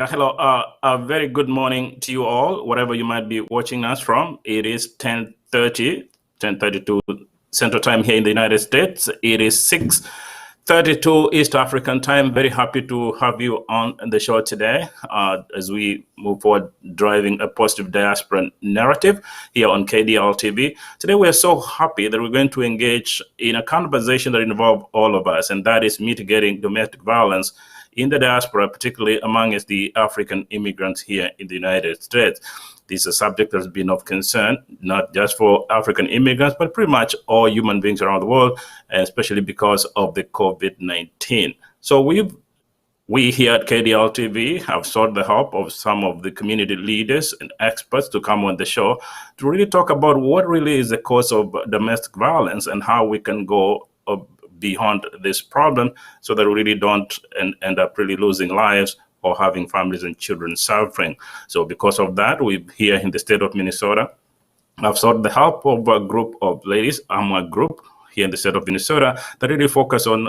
Hello, a very good morning to you all, wherever you might be watching us from. It is 10:32 Central Time here in the United States. It is 6:32 East African Time. Very happy to have you on the show today as we move forward driving a positive diaspora narrative here on KDRTV. Today, we are so happy that we're going to engage in a conversation that involves all of us, and that is mitigating domestic violence in the diaspora, particularly amongst the African immigrants here in the United States. This is a subject that's been of concern, not just for African immigrants, but pretty much all human beings around the world, especially because of the COVID-19. So we here at KDRTV have sought the help of some of the community leaders and experts to come on the show to really talk about what really is the cause of domestic violence and how we can go beyond this problem so that we really don't end up really losing lives or having families and children suffering. So because of that, we here in the state of Minnesota have sought the help of a group of ladies, a group here in the state of Minnesota, that really focus on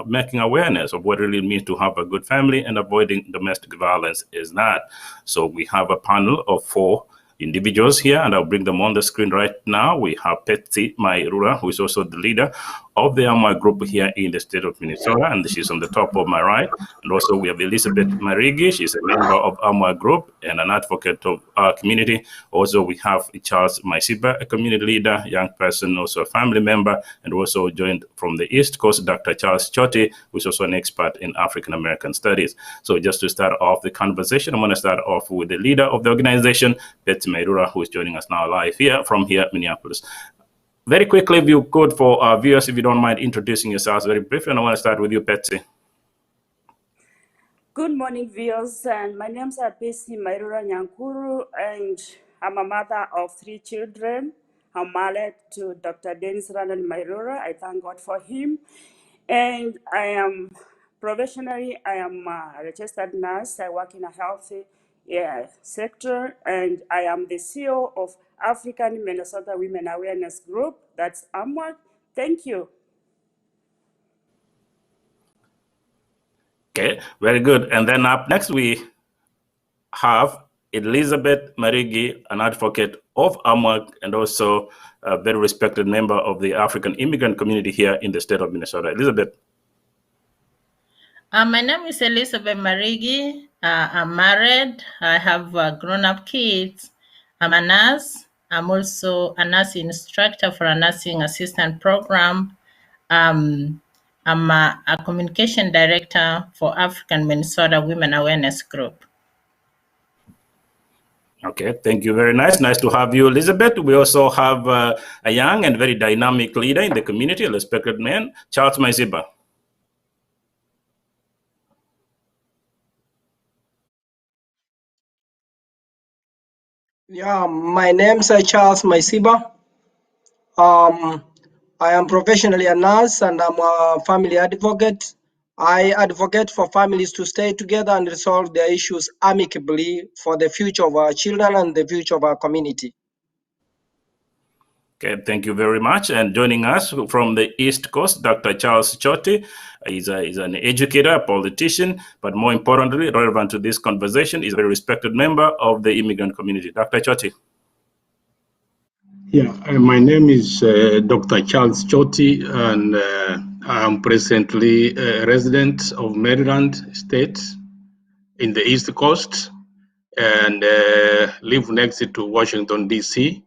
making awareness of what it really means to have a good family and avoiding domestic violence is that. So we have a panel of 4 individuals here, and I'll bring them on the screen right now. We have Betsy Meirua, who is also the leader of the AMA group here in the state of Minnesota, and she's on the top of my right. And also we have Elizabeth Marigi. She's a member of AMA group and an advocate of our community. Also we have Charles Maisiba, a community leader, young person, also a family member, and also joined from the East Coast, Dr. Charles Choti, who is also an expert in African American studies. So just to start off the conversation, I'm going to start off with the leader of the organization, Betsy Meirua, who is joining us now live here from Minneapolis. Very quickly, if you could, for our viewers, if you don't mind introducing yourselves very briefly, and I want to start with you, Betsy. Good morning, viewers, and my name is Betsy Meirua Nyankuru, and I'm a mother of 3 children. I'm married to Dr. Dennis Randall Meirua. I thank God for him. And I am professionally, I am a registered nurse. I work in a healthy sector, and I am the CEO of African Minnesota Women Awareness Group. That's AMWAG. Thank you. Okay, very good. And then up next, we have Elizabeth Marigi, an advocate of AMWAG and also a very respected member of the African immigrant community here in the state of Minnesota. Elizabeth. My name is Elizabeth Marigi. I'm married. I have grown-up kids. I'm a nurse. I'm also a nursing instructor for a nursing assistant program. I'm a communication director for African Minnesota Women Awareness Group. Okay, thank you. Very nice. Nice to have you, Elizabeth. We also have a young and very dynamic leader in the community, a respected man, Charles Maisiba. Yeah, my name is Charles Maisiba. I am professionally a nurse and I'm a family advocate. I advocate for families to stay together and resolve their issues amicably for the future of our children and the future of our community. Okay, thank you very much. And joining us from the East Coast, Dr. Charles Choti. He's an educator, a politician, but more importantly, relevant to this conversation, is a very respected member of the immigrant community. Dr. Choti. Yeah, my name is Dr. Charles Choti, and I'm presently a resident of Maryland State in the East Coast, and live next to Washington, D.C.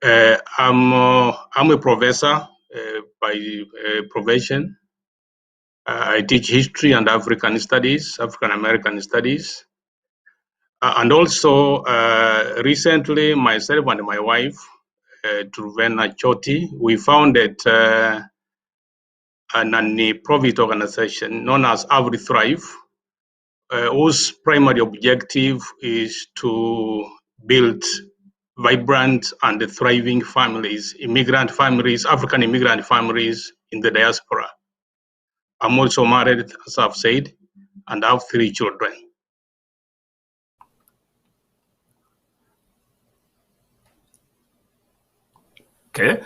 I'm a professor by profession. I teach history and African studies, African American studies. And also recently, myself and my wife, Truvena Choti, we founded a non-profit organization known as Avri Thrive, whose primary objective is to build vibrant and thriving families, immigrant families, African immigrant families in the diaspora. I'm also married, as I've said, and I have 3 children. Okay,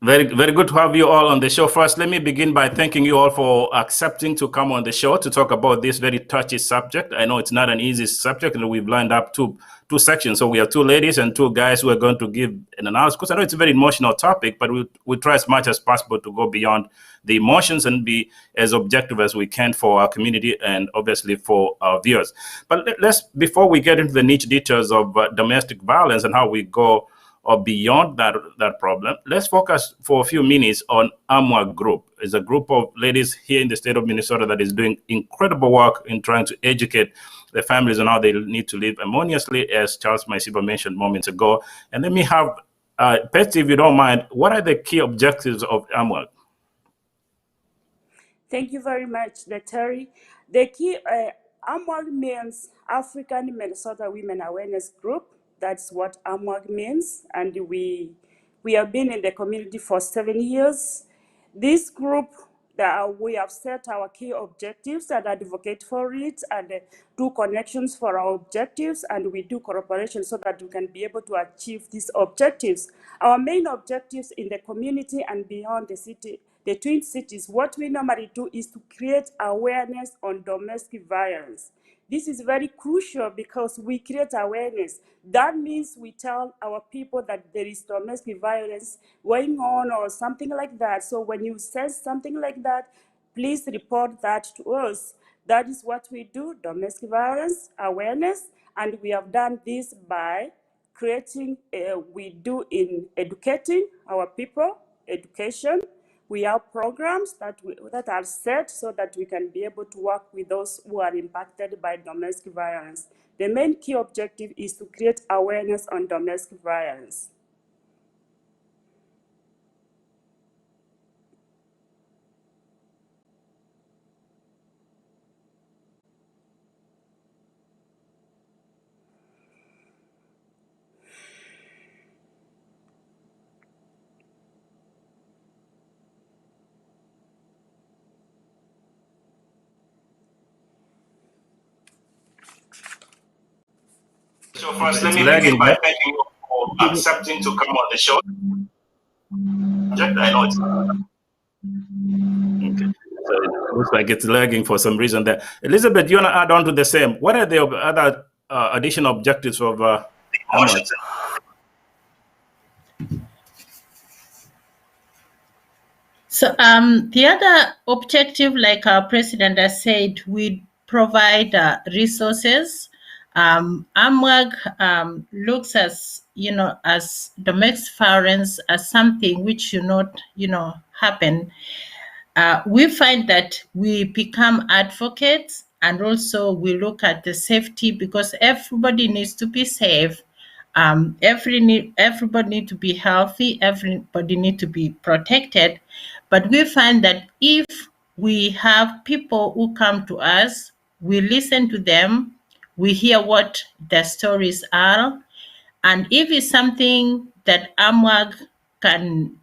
Very, very good to have you all on the show. First, let me begin by thanking you all for accepting to come on the show to talk about this very touchy subject. I know it's not an easy subject, and we've lined up two sections. So we have two ladies and two guys who are going to give an analysis. Because I know it's a very emotional topic, but we try as much as possible to go beyond the emotions and be as objective as we can for our community and obviously for our viewers. But let's, before we get into the niche details of domestic violence and how we go or beyond that problem, let's focus for a few minutes on AMWA Group. It's a group of ladies here in the state of Minnesota that is doing incredible work in trying to educate the families on how they need to live harmoniously, as Charles Maisiba mentioned moments ago. And let me have, Betsy, if you don't mind, what are the key objectives of AMWA? Thank you very much, Terry. The key AMWAG means African Minnesota Women Awareness Group. That's what AMWAG means, and we have been in the community for 7 years. This group, we have set our key objectives and advocate for it, and do connections for our objectives, and we do cooperation so that we can be able to achieve these objectives. Our main objectives in the community and beyond the city, the Twin Cities, what we normally do is to create awareness on domestic violence. This is very crucial because we create awareness. That means we tell our people that there is domestic violence going on or something like that. So when you say something like that, please report that to us. That is what we do, domestic violence awareness. And we have done this by creating, we do in educating our people, education. We have programs that are set so that we can be able to work with those who are impacted by domestic violence. The main key objective is to create awareness on domestic violence. So first, let me begin by thanking you for accepting to come on the show. I know it's okay. So it looks like it's lagging for some reason there. Elizabeth, you want to add on to the same? What are the other additional objectives of AMWA? So the other objective, like our president has said, we provide resources. AMWAG looks as domestic violence as something which should not happen. We find that we become advocates, and also we look at the safety, because everybody needs to be safe. Everybody need to be healthy. Everybody need to be protected. But we find that if we have people who come to us, we listen to them, we hear what their stories are, and if it's something that AMWAG can,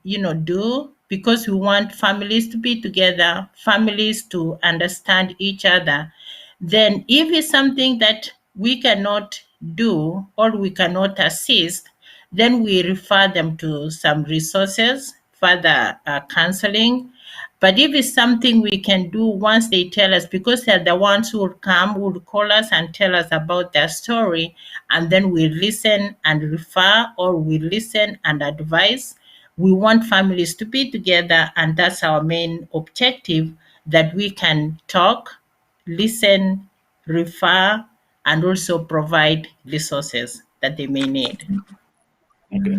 do, because we want families to be together, families to understand each other, then if it's something that we cannot do or we cannot assist, then we refer them to some resources, further counseling. But if it's something we can do once they tell us, because they're the ones who would call us and tell us about their story, and then we listen and refer, or we listen and advise. We want families to be together, and that's our main objective, that we can talk, listen, refer, and also provide resources that they may need. Okay.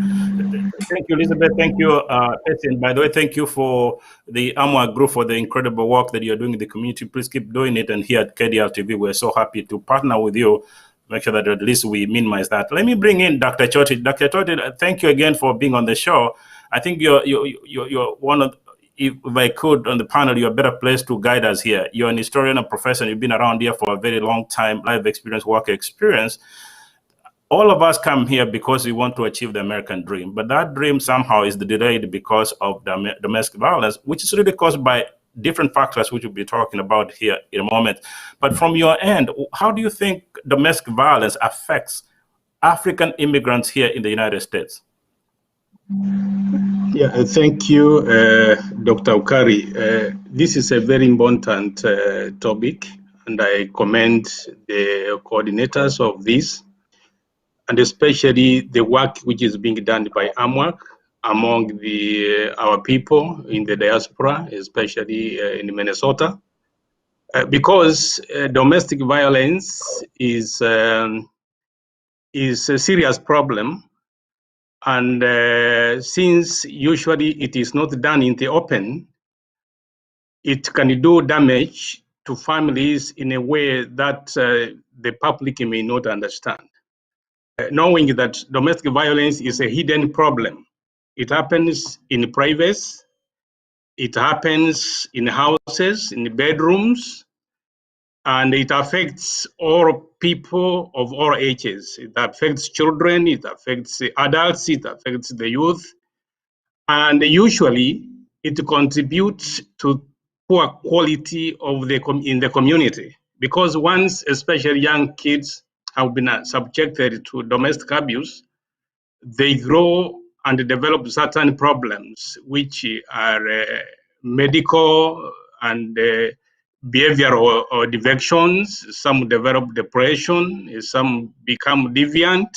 Thank you, Elizabeth. Thank you, Betsy. And by the way, thank you for the AMWA Group for the incredible work that you're doing in the community. Please keep doing it. And here at KDRTV, we're so happy to partner with you. Make sure that at least we minimize that. Let me bring in Dr. Choti. Dr. Choti, thank you again for being on the show. I think you're one of, if I could, on the panel, you're a better place to guide us here. You're an historian and professor. You've been around here for a very long time, life experience, work experience. All of us come here because we want to achieve the American dream, but that dream somehow is delayed because of the domestic violence, which is really caused by different factors, which we'll be talking about here in a moment. But from your end, how do you think domestic violence affects African immigrants here in the United States? Yeah, thank you, Dr. Ukari. This is a very important topic, and I commend the coordinators of this, and especially the work which is being done by AMWAC among our people in the diaspora, especially in Minnesota, because domestic violence is a serious problem. And since usually it is not done in the open, it can do damage to families in a way that the public may not understand. Knowing that domestic violence is a hidden problem. It happens in privacy, it happens in houses, in bedrooms, and it affects all people of all ages. It affects children, it affects adults, it affects the youth, and usually it contributes to poor quality of in the community, because once, especially young kids, have been subjected to domestic abuse, they grow and develop certain problems, which are medical and behavioral or defections. Some develop depression, some become deviant,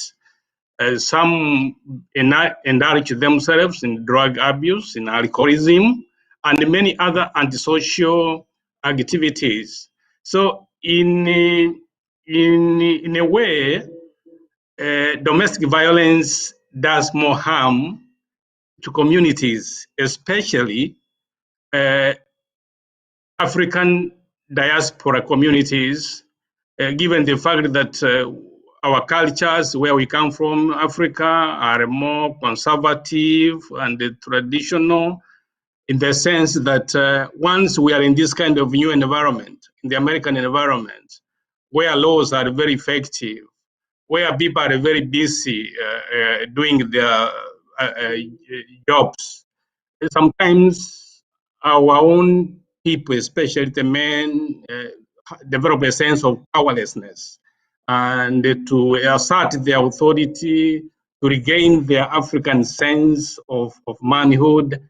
some indulge themselves in drug abuse, in alcoholism, and many other antisocial activities. So in a way, domestic violence does more harm to communities, especially African diaspora communities, given the fact that our cultures, where we come from, Africa, are more conservative and traditional, in the sense that once we are in this kind of new environment, in the American environment, where laws are very effective, where people are very busy doing their jobs, sometimes our own people, especially the men, develop a sense of powerlessness and to assert their authority, to regain their African sense of manhood.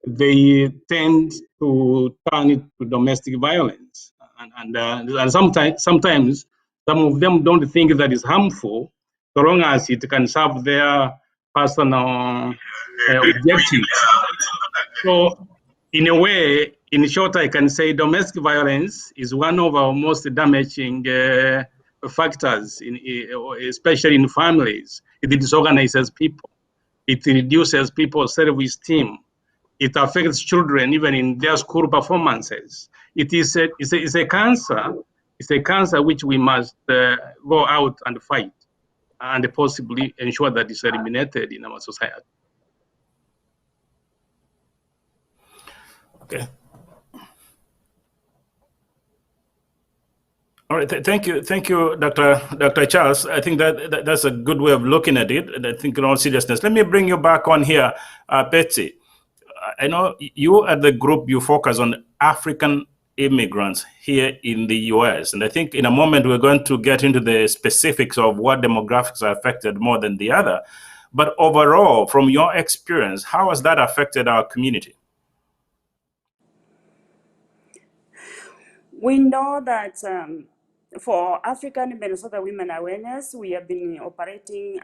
They tend to turn it to domestic violence, and sometimes some of them don't think that is harmful, so long as it can serve their personal objectives. So, in a way, in short, I can say domestic violence is one of our most damaging factors, especially in families. It disorganizes people. It reduces people's self-esteem. It affects children even in their school performances. It's a cancer. It's a cancer which we must go out and fight and possibly ensure that it's eliminated in our society. Okay. All right. Thank you, Dr. Charles. I think that's a good way of looking at it. I think in all seriousness, let me bring you back on here, Betsy. I know you at the group, you focus on African immigrants here in the U.S. And I think in a moment we're going to get into the specifics of what demographics are affected more than the other. But overall, from your experience, how has that affected our community? We know that for African Minnesota Women Awareness, we have been operating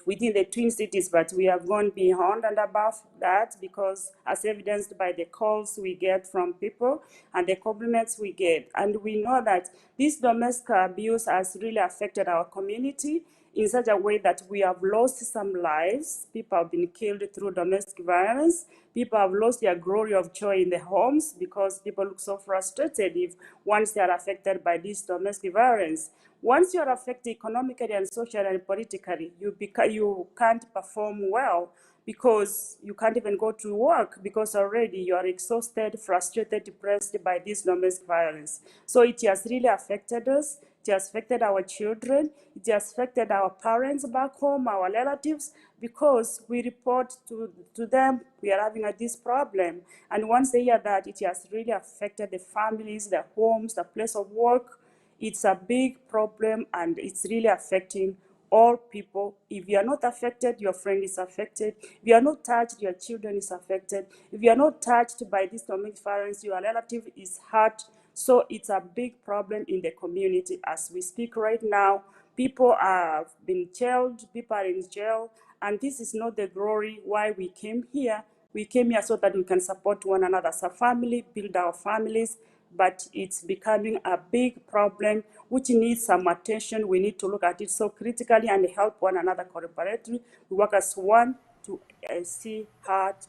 within the Twin Cities, but we have gone beyond and above that, because as evidenced by the calls we get from people and the compliments we get. And we know that this domestic abuse has really affected our community in such a way that we have lost some lives. People have been killed through domestic violence. People have lost their glory of joy in the homes because people look so frustrated once they are affected by this domestic violence. Once you are affected economically and socially and politically, you can't perform well, because you can't even go to work, because already you are exhausted, frustrated, depressed by this domestic violence. So it has really affected us. It has affected our children. It has affected our parents back home, our relatives, because we report to them we are having this problem. And once they hear that, it has really affected the families, the homes, the place of work. It's a big problem, and it's really affecting all people. If you are not affected, your friend is affected. If you are not touched, your children is affected. If you are not touched by this domestic violence, your relative is hurt. So it's a big problem in the community. As we speak right now, people have been jailed, people are in jail, and this is not the glory why we came here. We came here so that we can support one another as a family, build our families, but it's becoming a big problem which needs some attention. We need to look at it so critically and help one another collaboratively. We work as one to see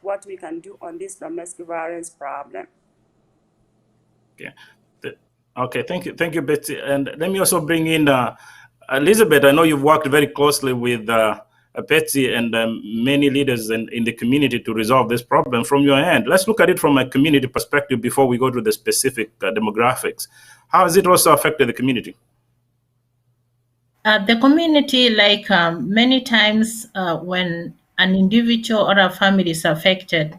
what we can do on this domestic violence problem. Okay. Okay, thank you, Betsy. And let me also bring in Elizabeth. I know you've worked very closely with Betsy and many leaders in the community to resolve this problem. From your end, let's look at it from a community perspective before we go to the specific demographics. How has it also affected the community? The community, like many times when an individual or a family is affected,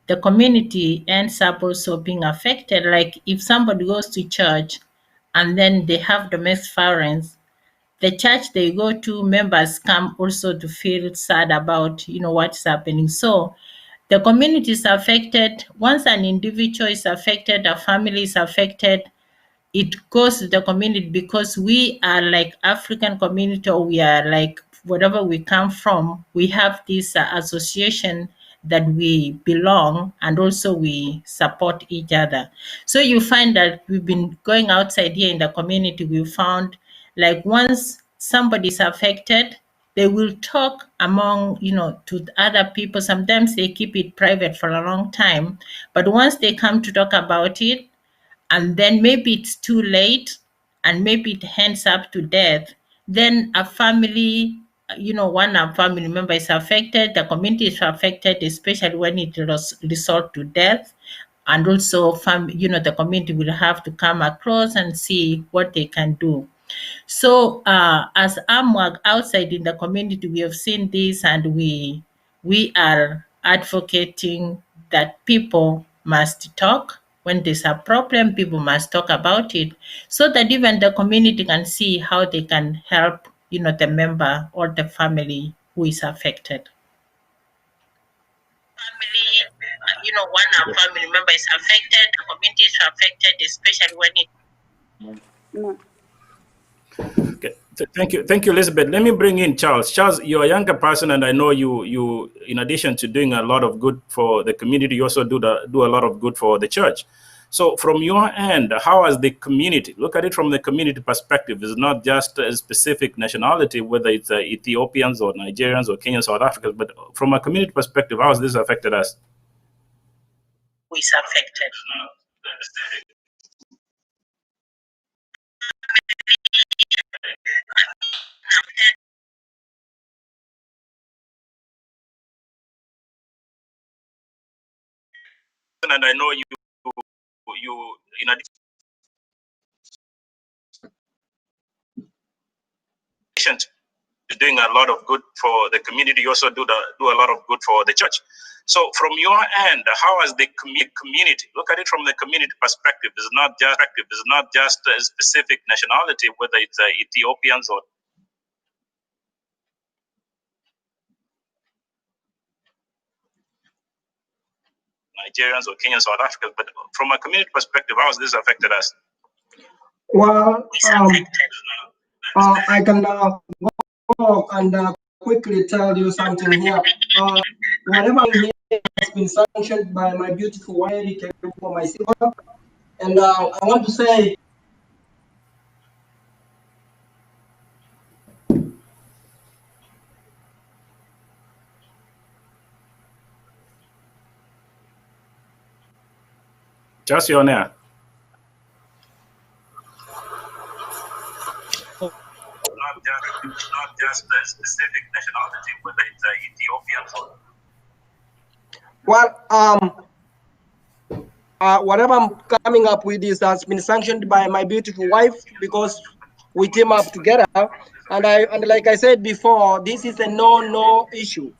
the community ends up also being affected. Like if somebody goes to church and then they have domestic violence, the church they go to, members come also to feel sad about, what's happening. So the community is affected. Once an individual is affected, a family is affected, it goes to the community, because we are like African community, or we are like wherever we come from, we have this association that we belong, and also we support each other. So you find that we've been going outside here in the community, we found like once somebody is affected, they will talk among, to other people. Sometimes they keep it private for a long time, but once they come to talk about it, and then maybe it's too late, and maybe it ends up to death, then a family, one family member is affected, the community is affected, especially when it resort to death. And also the community will have to come across and see what they can do. So as AMWAG outside in the community, we have seen this, and we are advocating that people must talk. When there's a problem, people must talk about it, so that even the community can see how they can help, the member or the family who is affected. Family, when a family member is affected, the community is affected, especially when it. Okay. Thank you, Elizabeth. Let me bring in Charles. Charles, you're a younger person, and I know you in addition to doing a lot of good for the community, you also do a lot of good for the church. So from your end, how has the community, look at it from the community perspective, it's not just a specific nationality, whether it's Ethiopians or Nigerians or Kenyans, South Africans, but from a community perspective, how has this affected us? Who is affected? And I know you in addition to doing a lot of good for the community, you also do a lot of good for the church. So from your end, how has the community, look at it from the community perspective, it's not just a specific nationality, whether it's Ethiopians or Nigerians or Kenyans, South Africans, but from a community perspective, how has this affected us? Well, I can go and quickly tell you something here. Whatever here has been sanctioned by my beautiful wife for my silver, and I want to say. Just your name. Not just a specific nationality, whether it's Ethiopian or. Well, whatever I'm coming up with has been sanctioned by my beautiful wife, because we team up together. And like I said before, this is a no issue.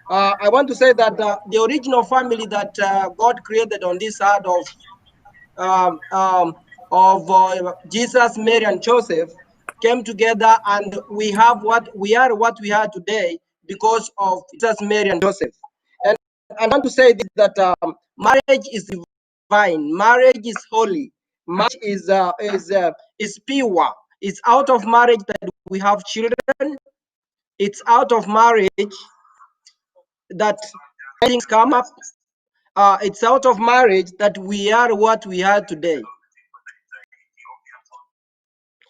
I want to say that the original family that God created on this earth of Jesus, Mary, and Joseph, came together, and we have what we are today because of Jesus, Mary, and Joseph. And I want to say this, that marriage is divine, marriage is holy, marriage is pure. It's out of marriage that we have children. It's out of marriage that things come up. It's out of marriage that we are what we are today.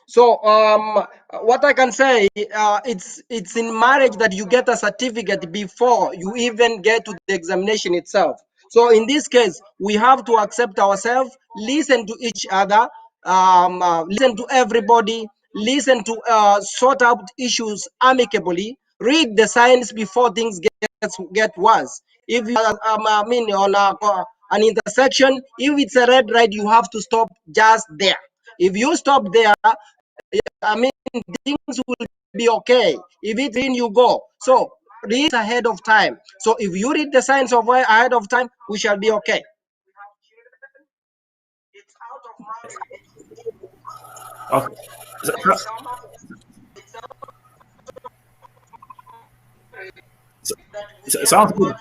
So what I can say, it's in marriage that you get a certificate before you even get to the examination itself. So in this case, we have to accept ourselves, listen to each other, listen to everybody, listen to sort out issues amicably, read the signs before things get worse. If you I mean on an intersection, if it's a red light, you have to stop just there. If you stop there, I mean, things will be okay. If it's in, you go. So read ahead of time. So if you read the signs of ahead of time, we shall be okay. Okay. Sounds good.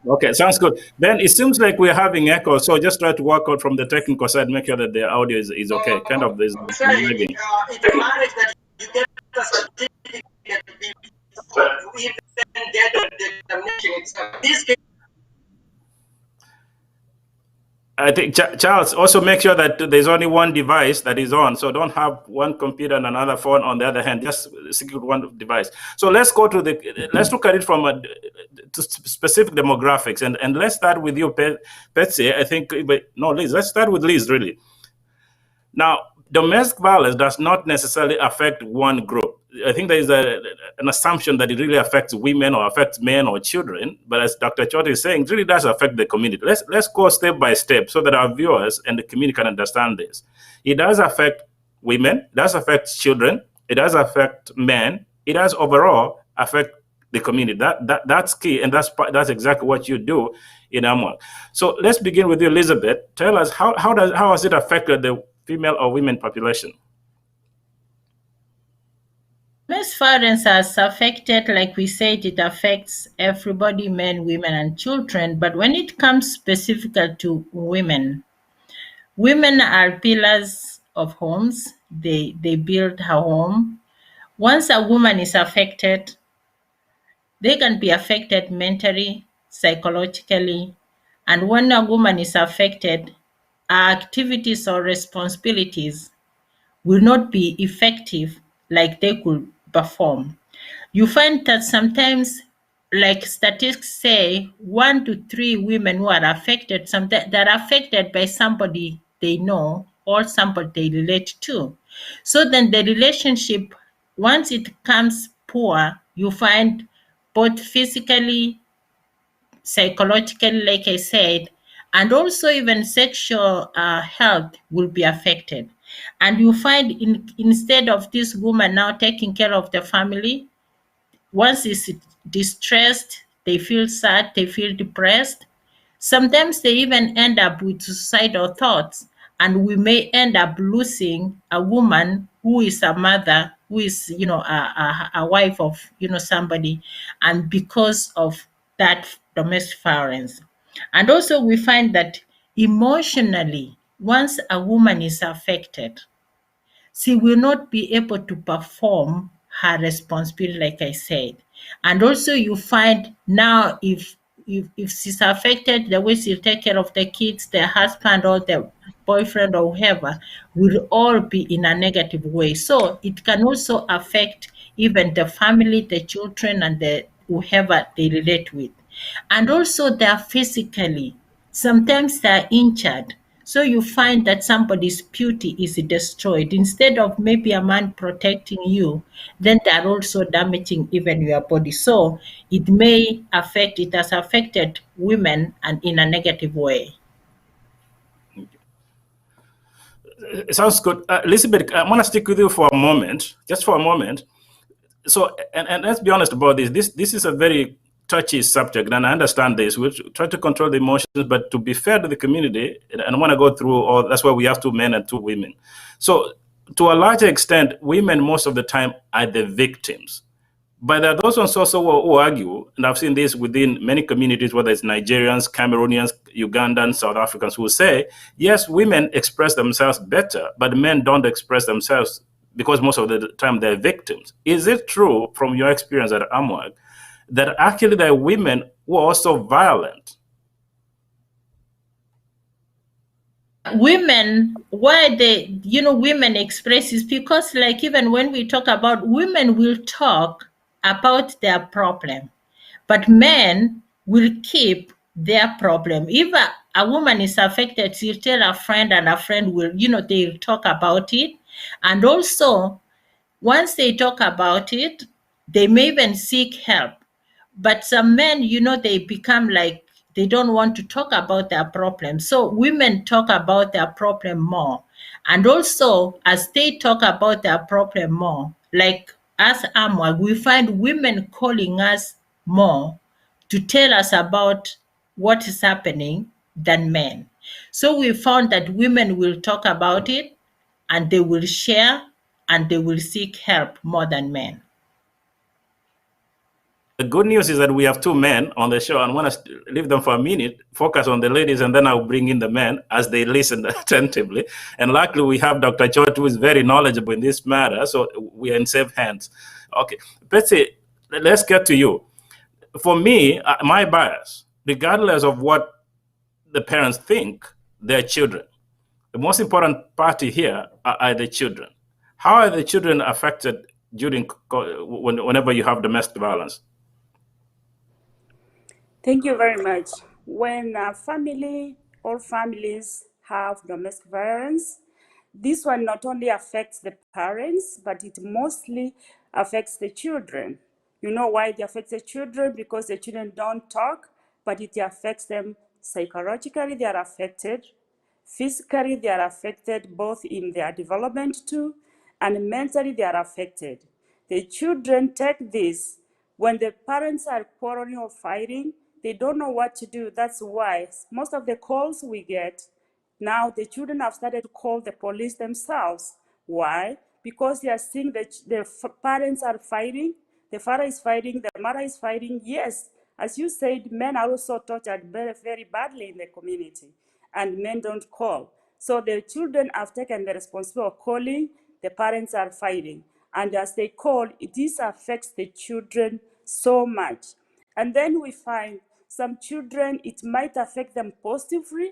Okay, sounds good. Then it seems like we're having echo, so just try to work out from the technical side, make sure that the audio is okay. Kind of there's lagging. It's a marriage that you get a certificate before you even get the examination itself. This case, I think, Charles, also make sure that there's only one device that is on. So don't have one computer and another phone on the other hand. Just stick with one device. So let's go to let's look at it from to specific demographics. And let's start with you, Betsy. I think, but no, Liz, let's start with Liz, really. Now, domestic violence does not necessarily affect one group. I think there is an assumption that it really affects women or affects men or children. But as Dr. Choti is saying, it really does affect the community. Let's go step by step so that our viewers and the community can understand this. It does affect women. It does affect children. It does affect men. It does overall affect the community. That's key, and that's exactly what you do in AMWA. So let's begin with you, Elizabeth. Tell us how has it affected the female or women population? Domestic violence has affected, like we said, it affects everybody, men, women, and children. But when it comes specifically to women are pillars of homes. They build her home. Once a woman is affected, they can be affected mentally, psychologically, and when a woman is affected, her activities or responsibilities will not be effective like they could perform. You find that sometimes, like statistics say, 1 to 3 women who are affected, sometimes they're affected by somebody they know or somebody they relate to. So then the relationship, once it comes poor, you find both physically, psychologically, like I said, and also even sexual health will be affected. And you find instead of this woman now taking care of the family, once is distressed, they feel sad, they feel depressed. Sometimes they even end up with suicidal thoughts, and we may end up losing a woman who is a mother, who is, a wife of, somebody, and because of that domestic violence. And also we find that emotionally, once a woman is affected, she will not be able to perform her responsibility, like I said. And also you find now if she's affected, the way she'll take care of the kids, the husband or the boyfriend or whoever will all be in a negative way. So it can also affect even the family, the children, and the whoever they relate with. And also they're physically, sometimes they're injured. So you find that somebody's beauty is destroyed. Instead of maybe a man protecting you, then they're also damaging even your body. So it has affected women and in a negative way. It sounds good. Elizabeth, I want to stick with you for a moment, just for a moment. So, and let's be honest about this. This is a very touchy subject, and I understand this. We'll try to control the emotions, but to be fair to the community, and I want to go through all. That's why we have 2 men and 2 women. So, to a large extent, women most of the time are the victims. But there are those ones also who argue, and I've seen this within many communities, whether it's Nigerians, Cameroonians, Ugandans, South Africans, who say, yes, women express themselves better, but men don't express themselves because most of the time they're victims. Is it true from your experience at AMWAG that actually there are women who are also violent? Women, why they, women express is because, like, even when we talk about, women will talk about their problem, but men will keep their problem. If a woman is affected, she'll tell a friend, and a friend will, they'll talk about it. And also, once they talk about it, they may even seek help. But some men, they become like, they don't want to talk about their problem. So women talk about their problem more. And also, as they talk about their problem more, like as AMWAG, we find women calling us more to tell us about what is happening than men. So we found that women will talk about it, and they will share, and they will seek help more than men. The good news is that we have two men on the show, and I want to leave them for a minute, focus on the ladies, and then I'll bring in the men as they listen attentively. And luckily, we have Dr. Chot, who is very knowledgeable in this matter, so we are in safe hands. Okay, Betsy, let's get to you. For me, my bias, regardless of what the parents think, they're children. The most important party here are the children. How are the children affected whenever you have domestic violence? Thank you very much. When all families have domestic violence, this one not only affects the parents, but it mostly affects the children. You know why it affects the children? Because the children don't talk, but it affects them psychologically, they are affected. Physically, they are affected both in their development too, and mentally, they are affected. The children take this when the parents are quarreling or fighting, they don't know what to do. That's why most of the calls we get now, the children have started to call the police themselves. Why? Because they are seeing that their parents are fighting, the father is fighting, the mother is fighting. Yes, as you said, men are also tortured very, very badly in the community, and men don't call. So the children have taken the responsibility of calling, the parents are fighting. And as they call, this affects the children so much. And then we find some children, it might affect them positively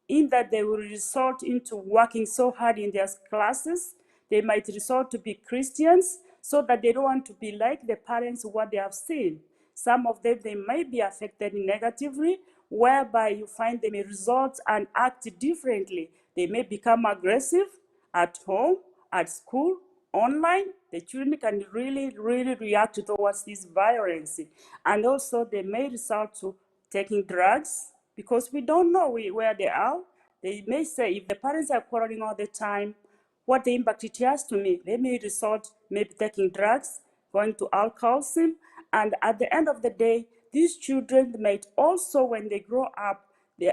in that they will resort into working so hard in their classes. They might resort to be Christians so that they don't want to be like the parents, what they have seen. Some of them, they might be affected negatively, whereby you find they may resort and act differently. They may become aggressive at home, at school, online. The children can really, really react towards this violence. And also they may resort to taking drugs because we don't know where they are. They may say, if the parents are quarreling all the time, what the impact it has to me, they may resort maybe taking drugs, going to alcoholism, and at the end of the day, these children might also, when they grow up,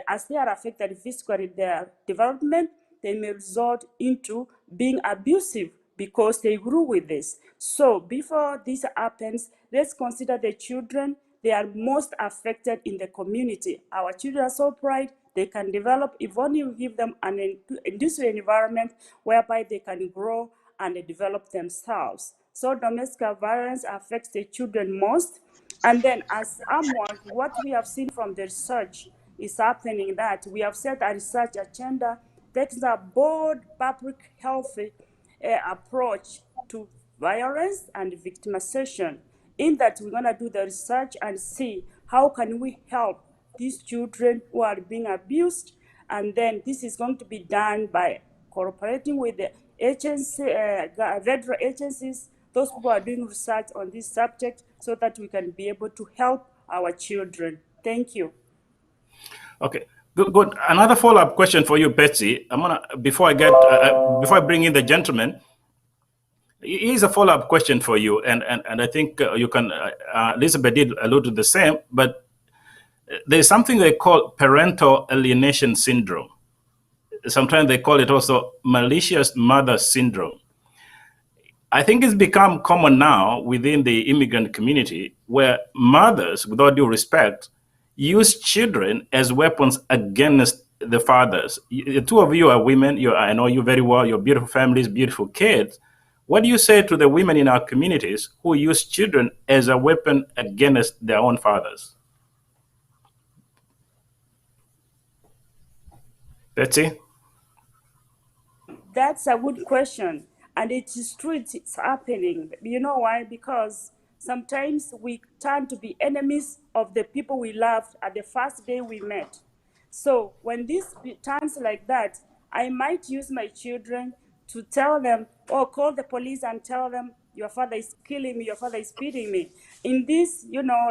as they are affected physically in their development, they may resort into being abusive because they grew with this. So before this happens, let's consider the children. They are most affected in the community. Our children are so bright, they can develop, if only we give them an industrial environment whereby they can grow and develop themselves. So domestic violence affects the children most. And then as AMWAG, what we have seen from the research is happening that we have set a research agenda takes a broad public health approach to violence and victimization, in that we're going to do the research and see how can we help these children who are being abused. And then this is going to be done by cooperating with the agency, federal agencies, those who are doing research on this subject, so that we can be able to help our children. Thank you. Okay, good. Another follow-up question for you, Betsy. Before I bring in the gentleman, here's a follow-up question for you, and I think you can. Elizabeth did allude to the same, but there's something they call parental alienation syndrome. Sometimes they call it also malicious mother syndrome. I think it's become common now within the immigrant community where mothers, with all due respect, use children as weapons against the fathers. The two of you are women. I know you very well. Your beautiful families, beautiful kids. What do you say to the women in our communities who use children as a weapon against their own fathers? Betsy? That's a good question. And it is true, it's happening. You know why? Because sometimes we turn to be enemies of the people we loved at the first day we met. So when this turns like that, I might use my children to tell them, or call the police and tell them, your father is killing me, your father is beating me. In this,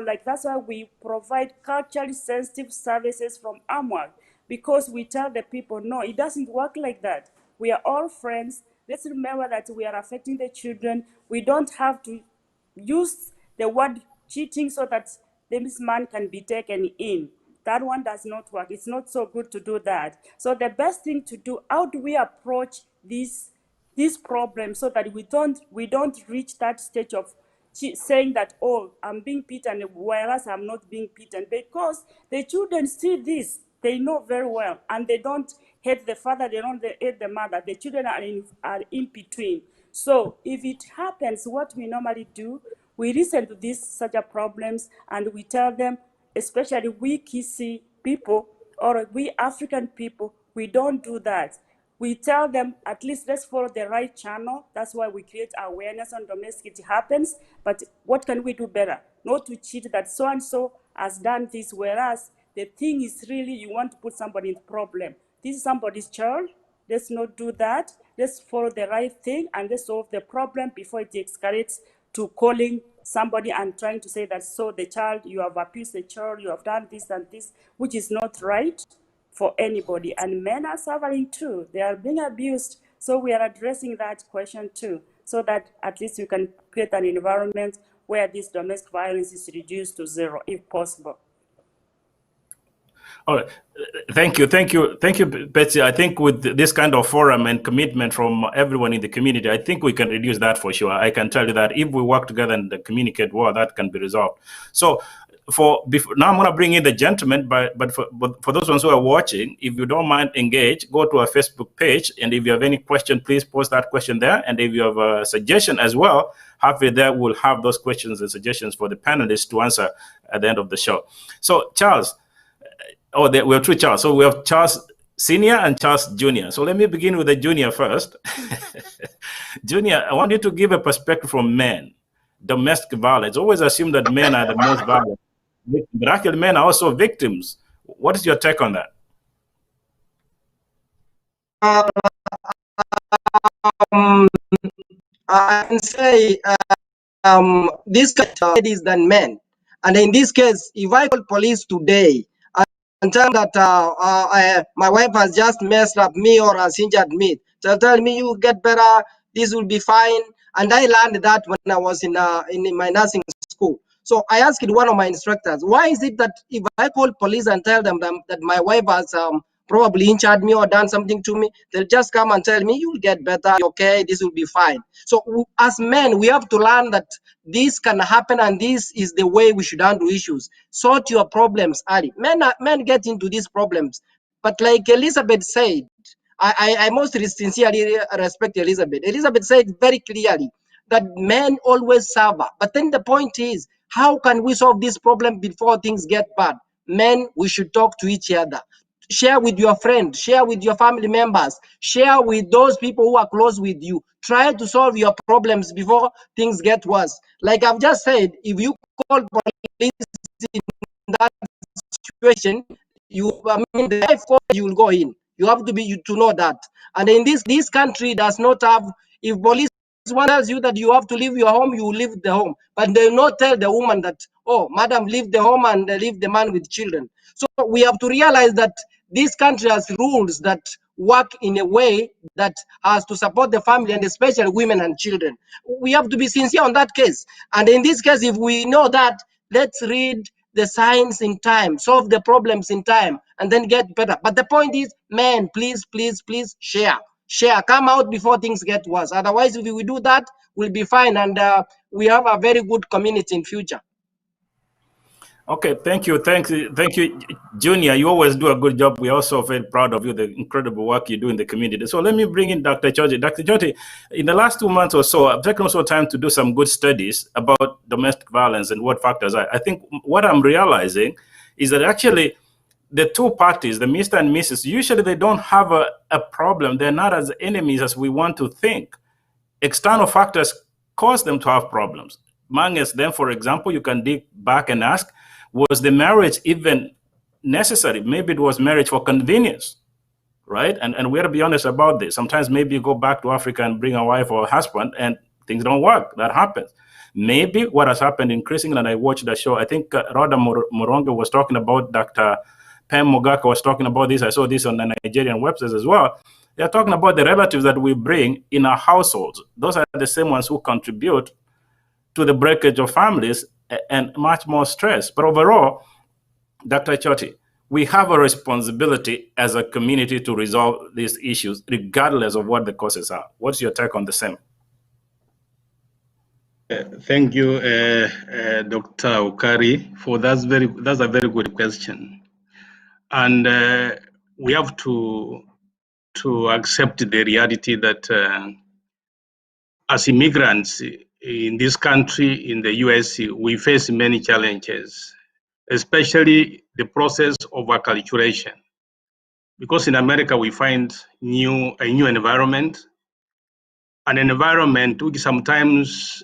like that's why we provide culturally sensitive services from AMWAG, because we tell the people, no, it doesn't work like that. We are all friends. Let's remember that we are affecting the children. We don't have to use the word cheating so that this man can be taken in. That one does not work. It's not so good to do that. So the best thing to do, how do we approach this problem so that we don't reach that stage of saying that, oh, I'm being beaten, whereas I'm not being beaten? Because the children see this, they know very well, and they don't hate the father, they don't hate the mother. The children are in between. So if it happens, what we normally do, we listen to these such a problems and we tell them, especially we Kisi people or we African people, we don't do that. We tell them, at least let's follow the right channel. That's why we create awareness on domestic. It happens, but what can we do better? Not to cheat that so-and-so has done this, whereas the thing is really you want to put somebody in problem. This is somebody's child. Let's not do that. Let's follow the right thing and let's solve the problem before it escalates to calling somebody and trying to say that, so the child, you have abused the child, you have done this and this, which is not right for anybody. And men are suffering too. They are being abused. So we are addressing that question too, so that at least we can create an environment where this domestic violence is reduced to zero, if possible. All right. Thank you, Betsy. I think with this kind of forum and commitment from everyone in the community, I think we can reduce that for sure. I can tell you that if we work together and communicate well, that can be resolved. So now I'm going to bring in the gentleman, but for those ones who are watching, if you don't mind, engage, go to our Facebook page, and if you have any question, please post that question there. And if you have a suggestion as well, halfway there, we'll have those questions and suggestions for the panelists to answer at the end of the show. So Charles, we have two Charles. So we have Charles Senior and Charles Junior. So let me begin with the Junior first. Junior, I want you to give a perspective from men. Domestic violence. Always assume that men are the most violent, but actually men are also victims. What is your take on that? I can say this ladies than men, and in this case, if I call police today and tell that my wife has just messed up me or has injured me, they'll tell me you get better, this will be fine. And I learned that when I was in my nursing school. So I asked one of my instructors, why is it that if I call police and tell them that my wife has probably injured me or done something to me, they'll just come and tell me, you'll get better, okay, this will be fine. So as men, we have to learn that this can happen and this is the way we should handle issues. Sort your problems early. Men get into these problems. But like Elizabeth said, I most sincerely respect Elizabeth. Elizabeth said very clearly that men always suffer. But then the point is, how can we solve this problem before things get bad? Men, we should talk to each other. Share with your friends, share with your family members, share with those people who are close with you. Try to solve your problems before things get worse. Like I've just said, if you call police in that situation, the life court, you will go in. You have to know that. And in this country does not have, if police one tells you that you have to leave your home, you will leave the home. But they will not tell the woman that, oh, madam, leave the home and leave the man with children. So we have to realize that this country has rules that work in a way that has to support the family and especially women and children. We have to be sincere on that case. And in this case, if we know that, let's read the signs in time, solve the problems in time, and then get better. But the point is, men, please share. share, come out before things get worse. Otherwise, if we do that, we'll be fine, and we have a very good community in future. Okay, thank you, Junior. You always do a good job. We're also very proud of you, the incredible work you do in the community. So let me bring in Dr. Choti. Dr. Choti, in the last 2 months or so, I've taken also time to do some good studies about domestic violence and what factors are. I think what I'm realizing is that actually the two parties, the Mr. and Mrs., usually they don't have a problem. They're not as enemies as we want to think. External factors cause them to have problems. Amongst them, for example, you can dig back and ask, was the marriage even necessary? Maybe it was marriage for convenience, right? And we have to be honest about this. Sometimes maybe you go back to Africa and bring a wife or a husband and things don't work. That happens. Maybe what has happened increasingly, and I watched the show, I think Rhoda Morongo was talking about, Dr. Pam Mogaka was talking about this. I saw this on the Nigerian websites as well. They're talking about the relatives that we bring in our households. Those are the same ones who contribute to the breakage of families and much more stress. But overall, Dr. Choti, we have a responsibility as a community to resolve these issues, regardless of what the causes are. What's your take on the same? Thank you, Dr. Ukari, for that's a very good question, and we have to accept the reality that as immigrants in this country, in the US, we face many challenges, especially the process of acculturation. Because in America, we find a new environment, an environment which sometimes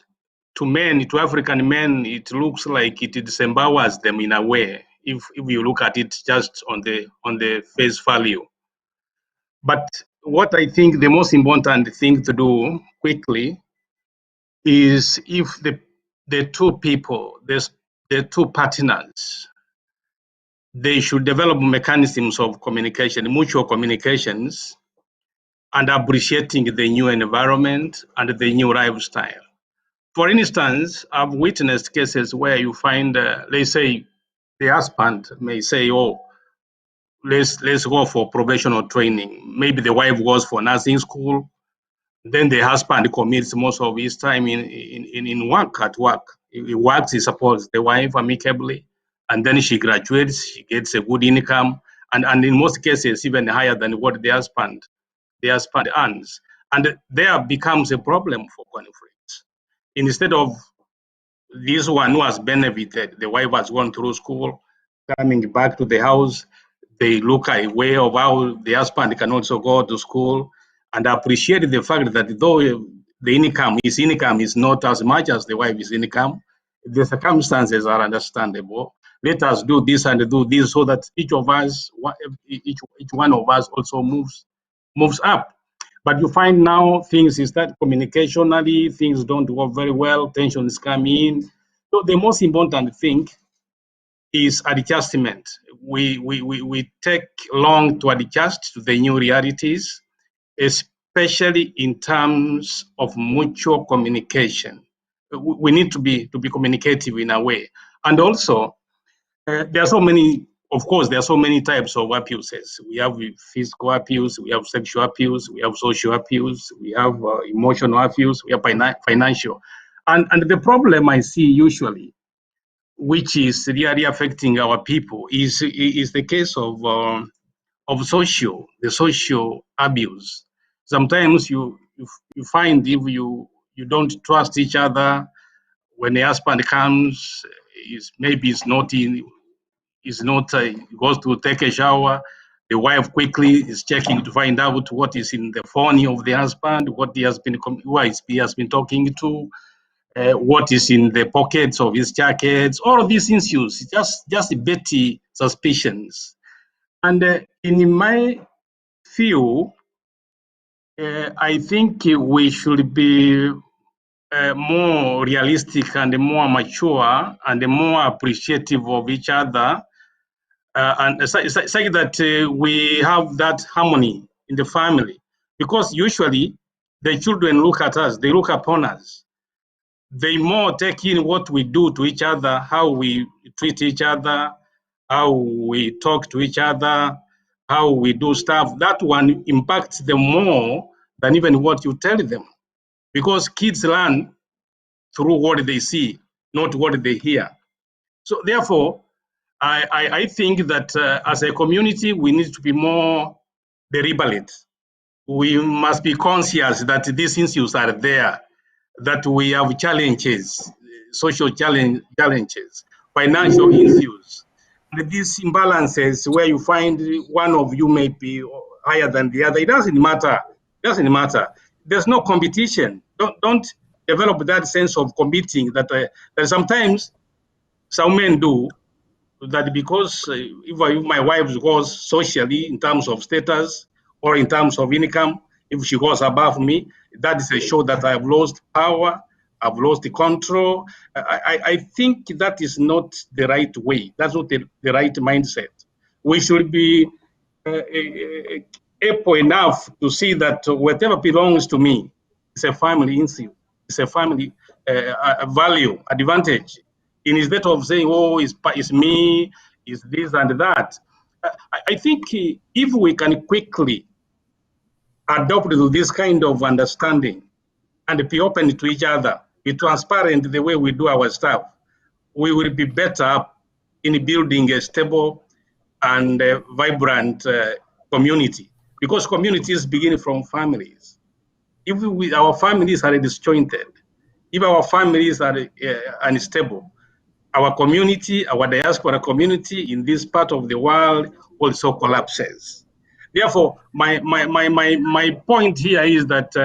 to African men, it looks like it disempowers them in a way, if you look at it just on the face value. But what I think the most important thing to do quickly is if the two people, the two partners, they should develop mechanisms of communication, mutual communications, and appreciating the new environment and the new lifestyle. For instance, I've witnessed cases where you find, let's say, the husband may say, "Oh, let's go for professional training." Maybe the wife goes for nursing school. Then the husband commits most of his time in work, at work. He works, he supports the wife amicably, and then she graduates, she gets a good income, and in most cases, even higher than what the husband earns. And there becomes a problem for conflict. Instead of this one who has benefited, the wife has gone through school, coming back to the house, they look at a way of how the husband can also go to school and appreciate the fact that though his income is not as much as the wife's income, the circumstances are understandable. Let us do this and do this so that each one of us also moves up. But you find now things is that communicationally, things don't work very well, tensions come in. So the most important thing is adjustment. We take long to adjust to the new realities, especially in terms of mutual communication. We need to be communicative in a way. And also, there are so many types of abuses. We have physical abuse, we have sexual abuse, we have social abuse, we have emotional abuse, we have financial. And the problem I see usually, which is really affecting our people, is the case of the social abuse. Sometimes you find if you don't trust each other, when the husband comes, goes to take a shower, the wife quickly is checking to find out what is in the phone of the husband, who he has been talking to, what is in the pockets of his jackets. All of these issues, just petty suspicions. And in my view, I think we should be more realistic and more mature and more appreciative of each other, and say that we have that harmony in the family, because usually the children look at us, they look upon us, they more take in what we do to each other, how we treat each other, how we talk to each other, how we do stuff. That one impacts them more than even what you tell them. Because kids learn through what they see, not what they hear. So therefore, I think that as a community, we need to be more deliberate. We must be conscious that these issues are there, that we have challenges, social challenges, financial issues, and these imbalances where you find one of you may be higher than the other. It doesn't matter. It doesn't matter. There's no competition. Don't develop that sense of competing that sometimes some men do, that because if my wife goes socially in terms of status or in terms of income, if she goes above me, that is a show that I've lost power, I've lost the control. I think that is not the right way. That's not the right mindset. We should be able enough to see that whatever belongs to me is a family issue, it's a family value, advantage. Instead of saying, oh, it's me, it's this and that. I think if we can quickly adopt this kind of understanding and be open to each other, be transparent the way we do our stuff, we will be better in building a stable and vibrant community. Because communities begin from families. If our families are disjointed, if our families are unstable, our community, our diaspora community in this part of the world also collapses. Therefore, my point here is that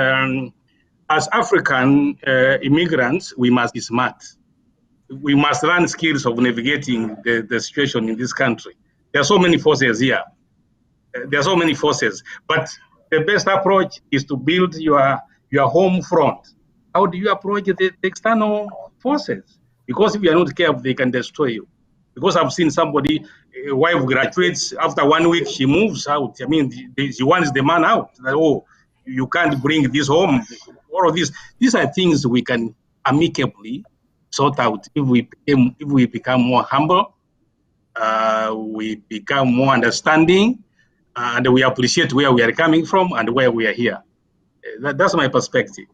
as African immigrants, we must be smart. We must learn skills of navigating the situation in this country. There are so many forces here. There are so many forces, but the best approach is to build your home front. How do you approach the external forces? Because if you are not careful, they can destroy you. Because I've seen somebody, a wife graduates, after 1 week, she moves out. I mean, she wants the man out. Like, oh, you can't bring this home. All of these are things we can amicably sort out if we become more humble, we become more understanding, and we appreciate where we are coming from and where we are here. That's my perspective.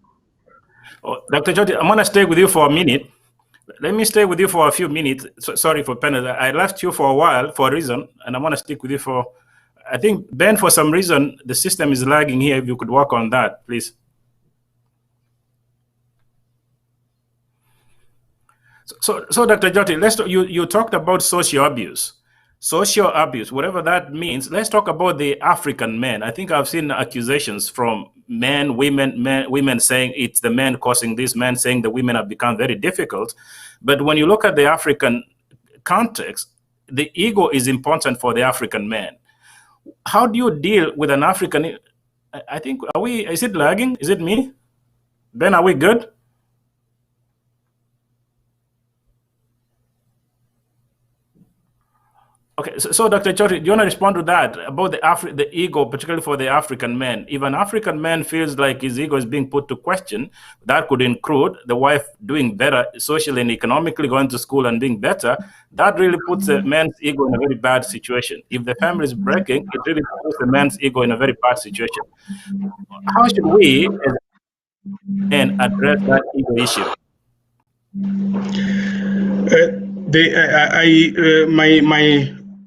Oh, Dr. Choti, I'm going to stay with you for a minute. Let me stay with you for a few minutes. Sorry for penalty. I left you for a while for a reason, and I want to stick with you for, I think, Ben, for some reason, the system is lagging here. If you could work on that, please. So Dr. Joti, you talked about social abuse. Social abuse, whatever that means. Let's talk about the African men. I think I've seen accusations from women saying it's the men causing this, men saying the women have become very difficult. But when you look at the African context, the ego is important for the African man. How do you deal with an African? I think, is it lagging? Is it me? Ben, are we good? Okay, so Dr. Choti, do you want to respond to that about the ego, particularly for the African man? If an African man feels like his ego is being put to question, that could include the wife doing better socially and economically, going to school and being better. That really puts a man's ego in a very bad situation. If the family is breaking, it really puts the man's ego in a very bad situation. How should we, as men, address that ego issue?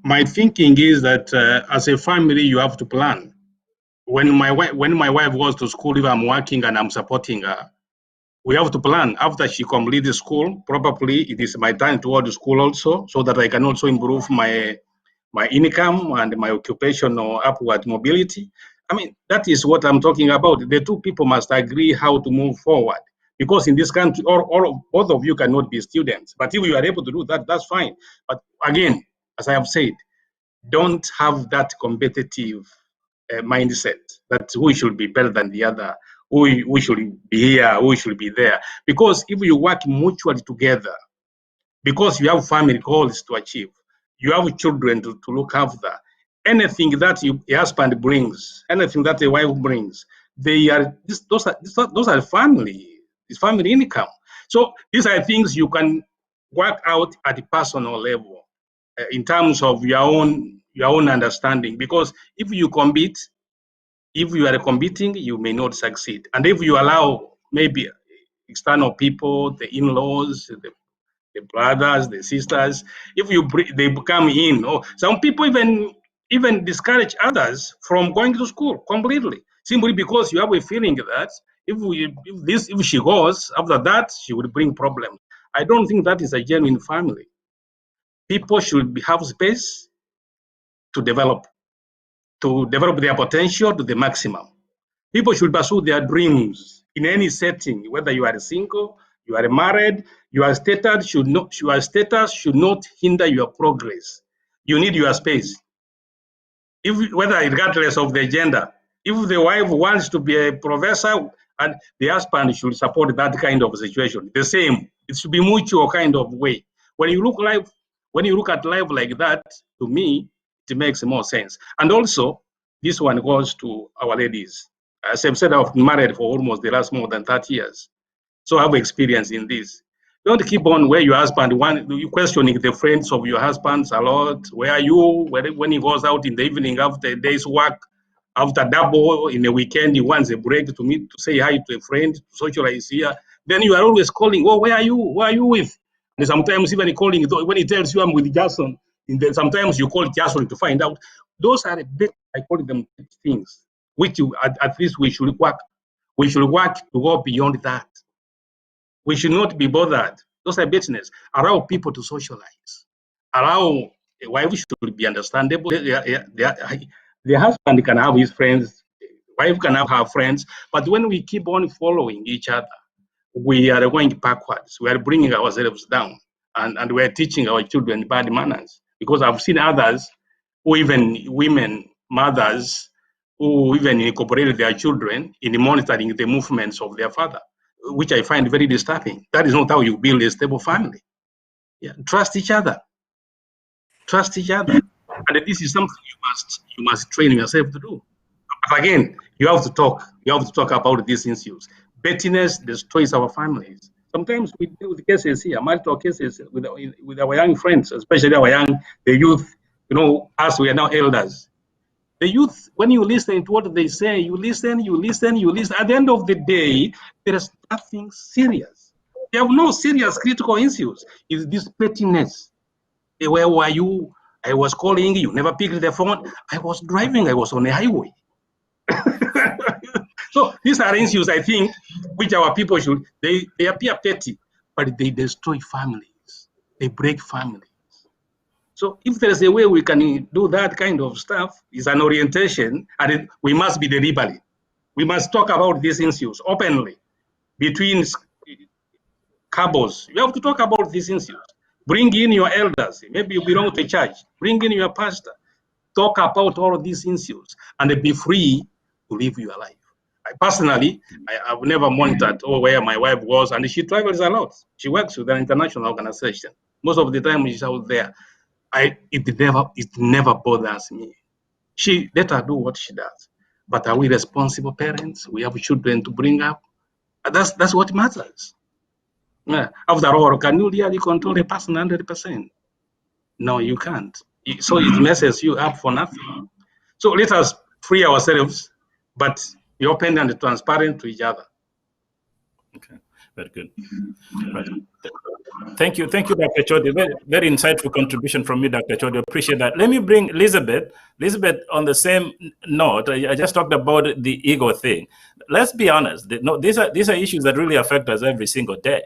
My thinking is that as a family, you have to plan. When my wife goes to school, if I'm working and I'm supporting her, we have to plan. After she completes school, probably it is my time to go to school also, so that I can also improve my income and my occupational upward mobility. I mean, that is what I'm talking about. The two people must agree how to move forward. Because in this country, both of you cannot be students. But if you are able to do that, that's fine. But again, as I have said, don't have that competitive mindset that who should be better than the other, who should be here, who should be there. Because if you work mutually together, because you have family goals to achieve, you have children to look after, anything that a husband brings, anything that a wife brings, those are family. It's family income. So these are things you can work out at the personal level in terms of your own understanding. Because if you compete, If you are competing, you may not succeed. And if you allow maybe external people, the in-laws, the brothers, the sisters, if they come in, or some people even discourage others from going to school completely, simply because you have a feeling that if she goes, after that she will bring problems. I don't think that is a genuine family. People should have space to develop their potential to the maximum. People should pursue their dreams in any setting, whether you are single, you are married. Your status should not hinder your progress. You need your space. Whether regardless of the gender, if the wife wants to be a professor, and the husband should support that kind of situation. The same, it should be mutual kind of way. When you look at life like that, to me, it makes more sense. And also, this one goes to our ladies. As I've said, I've been married for almost the last more than 30 years. So I have experience in this. Don't keep on where your husband, you questioning the friends of your husbands a lot. Where are you? When he goes out in the evening after a day's work, after double in a weekend, he wants a break to meet, to say hi to a friend, to socialize here. Then you are always calling, oh, where are you? Who are you with? And sometimes even calling, when he tells you I'm with Jason, sometimes you call Jason to find out. Those are a bit, I call them things, which at least we should work. We should work to go beyond that. We should not be bothered. Those are business. Allow people to socialize. Allow a wife should be understandable. The husband can have his friends, wife can have her friends, but when we keep on following each other, we are going backwards. We are bringing ourselves down, and we are teaching our children bad manners. Because I've seen others, who even women, mothers, who even incorporated their children in monitoring the movements of their father, which I find very disturbing. That is not how you build a stable family. Yeah. Trust each other. Trust each other. And this is something you must train yourself to do. But again, you have to talk. You have to talk about these issues. Pettiness destroys our families. Sometimes we deal with cases here, marital cases with our young friends, especially the youth. Us, we are now elders. The youth, when you listen to what they say, you listen. At the end of the day, there is nothing serious. They have no serious critical issues. It's this pettiness. Where were you? I was calling, you never picked the phone. I was driving, I was on a highway. So these are issues, I think, which our people they appear petty, but they destroy families. They break families. So if there's a way we can do that kind of stuff, it's an orientation, and we must be deliberate. We must talk about these issues openly between couples. You have to talk about these issues. Bring in your elders. Maybe you belong to a church. Bring in your pastor. Talk about all of these issues and be free to live your life. Personally, I've never monitored where my wife was, and she travels a lot. She works with an international organization. Most of the time she's out there. It never bothers me. Let her do what she does. But are we responsible parents? We have children to bring up. That's what matters. Yeah. After all, can you really control a person 100%? No, you can't. So it messes you up for nothing. So let us free ourselves, but be open and transparent to each other. Okay, very good. Right. Thank you, Dr. Chodi. Very, very insightful contribution from you, Dr. Chodi. Appreciate that. Let me bring Elizabeth. Elizabeth, on the same note, I just talked about the ego thing. Let's be honest. These are issues that really affect us every single day.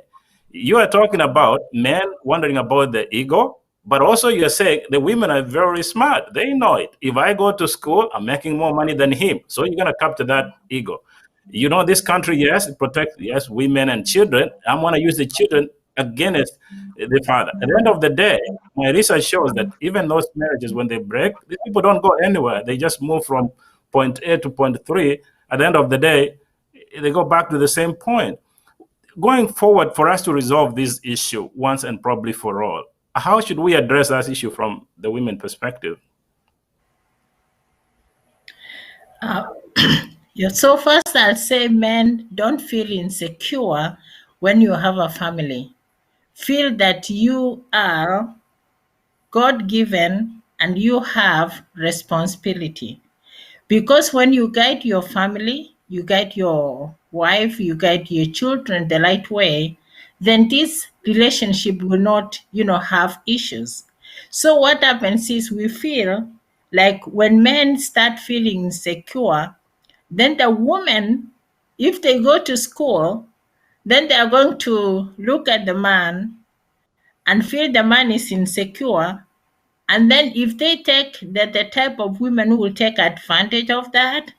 You are talking about men wondering about the ego, but also you're saying the women are very smart. They know it. If I go to school, I'm making more money than him. So you're going to capture that ego. This country, yes, it protects, yes, women and children. I'm going to use the children against the father. At the end of the day, my research shows that even those marriages, when they break, these people don't go anywhere. They just move from point A to point 3. At the end of the day, they go back to the same point. Going forward, for us to resolve this issue once and probably for all, how should we address that issue from the women perspective? So first I'll say men, don't feel insecure when you have a family. Feel that you are God-given and you have responsibility. Because when you guide your family, you guide your wife, you guide your children the right way, then this relationship will not, have issues. So what happens is we feel like when men start feeling insecure, then the woman, if they go to school, then they are going to look at the man and feel the man is insecure. And then if they take the type of women who will take advantage of that,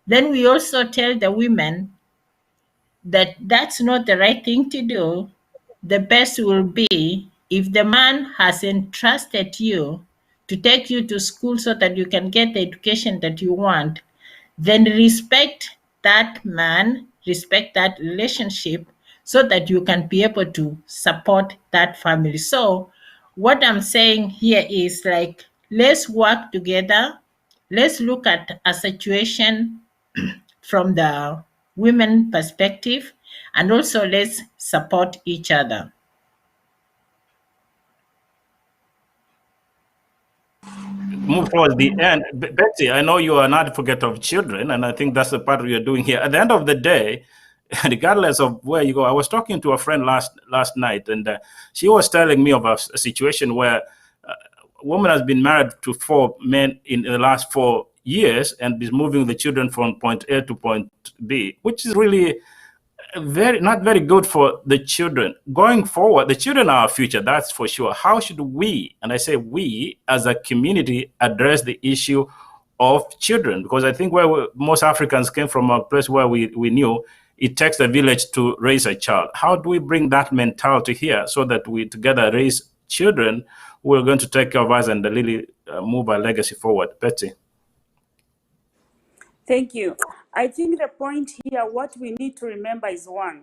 then we also tell the women that that's not the right thing to do. The best will be if the man has entrusted you to take you to school so that you can get the education that you want, then respect that man, respect that relationship so that you can be able to support that family. So, what I'm saying here is like, let's work together. Let's look at a situation from the women perspective, and also let's support each other. Move towards the end. Betsy, I know you are an advocate of children, and I think that's the part we are doing here. At the end of the day, regardless of where you go, I was talking to a friend last night, and she was telling me of a situation where a woman has been married to 4 men in the last 4 years and is moving the children from point A to point B, which is really not very good for the children. Going forward, the children are our future, that's for sure. How should we, and I say we as a community, address the issue of children? Because I think where most Africans came from, a place where we knew it takes a village to raise a child. How do we bring that mentality here so that we together raise children who are going to take care of us and really move our legacy forward? Betsy. Thank you. I think the point here, what we need to remember is one.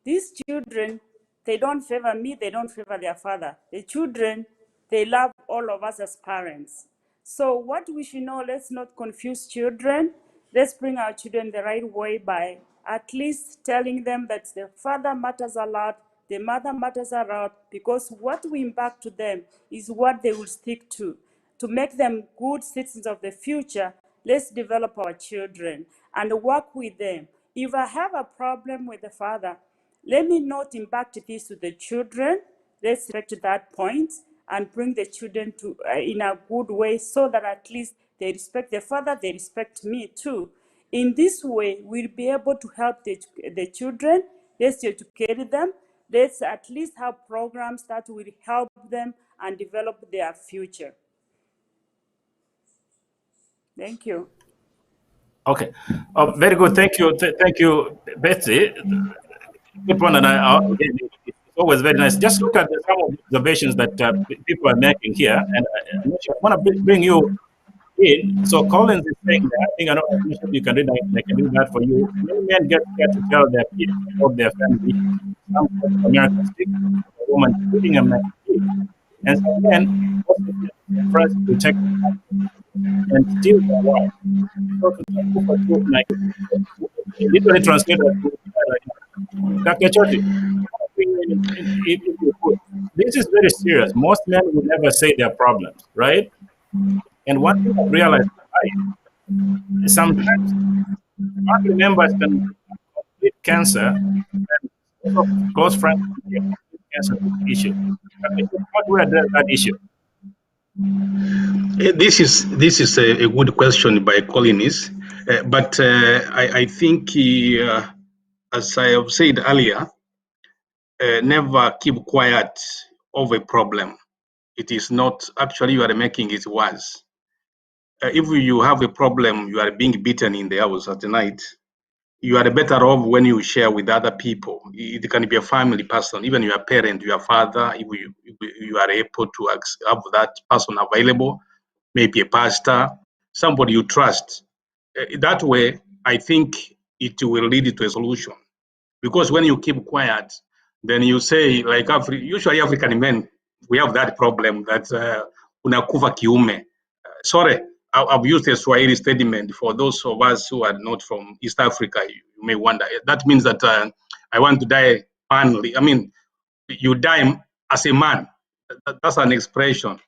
These children, they don't favor me, they don't favor their father. The children, they love all of us as parents. So what we should know, let's not confuse children. Let's bring our children the right way by at least telling them that the father matters a lot, the mother matters a lot, because what we impact to them is what they will stick to. To make them good citizens of the future, let's develop our children and work with them. If I have a problem with the father, let me not impact this to the children. Let's get to that point and bring the children to in a good way so that at least they respect their father, they respect me too. In this way, we'll be able to help the children. Let's educate them. Let's at least have programs that will help them and develop their future. Thank you. Okay. Very good. Thank you. Thank you, Betsy. Good one. And again, it's always very nice. Just look at some of the observations that people are making here. And I want to bring you in. So Collins is saying that, I think I know you can read that, I can do that for you. Many men get scared to tell their kids about their family. Some Americans speak a woman treating a man. And some men also first to check and steal their wife. So to like literally translated to Dr. Choti, if you could, this is very serious. Most men would never say their problems, right? And one thing I've realized in life, sometimes family members can complete cancer, and close friends can get complete cancer issue. How do we address that issue? This is a good question by Collins, but I think, as I have said earlier, never keep quiet of a problem. It is not actually you are making it worse. If you have a problem, you are being beaten in the house at night, you are better off when you share with other people. It can be a family person, even your parent, your father, if you are able to have that person available, maybe a pastor, somebody you trust. That way, I think it will lead to a solution. Because when you keep quiet, then you say, like usually African men, we have that problem that unakufa kiume. Sorry, I've used a Swahili statement for those of us who are not from East Africa. You may wonder. That means that I want to die manly. I mean, you die as a man. That's an expression.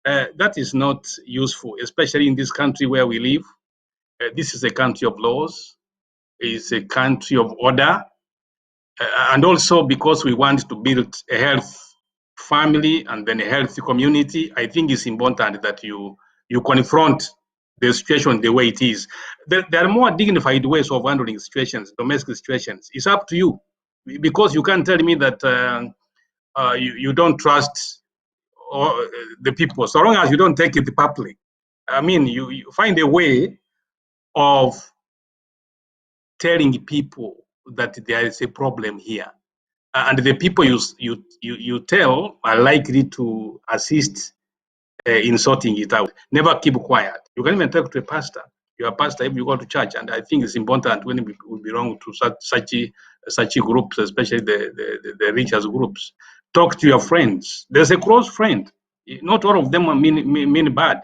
That is not useful, especially in this country where we live. This is a country of laws. It's a country of order. And also because we want to build a healthy family and then a healthy community, I think it's important that you confront the situation the way it is. There are more dignified ways of handling situations, domestic situations. It's up to you, because you can't tell me that you don't trust the people, so long as you don't take it public. I mean, you find a way of telling people that there is a problem here, and the people you tell are likely to assist in sorting it out. Never keep quiet. You can even talk to a pastor. You're a pastor if you go to church, and I think it's important when we belong to such groups, especially the religious groups. Talk to your friends. There's a close friend. Not all of them are mean bad.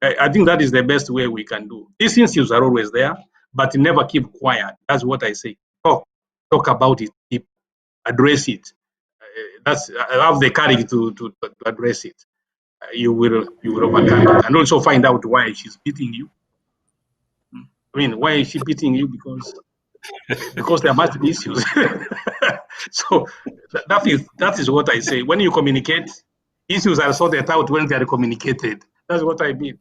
I think that is the best way we can do. These issues are always there, but never keep quiet. That's what I say. Talk about it. Address it. That's have the courage to address it. You will overcome it, and also find out why she's beating you. I mean, why is she beating you? Because there must be issues. So that is what I say. When you communicate, issues are sorted out when they are communicated. That's what I mean.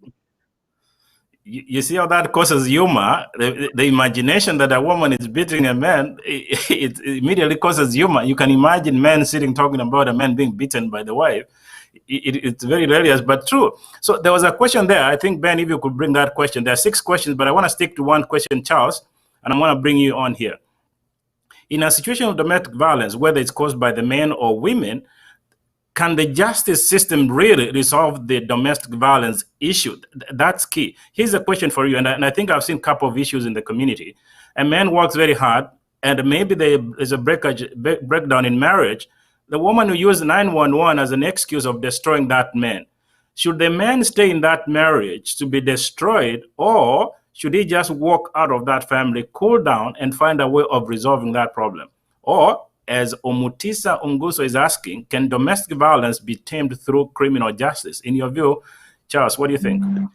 You see how that causes humor? The imagination that a woman is beating a man, it immediately causes humor. You can imagine men sitting talking about a man being beaten by the wife. It's very hilarious, but true. So there was a question there. I think, Ben, if you could bring that question. There are 6 questions, but I want to stick to one question, Charles, and I want to bring you on here. In a situation of domestic violence, whether it's caused by the men or women, can the justice system really resolve the domestic violence issue? That's key. Here's a question for you, and I think I've seen a couple of issues in the community. A man works very hard, and maybe there is a breakdown in marriage. The woman who used 911 as an excuse of destroying that man. Should the man stay in that marriage to be destroyed, or should he just walk out of that family, cool down, and find a way of resolving that problem? Or, as Omutisa Unguso is asking, can domestic violence be tamed through criminal justice? In your view, Charles, what do you think? I don't know.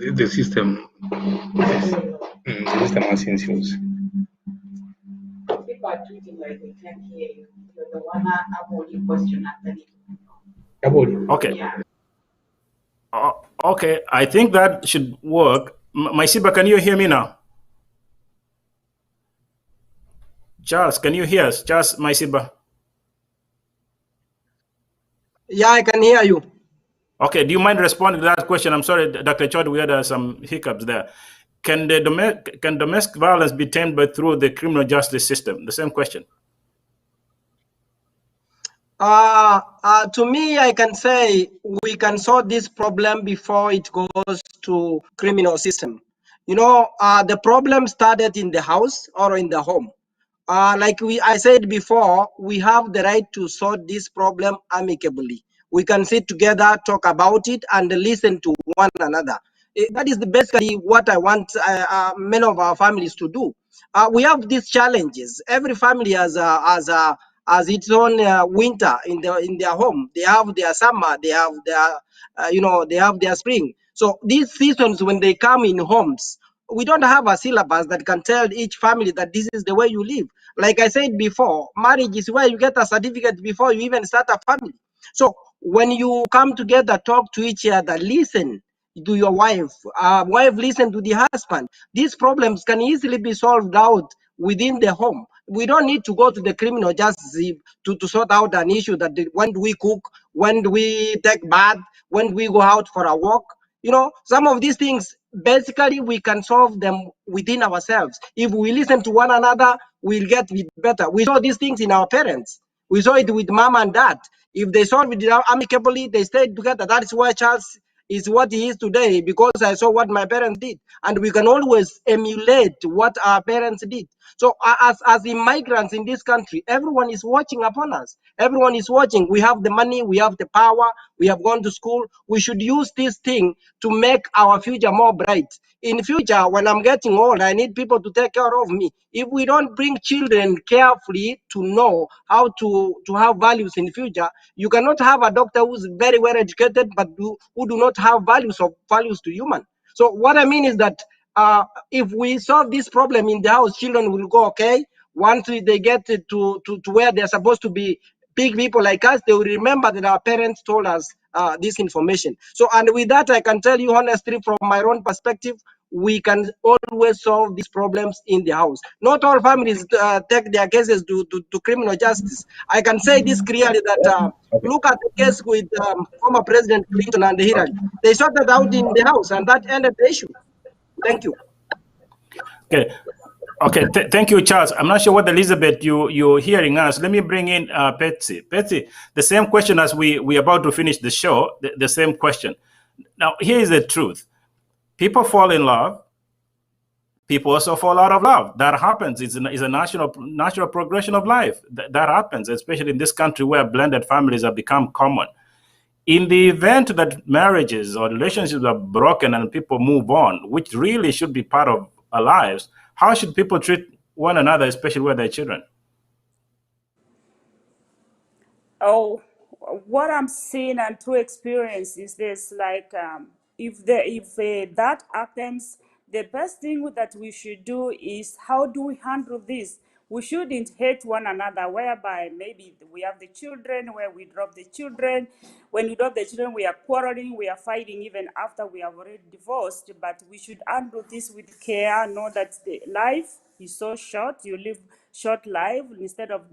The system has issues. People are treating like they can't hear you. You're the one avoiding question after it. Okay. Yeah. Okay, I think that should work. Maisiba, can you hear me now? Charles, can you hear us? Charles Maisiba. Yeah, I can hear you. Okay, do you mind responding to that question? I'm sorry, Dr. Chod, we had some hiccups there. Can domestic violence be tamed by through the criminal justice system? The same question. To me, I can say we can solve this problem before it goes to criminal system. You know, the problem started in the house or in the home. Like I said before, we have the right to solve this problem amicably. We can sit together, talk about it, and listen to one another. That is basically what I want many of our families to do. We have these challenges. Every family has its own winter in their home. They have their summer. They have their they have their spring. So these seasons, when they come in homes, we don't have a syllabus that can tell each family that this is the way you live. Like I said before, marriage is where you get a certificate before you even start a family. So when you come together, talk to each other, listen to your wife, wife listen to the husband. These problems can easily be solved out within the home. We don't need to go to the criminal justice to sort out an issue that when do we cook, when do we take bath, when do we go out for a walk. You know, some of these things, basically, we can solve them within ourselves. If we listen to one another, we'll get it better. We saw these things in our parents. We saw it with mom and dad. If they solve it amicably, they stayed together. That is why Charles is what he is today, because I saw what my parents did. And we can always emulate what our parents did. So as immigrants in this country, everyone is watching upon us. Everyone is watching. We have the money, we have the power, we have gone to school. We should use this thing to make our future more bright. In future, when I'm getting old, I need people to take care of me. If we don't bring children carefully to know how to have values in the future, you cannot have a doctor who's very well educated but who do not have values to human. So what I mean is that if we solve this problem in the house, children will go okay. Once they get to where they're supposed to be big people like us, they will remember that our parents told us this information. So, and with that, I can tell you honestly, from my own perspective, we can always solve these problems in the house. Not all families take their cases to criminal justice. I can say this clearly that Okay. look at the case with former President Clinton and Hillary. They sorted out in the house, and that ended the issue. Thank you. Okay. Okay, thank you, Charles. I'm not sure what Elizabeth you're hearing us. Let me bring in Betsy. Betsy, the same question as we're about to finish the show. The same question. Now, here is the truth: people fall in love. People also fall out of love. That happens. It's a natural progression of life. That happens, especially in this country where blended families have become common. In the event that marriages or relationships are broken and people move on, which really should be part of our lives, how should people treat one another, especially with their children? Oh, what I'm seeing and through experience is this: like, if that happens, the best thing that we should do is how do we handle this? We shouldn't hate one another, whereby maybe we have the children, where we drop the children. When we drop the children, we are quarreling, we are fighting even after we have already divorced. But we should handle this with care, know that the life is so short. You live short life instead of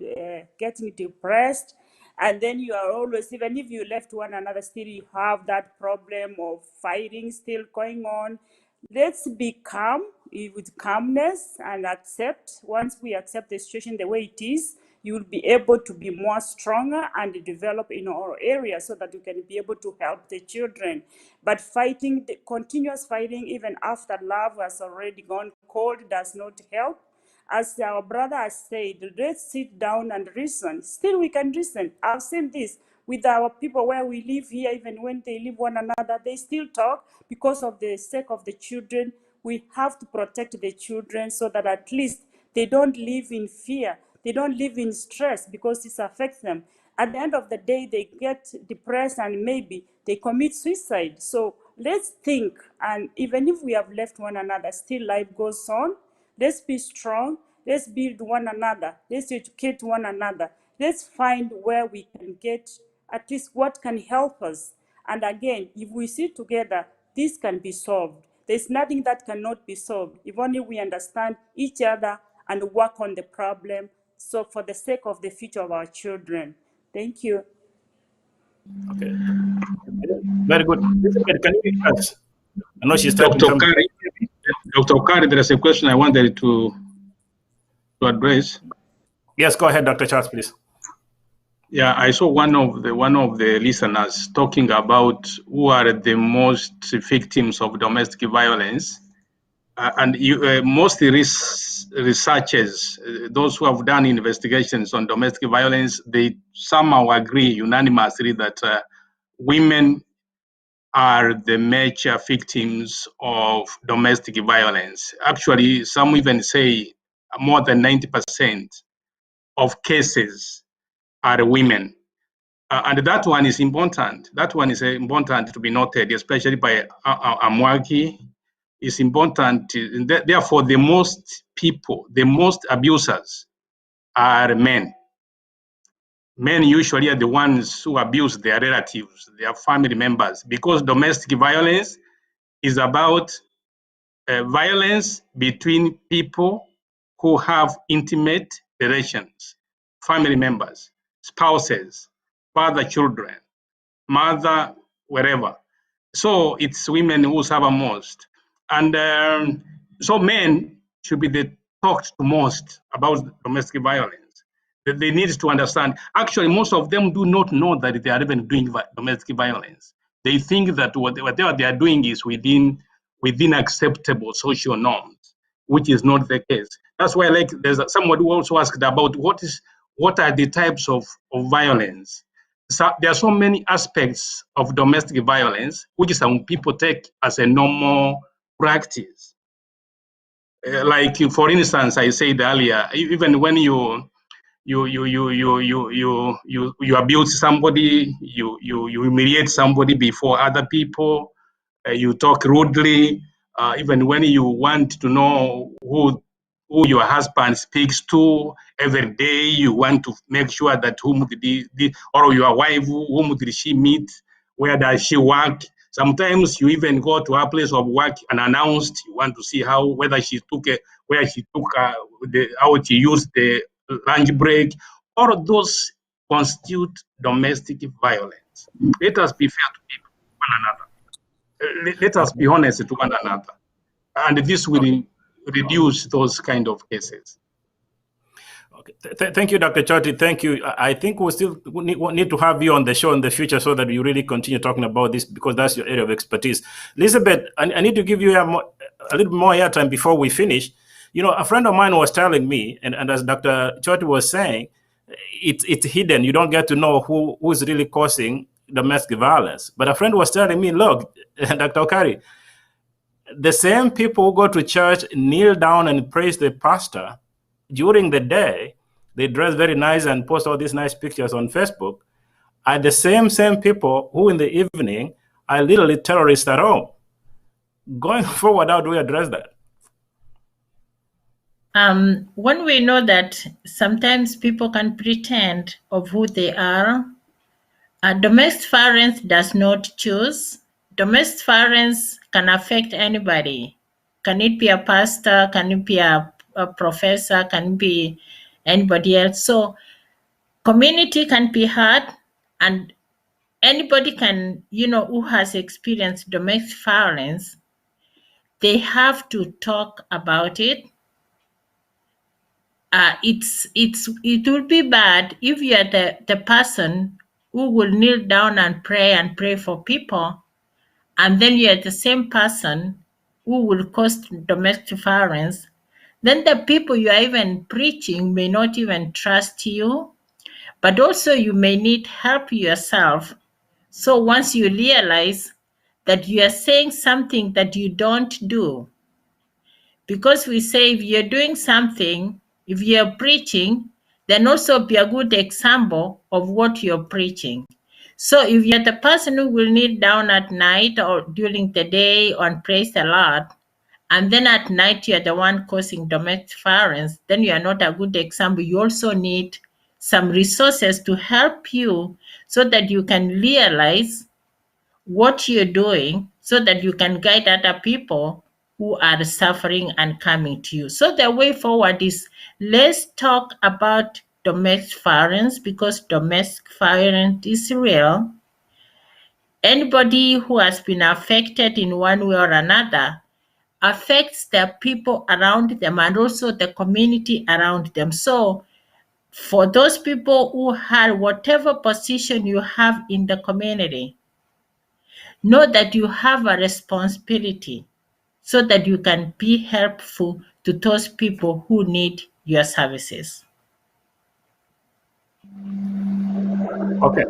getting depressed. And then you are always, even if you left one another, still you have that problem of fighting still going on. Let's be calm, with calmness, and accept. Once we accept the situation the way it is, you will be able to be more stronger and develop in all areas so that you can be able to help the children. But fighting, the continuous fighting even after love has already gone cold, does not help. As our brother has said, let's sit down and reason. Still, we can reason. I've seen this with our people where we live here, even when they leave one another, they still talk because of the sake of the children. We have to protect the children so that at least they don't live in fear. They don't live in stress because it affects them. At the end of the day, they get depressed and maybe they commit suicide. So let's think, and even if we have left one another, still life goes on. Let's be strong. Let's build one another. Let's educate one another. Let's find where we can get at least what can help us. And again, if we sit together, this can be solved. There's nothing that cannot be solved, if only we understand each other and work on the problem. So for the sake of the future of our children. Thank you. Okay. Very good. Elizabeth, can you hear us? I know she's typing Dr. something. Okari, Dr. Okari, there is a question I wanted to address. Yes, go ahead, Dr. Charles, please. Yeah, I saw one of the listeners talking about who are the most victims of domestic violence, and most researchers, those who have done investigations on domestic violence, they somehow agree unanimously that women are the major victims of domestic violence. Actually, some even say more than 90% of cases are women. And that one is important. That one is important to be noted, especially by Amwaki. It's important. Therefore, the most abusers are men. Men usually are the ones who abuse their relatives, their family members, because domestic violence is about violence between people who have intimate relations, family members, spouses, father, children, mother, wherever. So it's women who suffer most. And so men should be talked to most about domestic violence. They need to understand. Actually, most of them do not know that they are even doing domestic violence. They think that whatever they are doing is within acceptable social norms, which is not the case. That's why, like, there's somebody who also asked about what are the types of violence. So there are so many aspects of domestic violence which some people take as a normal practice. Like, for instance, I said earlier, even when you abuse somebody, you humiliate somebody before other people, you talk rudely, even when you want to know who your husband speaks to every day, you want to make sure that or your wife, whom did she meet, where does she work. Sometimes you even go to her place of work unannounced. You want to see whether she took how she used the lunch break. All of those constitute domestic violence. Let us be fair to one another. Let us be honest to one another. And this will reduce those kind of cases. Okay. Thank you, Dr. Choti. Thank you. I think we still need to have you on the show in the future so that you really continue talking about this, because that's your area of expertise. Elizabeth, I need to give you a little more airtime before we finish. You know, a friend of mine was telling me, and as Dr. Choti was saying, it's hidden. You don't get to know who's really causing domestic violence. But a friend was telling me, look, Dr. Okari, the same people who go to church, kneel down and praise the pastor during the day, they dress very nice and post all these nice pictures on Facebook, are the same people who in the evening are literally terrorists at home. Going forward, how do we address that? When we know that sometimes people can pretend of who they are, domestic violence does not choose. Domestic violence can affect anybody. Can it be a pastor? Can it be a professor? Can it be anybody else? So community can be hurt, and anybody can, who has experienced domestic violence, they have to talk about it. It will be bad if you are the person who will kneel down and pray for people, and then you are the same person who will cause domestic violence. Then the people you are even preaching may not even trust you, but also you may need help yourself. So once you realize that you are saying something that you don't do, because we say if you're doing something, if you're preaching, then also be a good example of what you're preaching. So if you're the person who will kneel down at night or during the day and praise the Lord, and then at night you're the one causing domestic violence, then you are not a good example. You also need some resources to help you so that you can realize what you're doing, so that you can guide other people who are suffering and coming to you. So the way forward is, let's talk about domestic violence, because domestic violence is real. anybody who has been affected in one way or another affects the people around them and also the community around them. So for those people who had whatever position you have in the community, know that you have a responsibility so that you can be helpful to those people who need your services. Okay.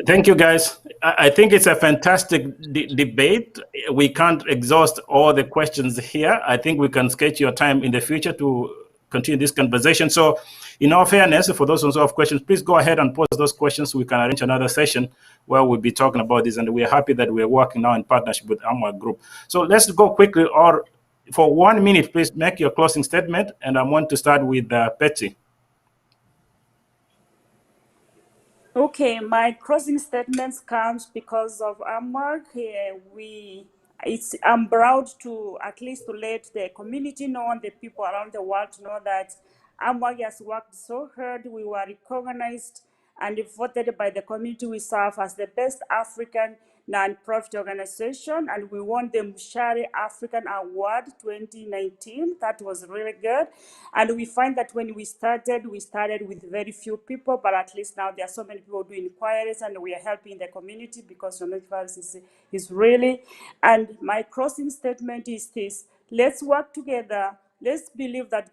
Thank you, guys. I think it's a fantastic debate. We can't exhaust all the questions here. I think we can sketch your time in the future to continue this conversation. So in all fairness, for those who have questions, please go ahead and post those questions. We can arrange another session where we'll be talking about this. And we're happy that we're working now in partnership with Amwag Group. So let's go quickly, or for 1 minute, please make your closing statement. And I want to start with Betsy. Okay, my closing statements comes because of Amwag. I'm proud to at least to let the community know and the people around the world know that Amwag has worked so hard. We were recognized and voted by the community we serve as the best African non-profit organization, and we won the Mshari African Award 2019. That was really good. And we find that when we started with very few people, but at least now there are so many people doing inquiries, and we are helping the community because domestic violence is really. And my closing statement is this: let's work together. Let's believe that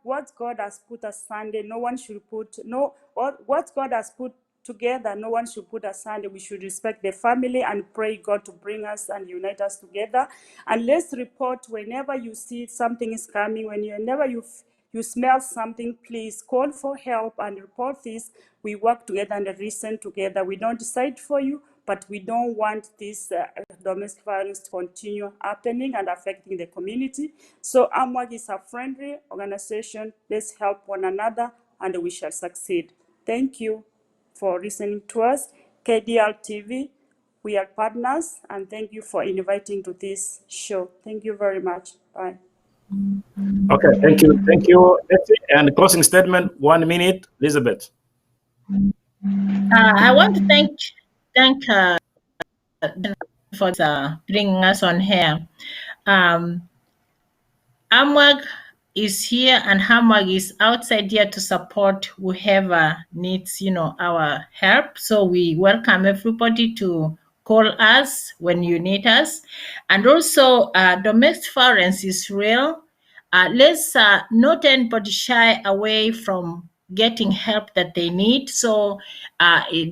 what God has put asunder, no one should put, what God has put together, no one should put asunder. We should respect the family and pray God to bring us and unite us together. And let's report whenever you see something is coming, whenever you smell something, please call for help and report this. We work together and listen together. We don't decide for you, but we don't want this domestic violence to continue happening and affecting the community. So Amwag is a friendly organization. Let's help one another and we shall succeed. Thank you for listening to us. KDRTV, we are partners, and thank you for inviting to this show. Thank you very much. Bye. Okay, thank you. Thank you, Betsy. And closing statement, 1 minute, Elizabeth. I want to thank for bringing us on here. Amwag is here, and Amwag is outside here to support whoever needs, our help. So we welcome everybody to call us when you need us. And also, domestic violence is real. Let's not anybody shy away from getting help that they need. So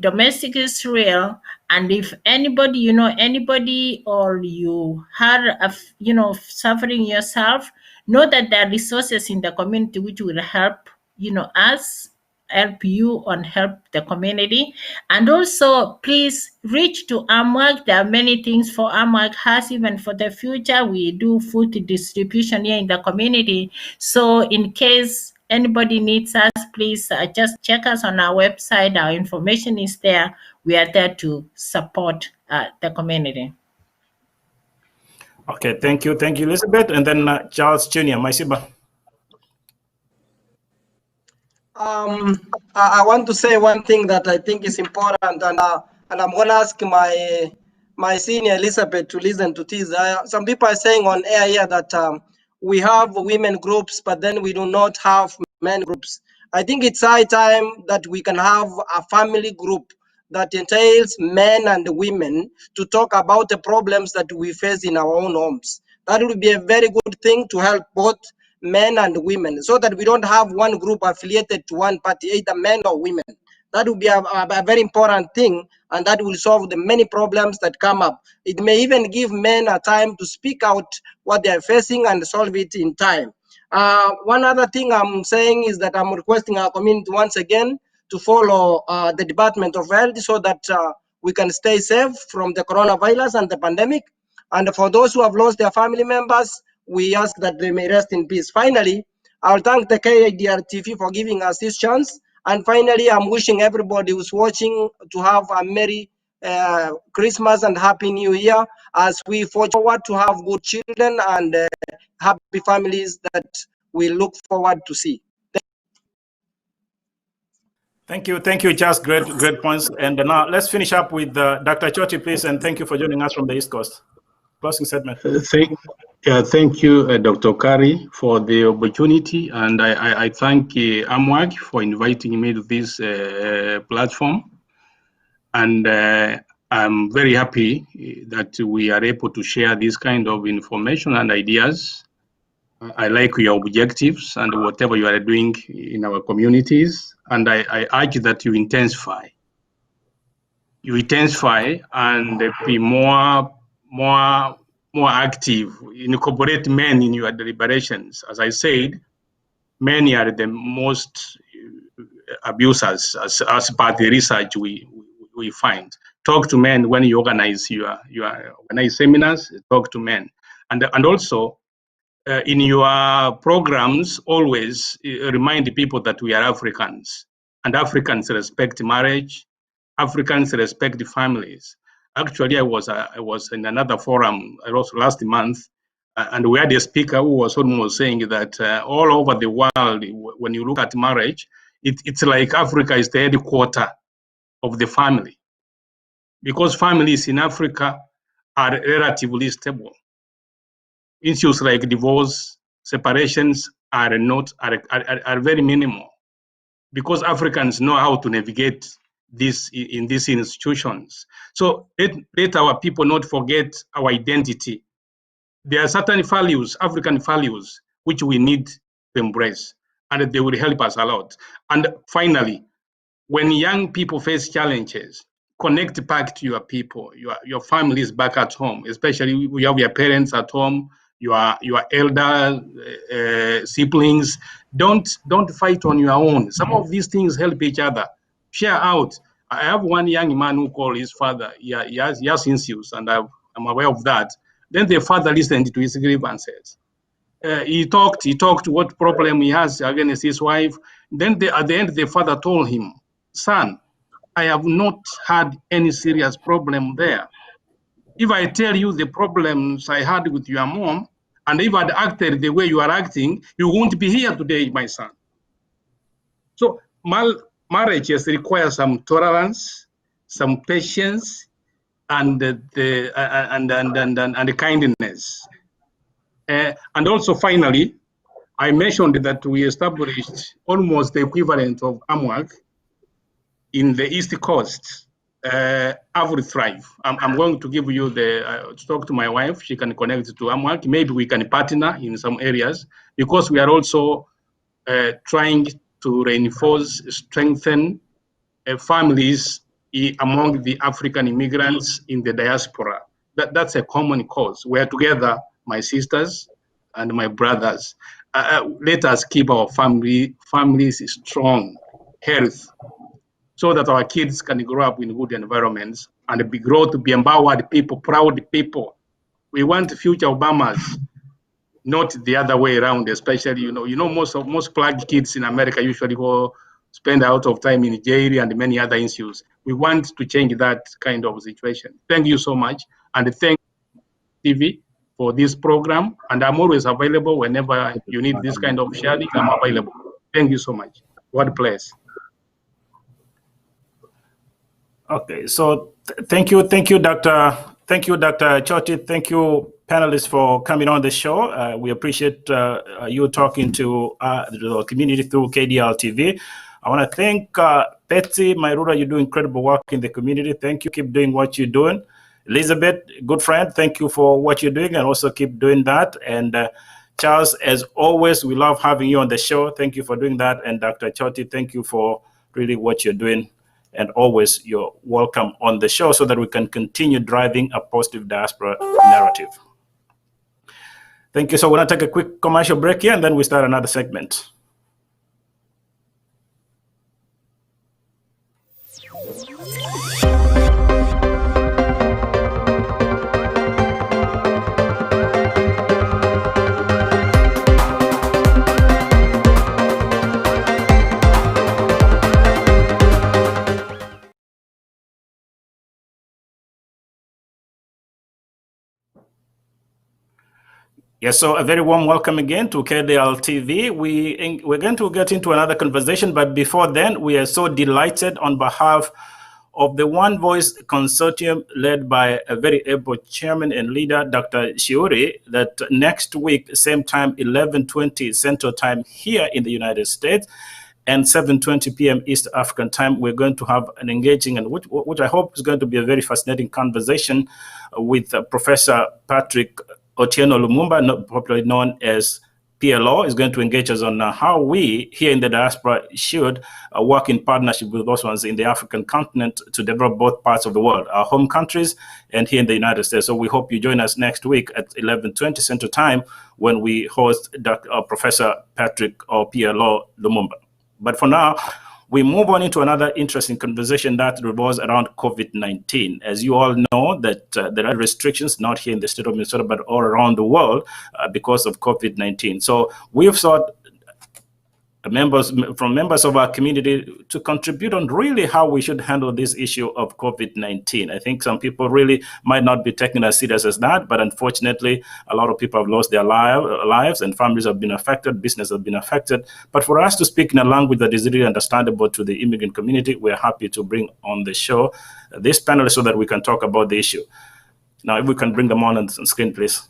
domestic is real, and if anybody, anybody, or you are suffering yourself, know that there are resources in the community which will help us help you and help the community. And also, please reach to Amwag. There are many things for Amwag has, even for the future. We do food distribution here in the community. So in case anybody needs us, please just check us on our website. Our information is there. We are there to support the community. Okay, thank you. Thank you, Elizabeth. And then Charles Jr., Maisiba. I want to say one thing that I think is important, and I'm going to ask my senior Elizabeth to listen to this. Some people are saying on air here that we have women groups, but then we do not have men groups. I think it's high time that we can have a family group that entails men and women to talk about the problems that we face in our own homes. That would be a very good thing to help both men and women, so that we don't have one group affiliated to one party, either men or women. That would be a very important thing, and that will solve the many problems that come up. It may even give men a time to speak out what they are facing and solve it in time. One other thing I'm saying is that I'm requesting our community once again to follow the Department of Health so that we can stay safe from the coronavirus and the pandemic. And for those who have lost their family members, we ask that they may rest in peace. Finally, I'll thank the KDRTV for giving us this chance. And finally, I'm wishing everybody who's watching to have a Merry Christmas and Happy New Year as we forward to have good children and happy families that we look forward to see. Thank you, Charles. Great points. And now let's finish up with Dr. Choti, please, and thank you for joining us from the East Coast. Closing statement. Thank you, Dr. Kari, for the opportunity, and I thank AMWAG for inviting me to this platform. And I'm very happy that we are able to share this kind of information and ideas. I like your objectives and whatever you are doing in our communities, and I urge that you intensify. You intensify and be more active. Incorporate men in your deliberations. As I said, men are the most abusers, as per the research we find. Talk to men when you organize your organize seminars. Talk to men, and also. In your programs, always remind people that we are Africans, and Africans respect marriage. Africans respect families. Actually, I was in another forum last month, and we had a speaker who was almost saying that all over the world, when you look at marriage, it's like Africa is the headquarter of the family, because families in Africa are relatively stable. Issues like divorce, separations are very minimal, because Africans know how to navigate this in these institutions. So let our people not forget our identity. There are certain values, African values, which we need to embrace, and they will help us a lot. And finally, when young people face challenges, connect back to your people, your families back at home, especially you have your parents at home, your elder siblings. Don't fight on your own. Some of these things help each other. Share out. I have one young man who called his father. He has issues, and I'm aware of that. Then the father listened to his grievances. He talked what problem he has against his wife. Then at the end, the father told him, son, I have not had any serious problem there. If I tell you the problems I had with your mom, and if I'd acted the way you are acting, you won't be here today, my son. So marriage requires some tolerance, some patience, and kindness. And also, finally, I mentioned that we established almost the equivalent of AMWAC in the East Coast. Every Thrive. I'm going to give you to talk to my wife. She can connect to AMWAC. Maybe we can partner in some areas, because we are also trying to reinforce, strengthen families among the African immigrants in the diaspora. That's a common cause. We're together, my sisters and my brothers. Let us keep our families strong, health, so that our kids can grow up in good environments and grow to be empowered people, proud people. We want future Obamas, not the other way around. Especially, most plague kids in America usually go spend a lot of time in jail and many other issues. We want to change that kind of situation. Thank you so much, and thank TV for this program. And I'm always available whenever you need this kind of sharing. I'm available. Thank you so much. God bless. Okay, so thank you, Dr. Choti. Thank you, panelists, for coming on the show. We appreciate you talking to the community through KDRTV. I want to thank Betsy Meirua. You do incredible work in the community. Thank you. Keep doing what you're doing. Elizabeth, good friend, thank you for what you're doing, and also keep doing that. And Charles, as always, we love having you on the show. Thank you for doing that. And Dr. Choti, thank you for really what you're doing. And always, you're welcome on the show so that we can continue driving a positive diaspora narrative. Thank you. So we're going to take a quick commercial break here, and then we start another segment. Yes, so a very warm welcome again to KDRTV. We're going to get into another conversation, but before then, we are so delighted on behalf of the One Voice Consortium led by a very able chairman and leader, Dr. Shiuri, that next week, same time, 11:20 Central Time here in the United States, and 7:20 p.m. East African time, we're going to have an engaging and which I hope is going to be a very fascinating conversation with Professor Patrick Otieno Lumumba, popularly known as PLO, is going to engage us on how we here in the diaspora should work in partnership with those ones in the African continent to develop both parts of the world, our home countries and here in the United States. So we hope you join us next week at 11:20 Central Time when we host Professor Patrick or PLO Lumumba. But for now, we move on into another interesting conversation that revolves around COVID-19. As you all know, that there are restrictions not here in the state of Minnesota, but all around the world because of COVID-19. So we've sought members of our community to contribute on really how we should handle this issue of COVID-19. I think some people really might not be taking as serious as that, but unfortunately, a lot of people have lost their lives and families have been affected, business have been affected. But for us to speak in a language that is really understandable to the immigrant community, we're happy to bring on the show this panel so that we can talk about the issue. Now, if we can bring them on screen, please.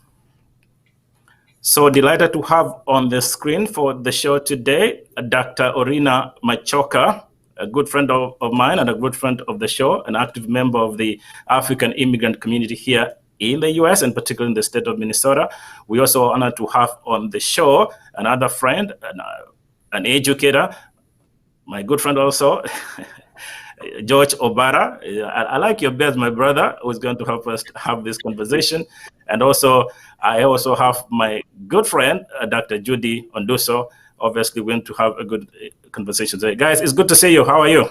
So delighted to have on the screen for the show today, Dr. Orina Machoka, a good friend of mine and a good friend of the show, an active member of the African immigrant community here in the US and particularly in the state of Minnesota. We also honored to have on the show another friend, an educator, my good friend also, George Obara. I like your best, my brother, who's going to help us have this conversation. And also, I also have my good friend, Dr. Judy Onduso. Obviously, we're going to have a good conversation today. Guys, it's good to see you. How are you?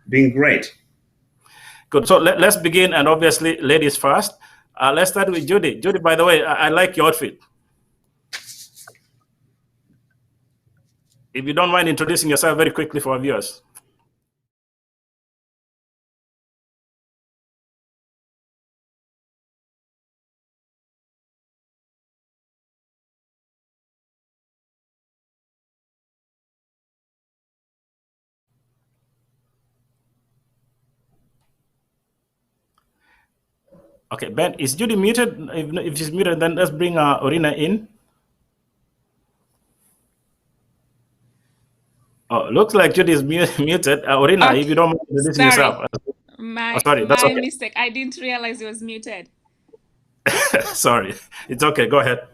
Doing great. Good. So let's begin. And obviously, ladies first. Let's start with Judy. Judy, by the way, I like your outfit. If you don't mind introducing yourself very quickly for our viewers. Okay, Ben, is Judy muted? If she's muted, then let's bring Orina in. Oh, looks like Judy is muted. Orina, Okay. if you don't mind introducing yourself. My That's okay. mistake. I didn't realize it was muted. Sorry, it's okay. Go ahead.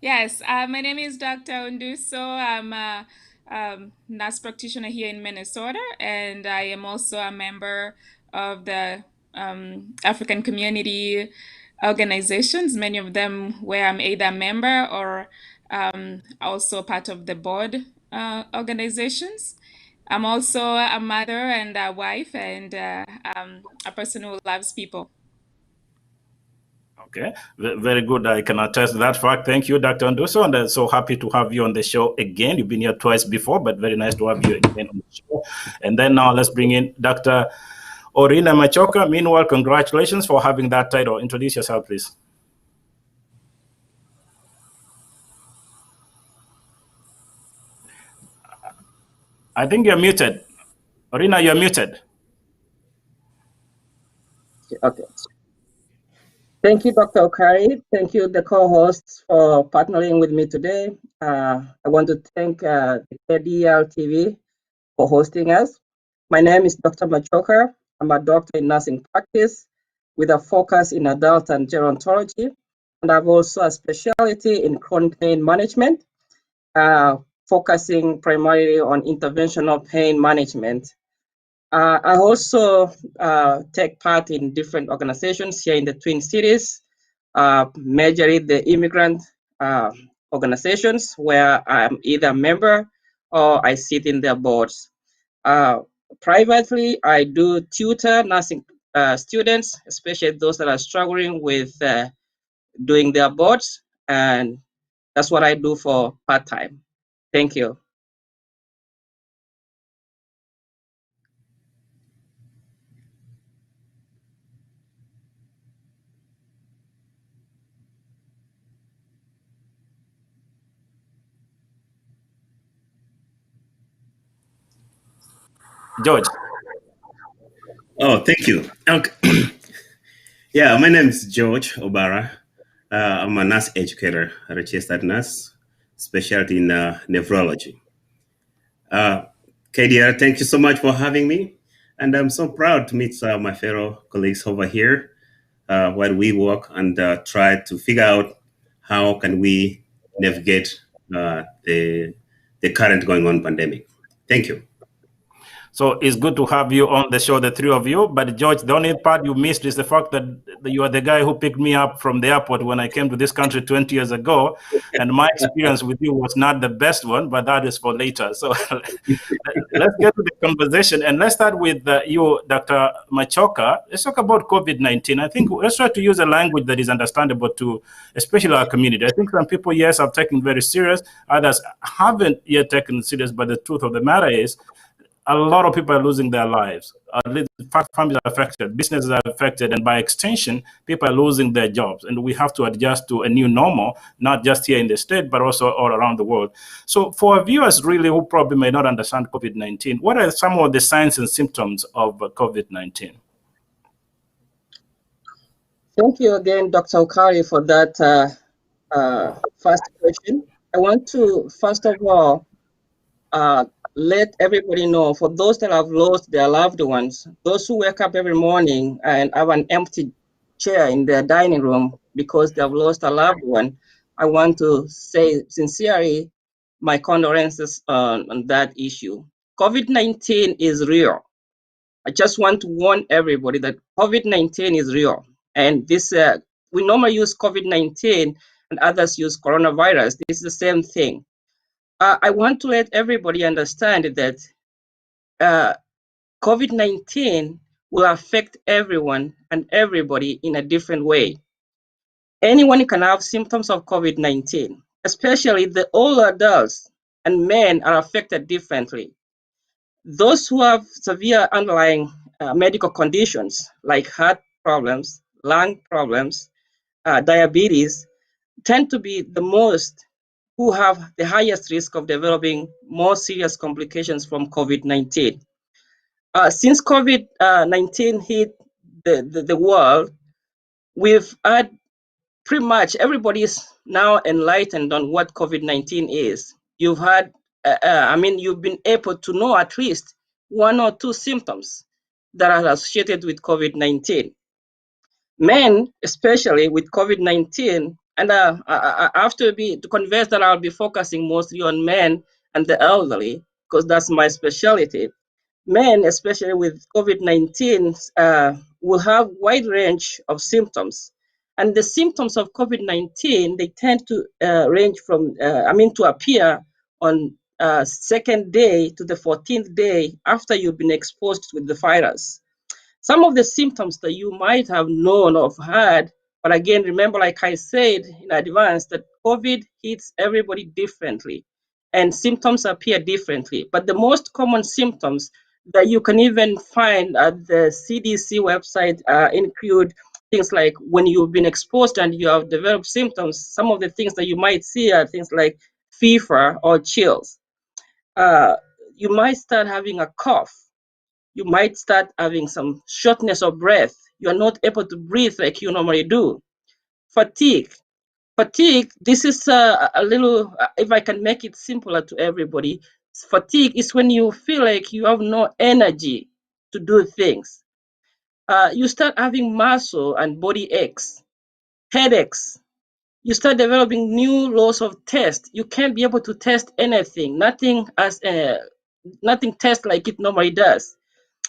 Yes, my name is Dr. Unduso. I'm a nurse practitioner here in Minnesota, and I am also a member of the African community organizations, many of them where I'm either a member or also part of the board organizations. I'm also a mother and a wife and a person who loves people. Okay, very good. I can attest to that fact. Thank you, Dr. Anduso, and I'm so happy to have you on the show again. You've been here twice before, but very nice to have you again on the show. And then now let's bring in Dr. Orina Machoka. Meanwhile, congratulations for having that title. Introduce yourself, please. I think you're muted. Orina, you're muted. Okay. Thank you, Dr. Okari. Thank you, the co-hosts, for partnering with me today. I want to thank the KDRTV for hosting us. My name is Dr. Machoka. I'm a doctor in nursing practice with a focus in adult and gerontology. And I've also a specialty in chronic pain management, focusing primarily on interventional pain management. I also take part in different organizations here in the Twin Cities, majorly the immigrant organizations where I'm either a member or I sit in their boards. Privately, I do tutor nursing students, especially those that are struggling with doing their boards, and that's what I do for part-time. Thank you. George. Oh, thank you. Okay. Yeah, my name is George Obara. I'm a nurse educator, a registered nurse, specialty in nephrology. KDR, thank you so much for having me. And I'm so proud to meet my fellow colleagues over here while we work and try to figure out how can we navigate the current going on pandemic. Thank you. So it's good to have you on the show, the three of you. But George, the only part you missed is the fact that you are the guy who picked me up from the airport when I came to this country 20 years ago. And my experience with you was not the best one, but that is for later. So let's get to the conversation. And let's start with you, Dr. Machoka. Let's talk about COVID-19. I think let's try to use a language that is understandable to especially our community. I think some people, yes, are taking very serious. Others haven't yet taken it serious. But the truth of the matter is, a lot of people are losing their lives. Families are affected, businesses are affected, and by extension, people are losing their jobs. And we have to adjust to a new normal, not just here in the state, but also all around the world. So for our viewers really who probably may not understand COVID-19, what are some of the signs and symptoms of COVID-19? Thank you again, Dr. Okari, for that first question. I want to, first of all, let everybody know, for those that have lost their loved ones, those who wake up every morning and have an empty chair in their dining room because they have lost a loved one, I want to say sincerely my condolences on that issue. COVID-19 is real. I just want to warn everybody that COVID-19 is real. And this, we normally use COVID-19 and others use coronavirus. This is the same thing. I want to let everybody understand that COVID-19 will affect everyone and everybody in a different way. Anyone can have symptoms of COVID-19, especially the older adults and men are affected differently. Those who have severe underlying medical conditions like heart problems, lung problems, diabetes, tend to be the most who have the highest risk of developing more serious complications from COVID-19. Since COVID-19 hit the world, we've had pretty much everybody is now enlightened on what COVID-19 is. You've had, you've been able to know at least one or two symptoms that are associated with COVID-19. Men, especially with COVID-19, and I have to confess that I'll be focusing mostly on men and the elderly because that's my specialty. Men, especially with COVID-19, will have wide range of symptoms. And the symptoms of COVID-19, they tend to range from, to appear on second day to the 14th day after you've been exposed with the virus. Some of the symptoms that you might have known or had, but again, remember, like I said in advance, that COVID hits everybody differently and symptoms appear differently. But the most common symptoms that you can even find at the CDC website include things like when you've been exposed and you have developed symptoms, some of the things that you might see are things like fever or chills. You might start having a cough. You might start having some shortness of breath. You're not able to breathe like you normally do. Fatigue. Fatigue, this is a little, if I can make it simpler to everybody, fatigue is when you feel like you have no energy to do things. You start having muscle and body aches, headaches. You start developing new laws of taste. You can't be able to taste anything. Nothing tastes like it normally does.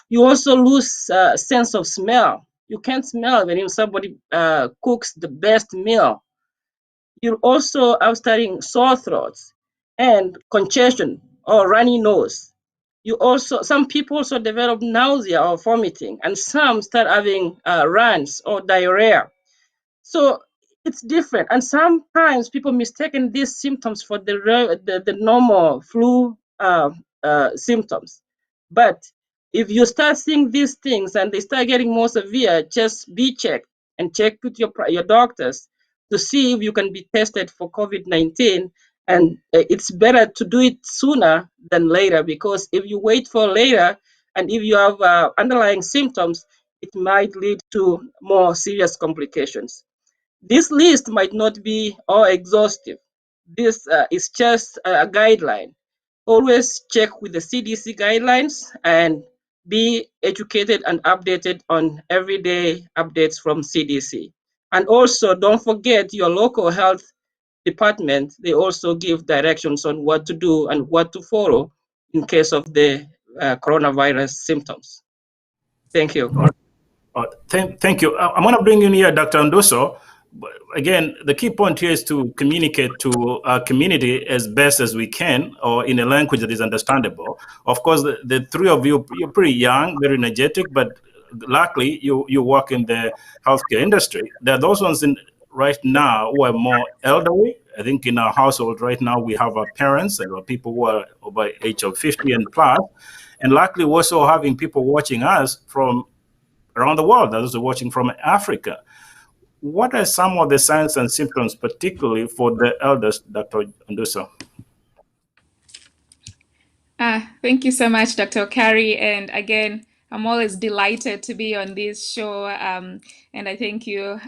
You also lose sense of smell. You can't smell when somebody cooks the best meal. You also are starting sore throats and congestion or runny nose. Some people also develop nausea or vomiting, and some start having runs or diarrhea. So it's different, and sometimes people mistaken these symptoms for the normal flu symptoms. But if you start seeing these things and they start getting more severe, just be checked and check with your doctors to see if you can be tested for COVID-19. And it's better to do it sooner than later, because if you wait for later, And if you have underlying symptoms, it might lead to more serious complications. This list might not be all exhaustive. This is just a guideline. Always check with the CDC guidelines and be educated and updated on everyday updates from CDC. And also don't forget your local health department. They also give directions on what to do and what to follow in case of the coronavirus symptoms. Thank you. Thank you. I'm going to bring in here Dr. Nduso. Again, the key point here is to communicate to our community as best as we can, or in a language that is understandable. Of course, the three of you, you're pretty young, very energetic, but luckily you work in the healthcare industry. There are those ones right now who are more elderly. I think in our household right now, we have our parents and our people who are over age of 50 and plus. And luckily, we're also having people watching us from around the world, those are watching from Africa. What are some of the signs and symptoms, particularly for the elders, Dr. Nduso? Thank you so much, Dr. Okari. And again, I'm always delighted to be on this show. And I thank you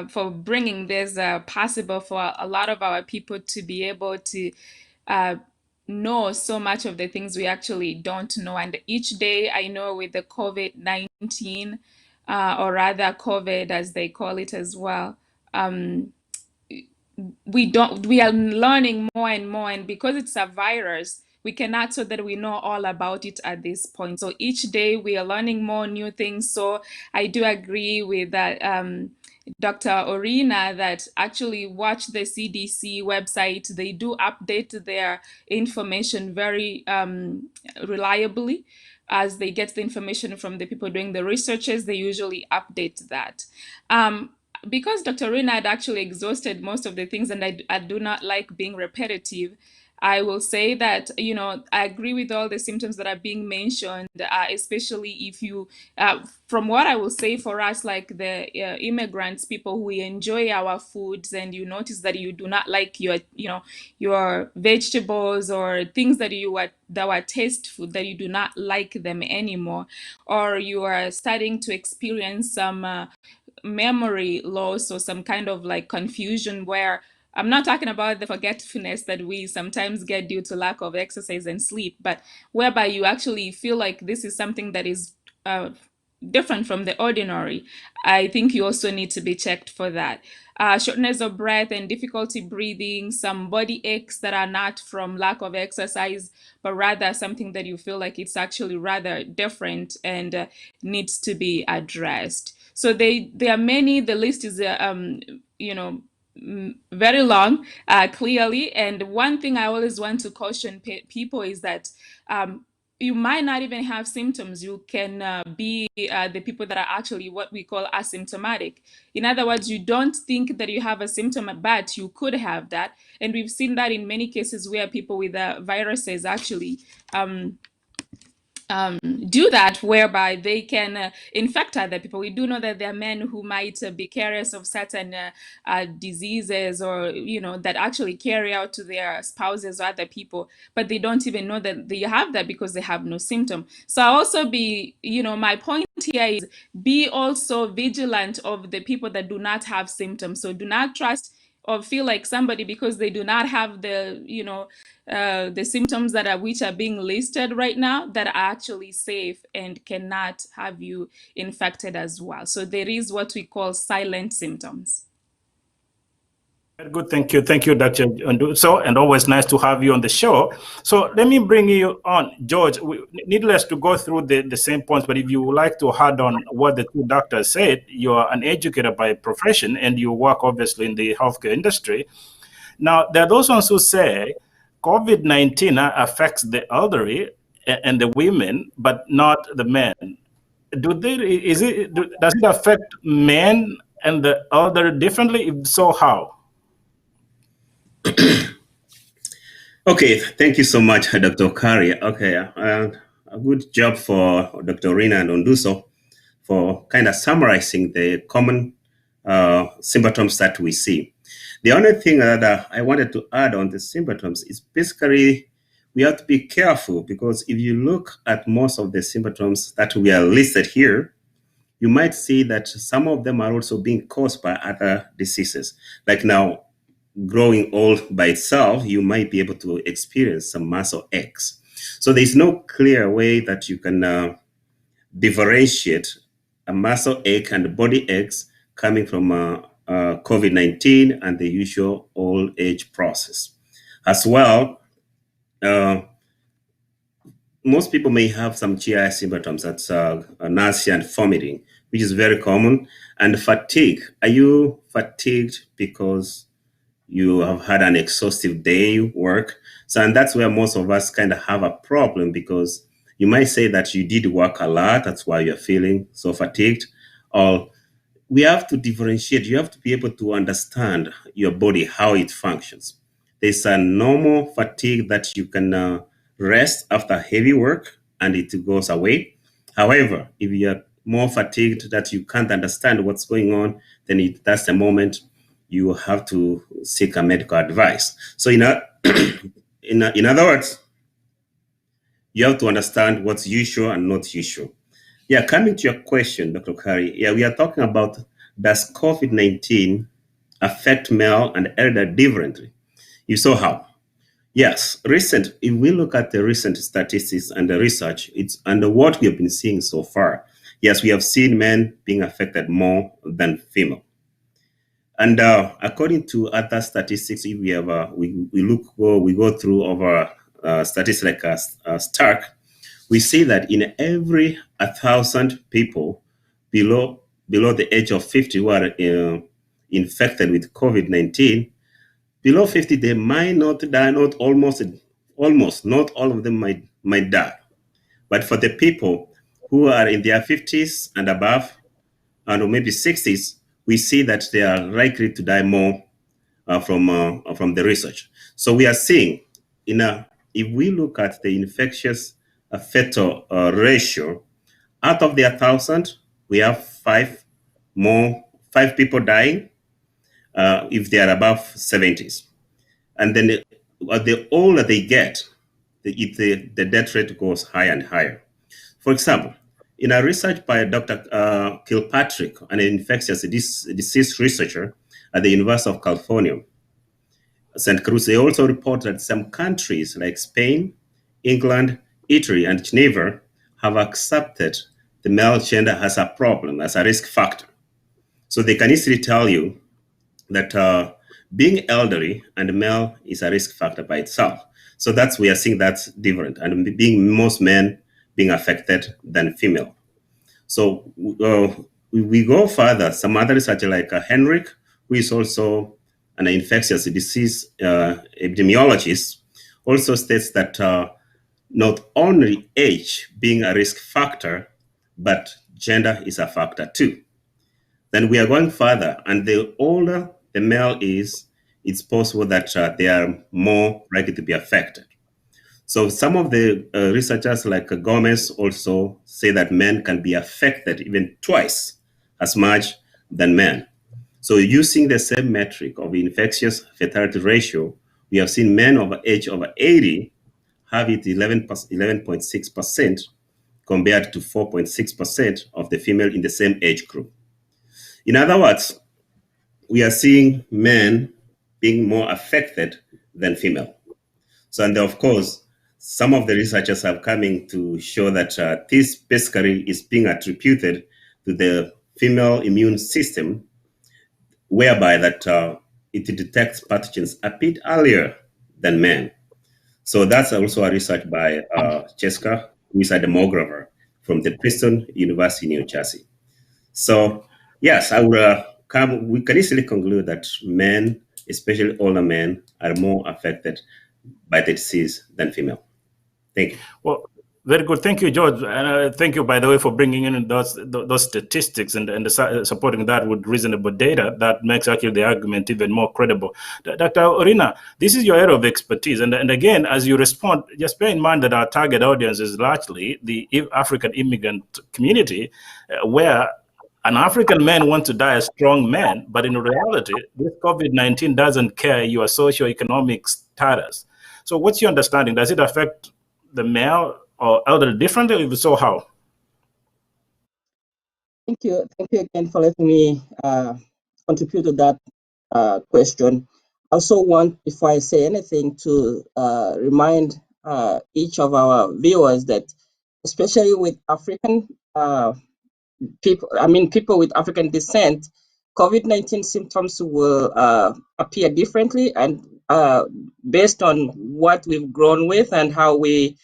for bringing this possible for a lot of our people to be able to know so much of the things we actually don't know. And each day, I know with the COVID-19, or rather COVID as they call it as well, we are learning more and more, and because it's a virus, we cannot say that we know all about it at this point. So each day we are learning more new things. So I do agree with that, Dr. Orina, that actually watch the CDC website. They do update their information very reliably. As they get the information from the people doing the researches, they usually update that. Because Dr. Rina had actually exhausted most of the things, and I do not like being repetitive, I will say that, I agree with all the symptoms that are being mentioned, especially if you, from what I will say for us, like the immigrants, people who enjoy our foods, and you notice that you do not like your vegetables or things that were taste food, that you do not like them anymore, or you are starting to experience some memory loss or some kind of like confusion, where I'm not talking about the forgetfulness that we sometimes get due to lack of exercise and sleep, but whereby you actually feel like this is something that is different from the ordinary. I think you also need to be checked for that. Shortness of breath and difficulty breathing, some body aches that are not from lack of exercise, but rather something that you feel like it's actually rather different and needs to be addressed. So there are many. The list is very long, clearly. And one thing I always want to caution people is that you might not even have symptoms. You can be the people that are actually what we call asymptomatic. In other words, you don't think that you have a symptom, but you could have that. And we've seen that in many cases where people with viruses actually do that, whereby they can infect other people. We do know that there are men who might be carriers of certain diseases, or that actually carry out to their spouses or other people, but they don't even know that they have that because they have no symptom. So I'll also be, my point here is be also vigilant of the people that do not have symptoms. So do not trust or feel like somebody, because they do not have the symptoms which are being listed right now, that are actually safe and cannot have you infected as well. So there is what we call silent symptoms. Very good, thank you, Dr. Nduso, and always nice to have you on the show. So let me bring you on, George. Needless to go through the same points, but if you would like to add on what the two doctors said, you are an educator by profession, and you work obviously in the healthcare industry. Now, there are those ones who say COVID-19 affects the elderly and the women, but not the men. Does it affect men and the elderly differently? If so, how? Okay, thank you so much, Dr. Okari. Okay, a good job for Dr. Rina and Nduso for kind of summarizing the common symptoms that we see. The only thing that I wanted to add on the symptoms is basically we have to be careful, because if you look at most of the symptoms that we are listed here, you might see that some of them are also being caused by other diseases. Like now, growing old by itself, you might be able to experience some muscle aches. So there's no clear way that you can differentiate a muscle ache and body aches coming from COVID-19 and the usual old age process. As well, most people may have some GI symptoms, that's nausea and vomiting, which is very common, and fatigue. Are you fatigued because you have had an exhaustive day work? So, and that's where most of us kind of have a problem, because you might say that you did work a lot, that's why you're feeling so fatigued. Or we have to differentiate. You have to be able to understand your body, how it functions. There's a normal fatigue that you can rest after heavy work and it goes away. However, if you're more fatigued that you can't understand what's going on, then that's the moment you have to seek a medical advice. So in other words, you have to understand what's usual and not usual. Yeah, coming to your question, Dr. Kari, we are talking about, does COVID-19 affect male and elder differently? You saw how. Yes, if we look at the recent statistics and the research, it's under what we have been seeing so far. Yes, we have seen men being affected more than female. And according to other statistics, if we have we go through over statistics like Stark, we see that in every 1,000 people below the age of 50 who are infected with COVID-19, below 50 they might not die, almost not all of them might die. But for the people who are in their 50s and above, and maybe 60s, we see that they are likely to die more from the research. So we are seeing, if we look at the infectious fatal ratio, out of the 1,000, we have five people dying if they are above 70s. And then the older they get, the death rate goes higher and higher. For example, in a research by Dr. Kilpatrick, an infectious disease researcher at the University of California, St. Cruz, they also report that some countries like Spain, England, Italy, and Geneva have accepted the male gender as a problem, as a risk factor. So they can easily tell you that being elderly and male is a risk factor by itself. So we are seeing that's different, and being most men being affected than female. So we go further. Some other research like Henrik, who is also an infectious disease epidemiologist, also states that not only age being a risk factor, but gender is a factor too. Then we are going further, and the older the male is, it's possible that they are more likely to be affected. So some of the researchers like Gomez also say that men can be affected even twice as much than men. So using the same metric of infectious fatality ratio, we have seen men of age over 80 have it 11.6% compared to 4.6% of the female in the same age group. In other words, we are seeing men being more affected than female. So, and of course, some of the researchers are coming to show that this basically is being attributed to the female immune system, whereby that it detects pathogens a bit earlier than men. So that's also a research by Jessica, who is a demographer from the Princeton University, New Jersey. So yes, we can easily conclude that men, especially older men, are more affected by the disease than female. Thank you. Well, very good. Thank you, George. And thank you, by the way, for bringing in those statistics and supporting that with reasonable data. That makes actually the argument even more credible. Dr. Orina, this is your area of expertise. And again, as you respond, just bear in mind that our target audience is largely the African immigrant community, where an African man wants to die a strong man, but in reality, this COVID-19 doesn't care your socioeconomic status. So what's your understanding? Does it affect the male or elderly differently? If so, how? Thank you again for letting me contribute to that question. I also want, before I say anything, to remind each of our viewers that, especially with African people with African descent, COVID-19 symptoms will appear differently, and based on what we've grown with and how we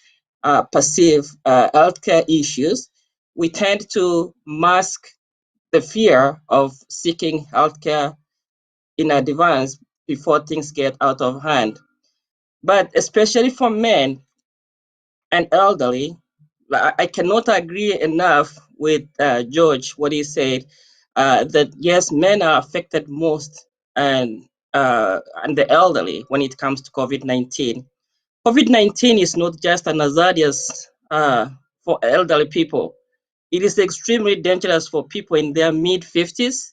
perceive healthcare issues, we tend to mask the fear of seeking healthcare in advance before things get out of hand. But especially for men and elderly, I cannot agree enough with George, what he said, that yes, men are affected most, and the elderly when it comes to COVID-19. COVID-19 is not just an hazardous for elderly people. It is extremely dangerous for people in their mid-50s,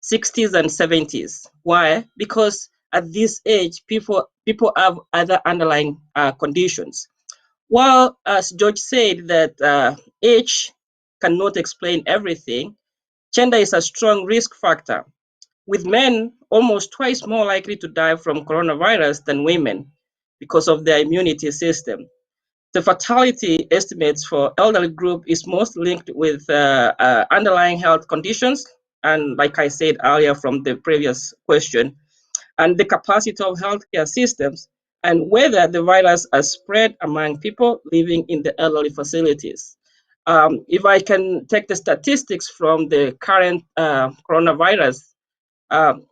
60s, and 70s. Why? Because at this age, people have other underlying conditions. While, as George said, that age cannot explain everything, gender is a strong risk factor, with men almost twice more likely to die from coronavirus than women because of their immunity system. The fatality estimates for elderly group is most linked with underlying health conditions, and like I said earlier from the previous question, and the capacity of healthcare systems, and whether the virus has spread among people living in the elderly facilities. If I can take the statistics from the current coronavirus,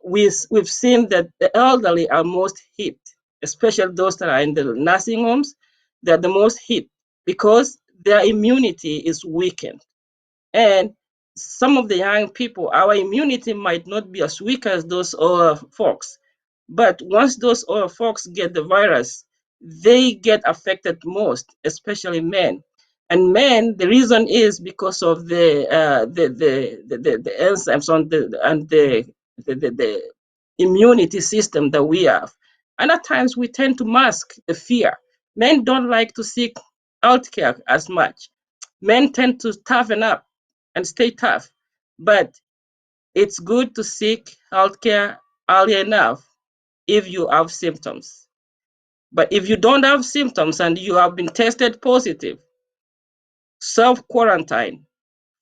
we've seen that the elderly are most hit, especially those that are in the nursing homes. They're the most hit because their immunity is weakened. And some of the young people, our immunity might not be as weak as those older folks. But once those older folks get the virus, they get affected most, especially men. And men, the reason is because of the enzymes on the immunity system that we have. And at times we tend to mask the fear. Men don't like to seek healthcare as much. Men tend to toughen up and stay tough. But it's good to seek healthcare early enough if you have symptoms. But if you don't have symptoms and you have been tested positive, self-quarantine,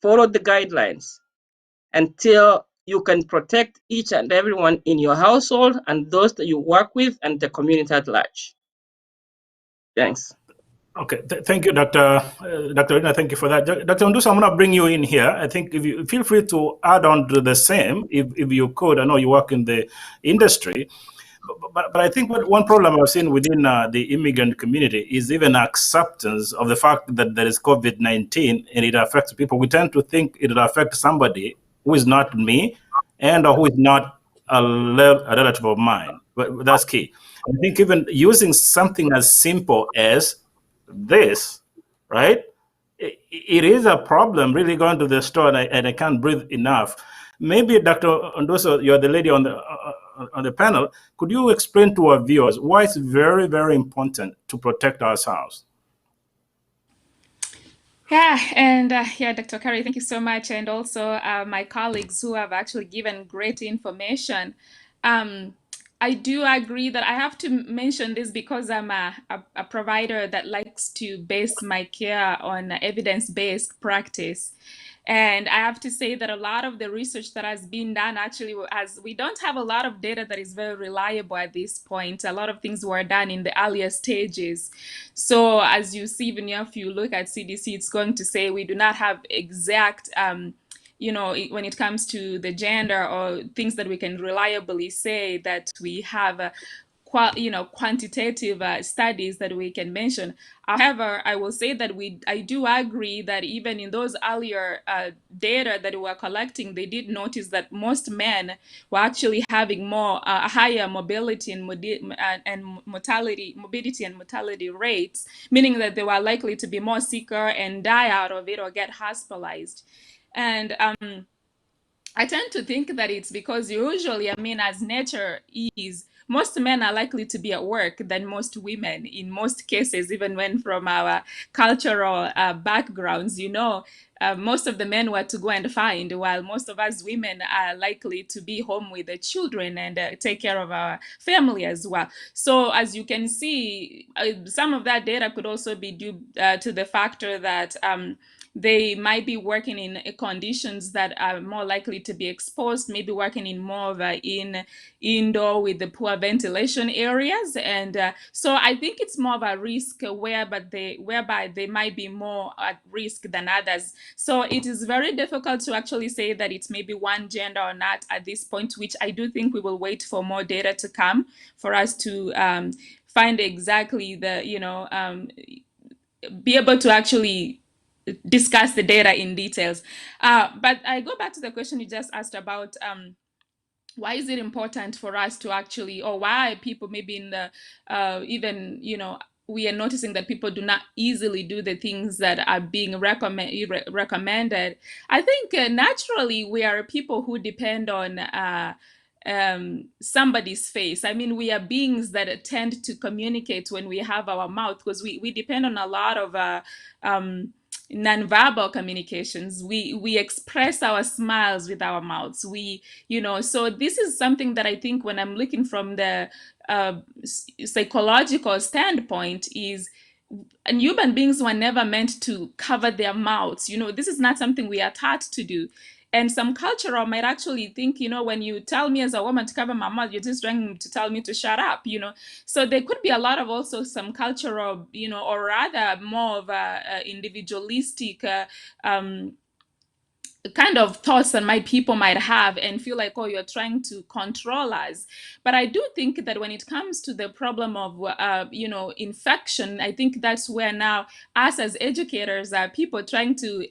follow the guidelines until you can protect each and everyone in your household and those that you work with and the community at large. Thanks. Okay, thank you, Dr. Rina. Thank you for that. Dr. Unduso, I'm going to bring you in here. I think if you feel free to add on to the same, if you could. I know you work in the industry, but I think one problem I've seen within the immigrant community is even acceptance of the fact that there is COVID-19 and it affects people. We tend to think it will affect somebody who is not me and or who is not a relative of mine. But that's key. I think even using something as simple as this, right? It is a problem really going to the store and I can't breathe enough. Maybe Dr. Unduso, you're the lady on the panel. Could you explain to our viewers why it's very, very important to protect ourselves? Yeah, and yeah, Dr. Curry, thank you so much. And also my colleagues who have actually given great information. I do agree that I have to mention this because I'm a provider that likes to base my care on evidence-based practice. And I have to say that a lot of the research that has been done actually, as we don't have a lot of data that is very reliable at this point. A lot of things were done in the earlier stages. So as you see, even if you look at CDC, it's going to say we do not have exact when it comes to the gender or things that we can reliably say that we have quantitative studies that we can mention. However, I will say that I do agree that even in those earlier data that we were collecting, they did notice that most men were actually having more higher mobility and mortality rates, meaning that they were likely to be more sicker and die out of it or get hospitalized. And I tend to think that it's because usually, I mean, as nature is, most men are likely to be at work than most women in most cases, even when from our cultural backgrounds, most of the men were to go and find, while most of us women are likely to be home with the children and take care of our family as well. So, as you can see, some of that data could also be due to the factor that they might be working in conditions that are more likely to be exposed, maybe working in more of indoor with the poor ventilation areas. And so I think it's more of a risk whereby they might be more at risk than others. So it is very difficult to actually say that it's maybe one gender or not at this point, which I do think we will wait for more data to come for us to find exactly be able to actually discuss the data in details. But I go back to the question you just asked about why is it important for us to actually, or why people maybe in the we are noticing that people do not easily do the things that are being recommended. I think naturally we are people who depend on somebody's face. I mean, we are beings that tend to communicate when we have our mouth, because we depend on a lot of nonverbal communications. We express our smiles with our mouths. So this is something that I think when I'm looking from the psychological standpoint is, and human beings were never meant to cover their mouths. This is not something we are taught to do. And some cultural might actually think, when you tell me as a woman to cover my mouth, you're just trying to tell me to shut up. So there could be a lot of also some cultural, or rather more of a individualistic kind of thoughts that my people might have and feel like, oh, you're trying to control us. But I do think that when it comes to the problem of infection, I think that's where now us as educators are people trying to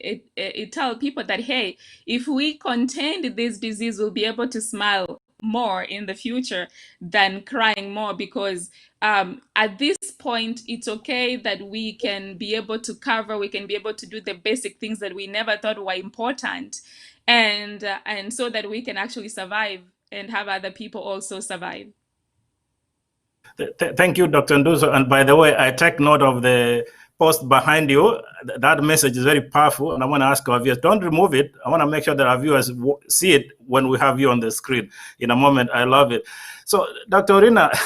tell people that, hey, if we contain this disease, we'll be able to smile more in the future than crying more, because at this point it's okay that we can be able to do the basic things that we never thought were important, and so that we can actually survive and have other people also survive. Thank you, Dr. Nduso. And by the way, I take note of the post behind you. That message is very powerful. And I want to ask our viewers, don't remove it. I want to make sure that our viewers see it when we have you on the screen in a moment. I love it. So, Dr. Orina,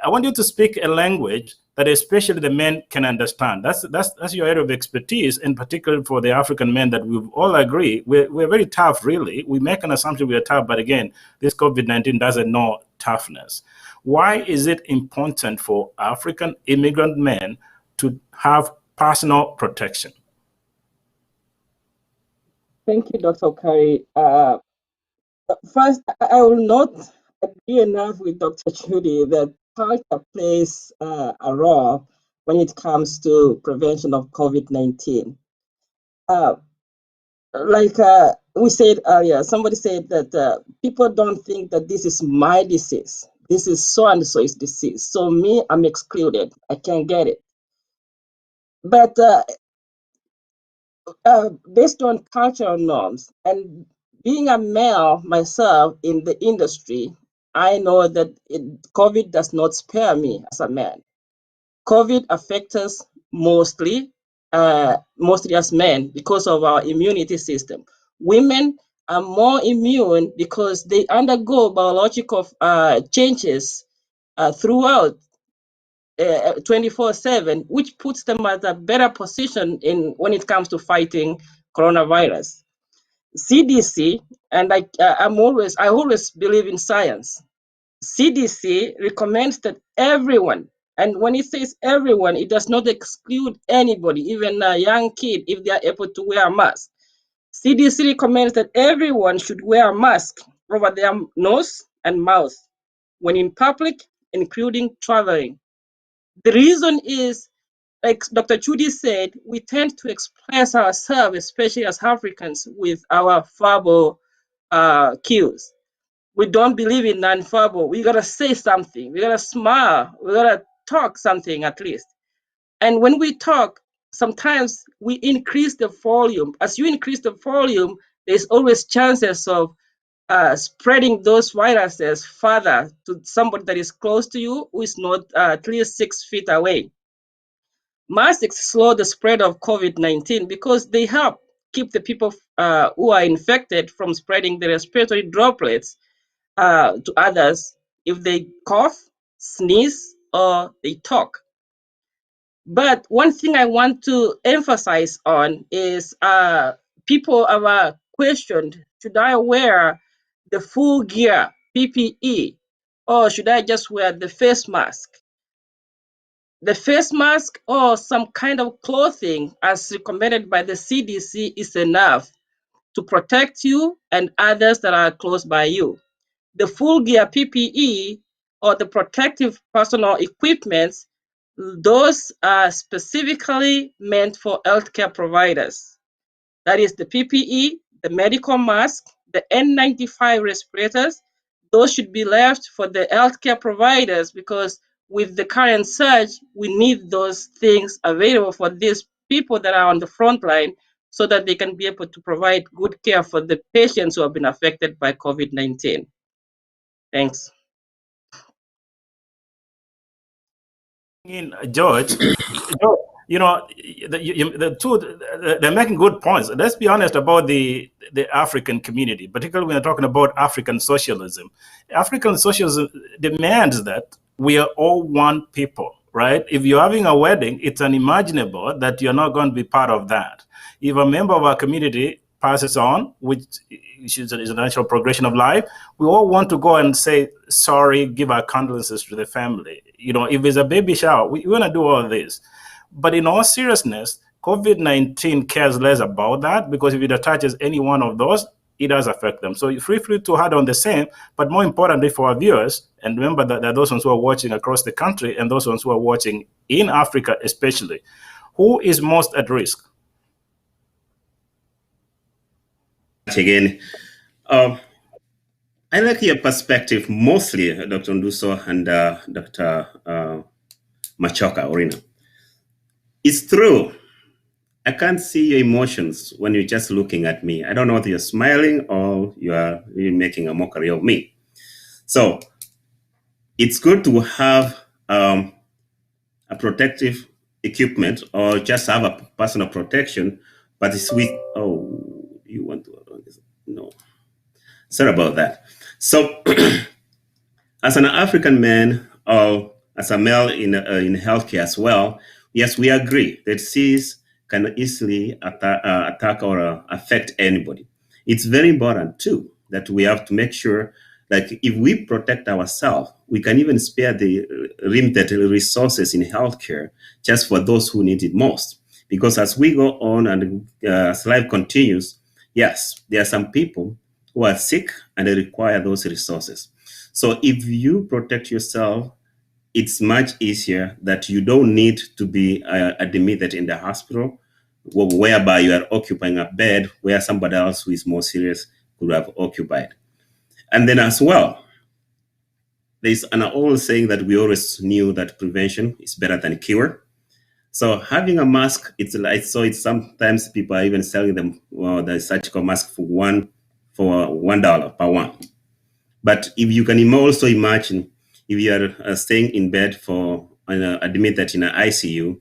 I want you to speak a language that especially the men can understand. That's your area of expertise, in particular for the African men that we all agree. We're very tough, really. We make an assumption we are tough, but again, this COVID-19 doesn't know toughness. Why is it important for African immigrant men to have personal protection? Thank you, Dr. Okari. First, I will not agree enough with Dr. Judy that culture plays a role when it comes to prevention of COVID-19. We said earlier, somebody said that people don't think that this is my disease. This is so-and-so's disease. So me, I'm excluded. I can't get it. But based on cultural norms and being a male myself in the industry, I know that COVID does not spare me as a man. COVID affects us mostly as men because of our immunity system. Women are more immune because they undergo biological changes throughout 24/7, which puts them at a better position when it comes to fighting coronavirus. CDC, and I always believe in science. CDC recommends that everyone, and when it says everyone, it does not exclude anybody, even a young kid, if they are able to wear a mask. CDC recommends that everyone should wear a mask over their nose and mouth when in public, including traveling. The reason is, like Dr. Judy said, we tend to express ourselves, especially as Africans, with our verbal cues. We don't believe in non-verbal. We gotta say something. We gotta smile. We gotta talk something at least. And when we talk, sometimes we increase the volume. As you increase the volume, there's always chances of spreading those viruses further to somebody that is close to you who is not at least 6 feet away. Masks slow the spread of COVID-19 because they help keep the people who are infected from spreading the respiratory droplets to others if they cough, sneeze, or they talk. But one thing I want to emphasize on is people have questioned, should I wear the full gear, PPE, or should I just wear the face mask? The face mask or some kind of clothing as recommended by the CDC is enough to protect you and others that are close by you. The full gear PPE or the protective personal equipments, those are specifically meant for healthcare providers. That is the PPE, the medical mask, the N95 respirators. Those should be left for the healthcare providers because with the current surge, we need those things available for these people that are on the front line so that they can be able to provide good care for the patients who have been affected by COVID-19. Thanks. George, you know, they're making good points. Let's be honest about the African community, particularly when we're talking about African socialism. African socialism demands that we are all one people, right? If you're having a wedding, it's unimaginable that you're not going to be part of that. If a member of our community passes on, which is a natural progression of life, we all want to go and say sorry, give our condolences to the family. You know, if there's a baby shower, we want to do all this. But in all seriousness, COVID-19 cares less about that because if it attaches any one of those, it does affect them. So you feel free to add on the same, but more importantly for our viewers, and remember that there are those ones who are watching across the country and those ones who are watching in Africa especially, who is most at risk? Again, I like your perspective mostly, Dr. Nduso and Dr. Machoka Orina. It's true. I can't see your emotions when you're just looking at me. I don't know if you're smiling or you're making a mockery of me. So it's good to have a protective equipment or just have a personal protection, but it's with, you want to, no. Sorry about that. So as an African man or as a male in healthcare as well, yes, we agree that disease can easily attack or affect anybody. It's very important too that we have to make sure that if we protect ourselves, we can even spare the limited resources in healthcare just for those who need it most. Because as we go on and as life continues, yes, there are some people who are sick and they require those resources. So if you protect yourself, it's much easier that you don't need to be admitted in the hospital, whereby you are occupying a bed where somebody else who is more serious could have occupied. And then as well, there's an old saying that we always knew that prevention is better than cure. So having a mask, it's sometimes people are even selling them the surgical mask for $1 per one. But if you can also imagine, if you are staying in bed for admitted in an ICU,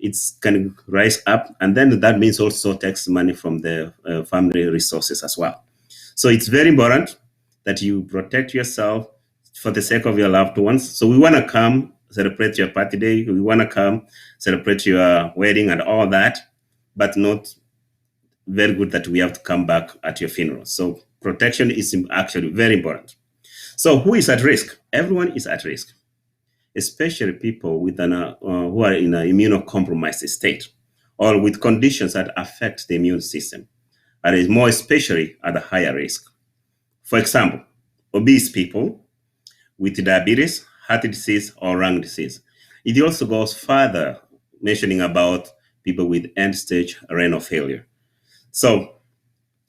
it's can rise up, and then that means also takes money from the family resources as well. So it's very important that you protect yourself for the sake of your loved ones. So we want to come celebrate your birthday, we want to come celebrate your wedding and all that, but not very good that we have to come back at your funeral. So protection is actually very important. So who is at risk? Everyone is at risk, especially people with who are in an immunocompromised state or with conditions that affect the immune system, and is more especially at a higher risk. For example, obese people with diabetes, heart disease, or lung disease. It also goes further, mentioning about people with end-stage renal failure. So,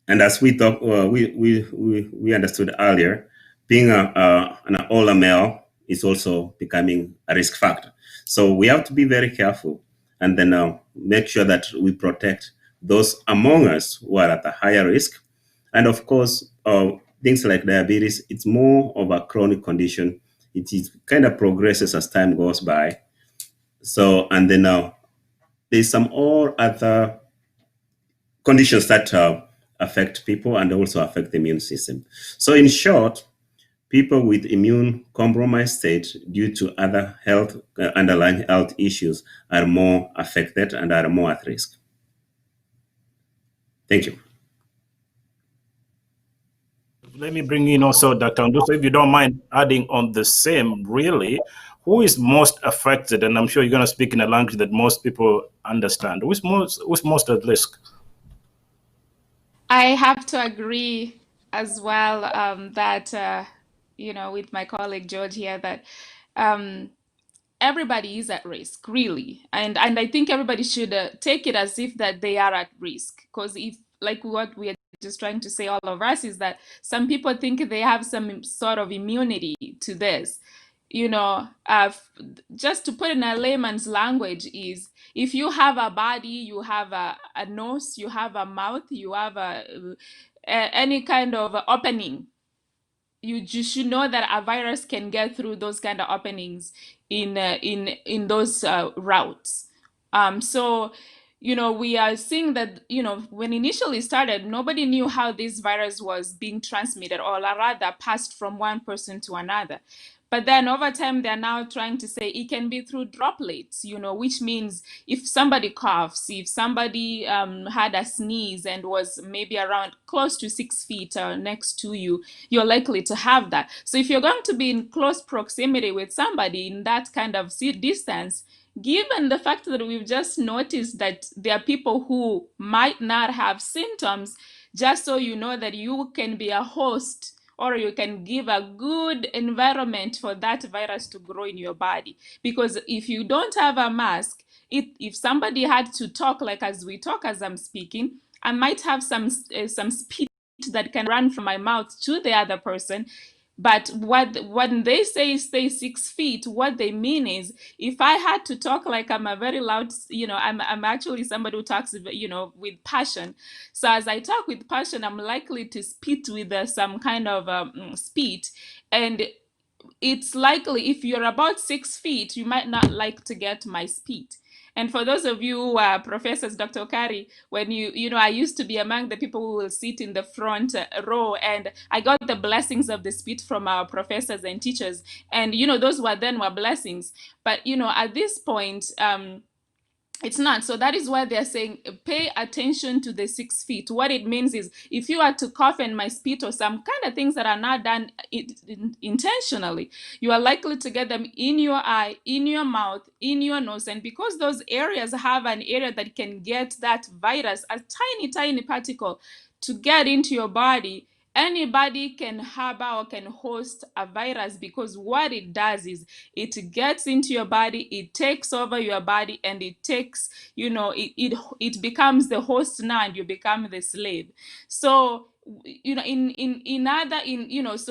and as we talked, we understood earlier, being an older male is also becoming a risk factor. So we have to be very careful and then make sure that we protect those among us who are at a higher risk And of course, things like diabetes, it's more of a chronic condition. It is kind of progresses as time goes by. So, and then there's some all other conditions that affect people and also affect the immune system. So in short, people with immune compromised state due to other health, underlying health issues are more affected and are more at risk. Thank you. Let me bring in also Dr. Unduso, if you don't mind adding on the same, really, who is most affected? And I'm sure you're going to speak in a language that most people understand. Who's most at risk? I have to agree as well that, with my colleague George here, that everybody is at risk, really. And I think everybody should take it as if that they are at risk. Because if, like what we are just trying to say, all of us, is that some people think they have some sort of immunity to this. Just to put in a layman's language is, if you have a body, you have a nose, you have a mouth, you have any kind of opening, you just should know that a virus can get through those kind of openings in those routes. So we are seeing that when initially started, nobody knew how this virus was being transmitted, or rather passed from one person to another. But then over time, they're now trying to say it can be through droplets, which means if somebody coughs, if somebody had a sneeze and was maybe around close to 6 feet next to you, you're likely to have that. So if you're going to be in close proximity with somebody in that kind of distance, given the fact that we've just noticed that there are people who might not have symptoms, just so you know that you can be a host, or you can give a good environment for that virus to grow in your body. Because if you don't have a mask, if somebody had to talk like as we talk, as I'm speaking, I might have some spit that can run from my mouth to the other person. But when they say stay 6 feet, what they mean is, if I had to talk like I'm a very loud, I'm actually somebody who talks, with passion. So as I talk with passion, I'm likely to spit with some kind of spit. And it's likely if you're about 6 feet, you might not like to get my spit. And for those of you who are professors, Dr. Okari, when I used to be among the people who will sit in the front row, and I got the blessings of the spit from our professors and teachers. And, those were blessings. But, at this point, it's not. So that is why they're saying pay attention to the 6 feet. What it means is, if you are to cough and my spit or some kind of things that are not done intentionally, you are likely to get them in your eye, in your mouth, in your nose. And because those areas have an area that can get that virus, a tiny, tiny particle, to get into your body, anybody can harbor or can host a virus, because what it does is it gets into your body, it takes over your body, and it takes, it becomes the host now, and you become the slave. So so,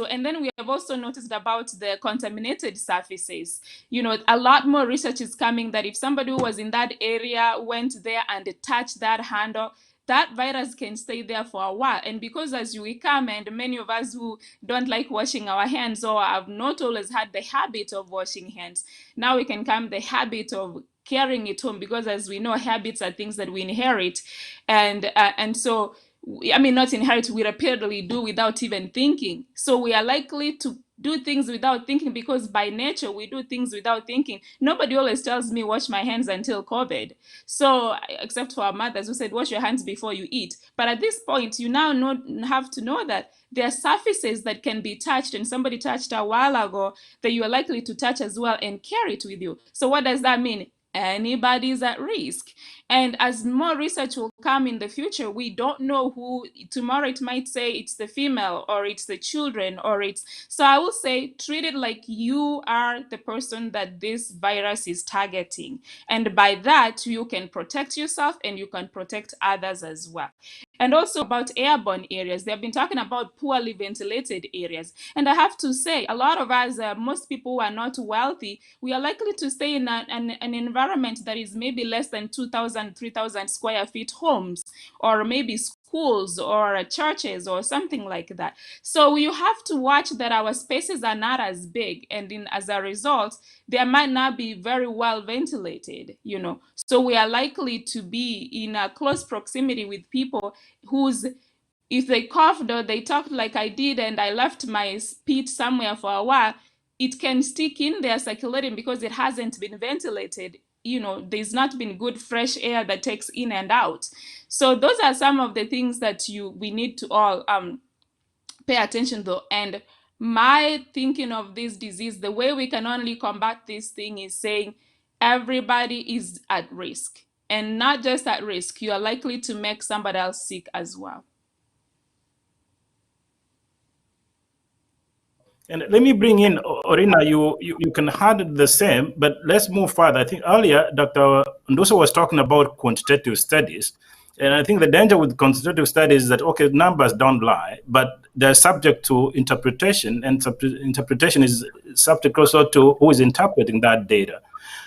and then we have also noticed about the contaminated surfaces. A lot more research is coming that if somebody who was in that area went there and touched that handle, that virus can stay there for a while. And because as we come, and many of us who don't like washing our hands, or have not always had the habit of washing hands, now we can come the habit of carrying it home, because as we know, habits are things that we inherit. And so, not inherit, we repeatedly do without even thinking. So we are likely to do things without thinking, because by nature we do things without thinking. Nobody always tells me wash my hands until COVID. So, except for our mothers who said wash your hands before you eat. But at this point, you now have to know that there are surfaces that can be touched, and somebody touched a while ago, that you are likely to touch as well and carry it with you. So what does that mean? Anybody is at risk. And as more research will come in the future, we don't know who. Tomorrow it might say it's the female, or it's the children, or it's. So I will say, treat it like you are the person that this virus is targeting. And by that, you can protect yourself and you can protect others as well. And also about airborne areas, they've been talking about poorly ventilated areas. And I have to say, a lot of us, most people who are not wealthy, we are likely to stay in an environment that is maybe less than 2,000, 3,000 square feet homes, or maybe schools or churches or something like that. So you have to watch that our spaces are not as big, and as a result, they might not be very well ventilated, So we are likely to be in a close proximity with people whose, if they coughed or they talked like I did and I left my spit somewhere for a while, it can stick in there circulating because it hasn't been ventilated. There's not been good fresh air that takes in and out. So those are some of the things that we need to all pay attention to. And my thinking of this disease, the way we can only combat this thing is saying everybody is at risk, and not just at risk, you are likely to make somebody else sick as well. And let me bring in Orina. You can add the same, but let's move further. I think earlier Dr. Nduso was talking about quantitative studies, and I think the danger with quantitative studies is that numbers don't lie, but they're subject to interpretation, and interpretation is subject also to who is interpreting that data.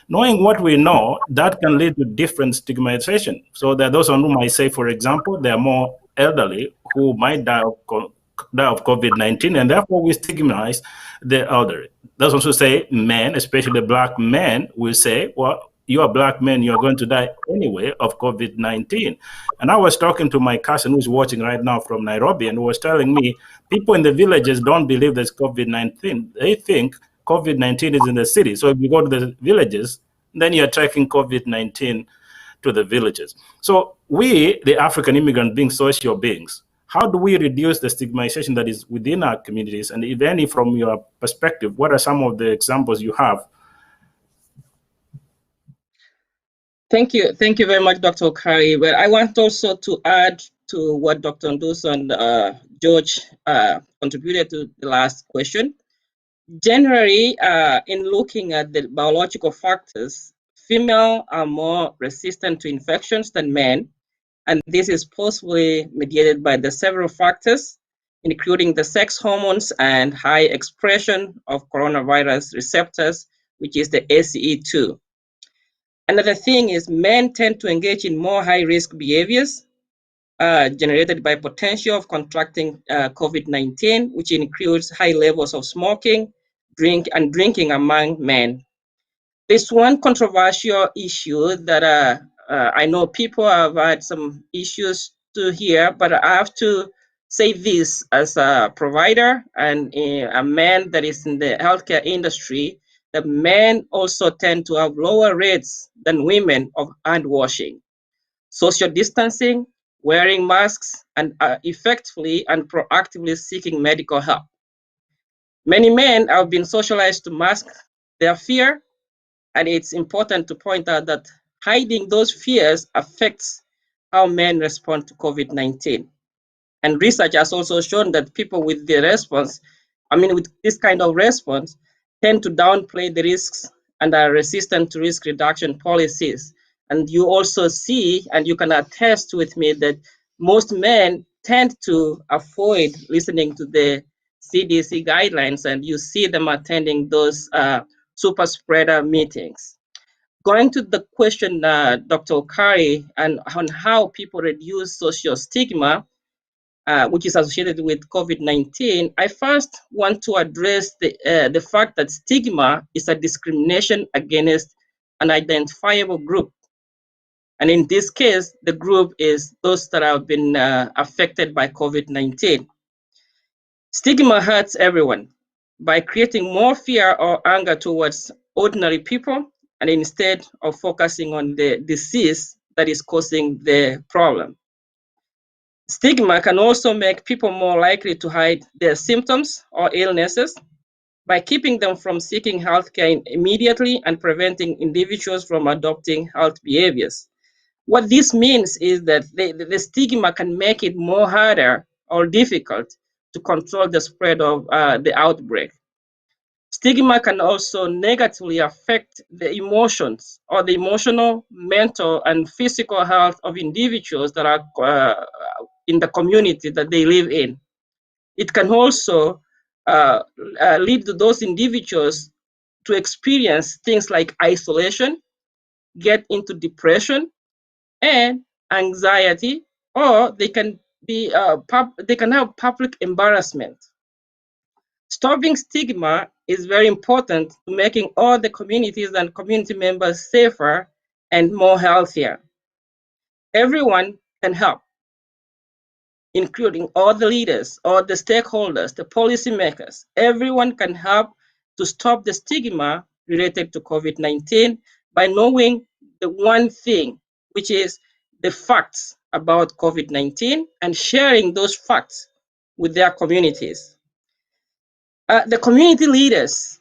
Knowing what we know, that can lead to different stigmatization. So there are those on whom I say, for example, they are more elderly who might die of COVID-19, and therefore we stigmatize the elderly. That's also say men, especially black men, will say, well, you are black men, you are going to die anyway of COVID-19. And I was talking to my cousin who's watching right now from Nairobi, and who was telling me people in the villages don't believe there's COVID-19. They think COVID-19 is in the city. So if you go to the villages, then you're tracking COVID-19 to the villages. So we, the African immigrant, being social beings, how do we reduce the stigmatization that is within our communities? And if any, from your perspective, what are some of the examples you have? Thank you very much, Dr. Okari. But I want also to add to what Dr. Nduso and George contributed to the last question. Generally, in looking at the biological factors, females are more resistant to infections than men, and this is possibly mediated by the several factors, including the sex hormones and high expression of coronavirus receptors, which is the ACE2. Another thing is men tend to engage in more high-risk behaviors generated by potential of contracting COVID-19, which includes high levels of smoking, drinking among men. There's one controversial issue that I know people have had some issues to hear, but I have to say this as a provider and a man that is in the healthcare industry, that men also tend to have lower rates than women of hand washing, social distancing, wearing masks, and effectively and proactively seeking medical help. Many men have been socialized to mask their fear, and it's important to point out that hiding those fears affects how men respond to COVID-19. And research has also shown that people with with this kind of response, tend to downplay the risks and are resistant to risk reduction policies. And you also see, and you can attest with me, that most men tend to avoid listening to the CDC guidelines, and you see them attending those super spreader meetings. Going to the question, Dr. Okari, and on how people reduce social stigma, which is associated with COVID-19, I first want to address the fact that stigma is a discrimination against an identifiable group. And in this case, the group is those that have been affected by COVID-19. Stigma hurts everyone by creating more fear or anger towards ordinary people, and instead of focusing on the disease that is causing the problem. Stigma can also make people more likely to hide their symptoms or illnesses by keeping them from seeking healthcare immediately and preventing individuals from adopting health behaviors. What this means is that the stigma can make it more harder or difficult to control the spread of the outbreak. Stigma can also negatively affect the emotions or the emotional, mental, and physical health of individuals that are in the community that they live in. It can also lead to those individuals to experience things like isolation, get into depression and anxiety, or they can they can have public embarrassment. Stopping stigma is very important to making all the communities and community members safer and more healthier. Everyone can help, including all the leaders, all the stakeholders, the policymakers. Everyone can help to stop the stigma related to COVID-19 by knowing the one thing, which is the facts about COVID-19 and sharing those facts with their communities. The community leaders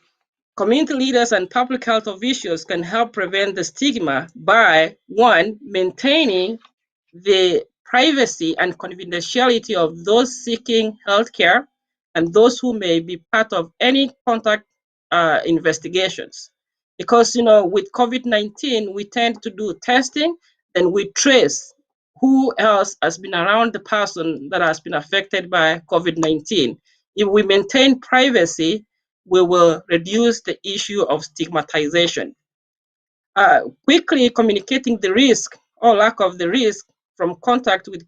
and public health officials can help prevent the stigma by, one, maintaining the privacy and confidentiality of those seeking healthcare and those who may be part of any contact investigations. Because, with COVID-19, we tend to do testing and we trace who else has been around the person that has been affected by COVID-19. If we maintain privacy, we will reduce the issue of stigmatization. Quickly communicating the risk or lack of the risk from contact with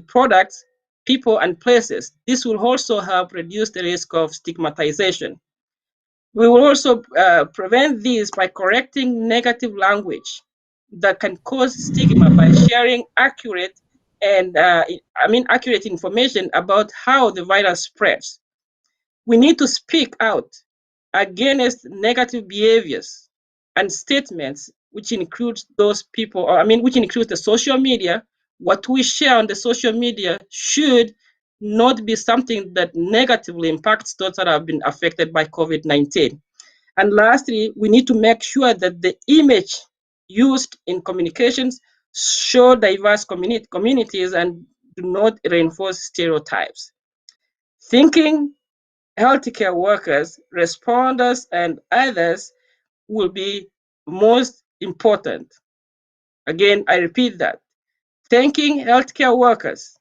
products, people, and places. This will also help reduce the risk of stigmatization. We will also prevent this by correcting negative language that can cause stigma by sharing accurate information about how the virus spreads. We need to speak out against negative behaviors and statements, which includes those people, which includes the social media. What we share on the social media should not be something that negatively impacts those that have been affected by COVID-19. And lastly, we need to make sure that the image used in communications show diverse communities and do not reinforce stereotypes. Thinking healthcare workers, responders, and others will be most important. Again, I repeat that. Thanking healthcare workers,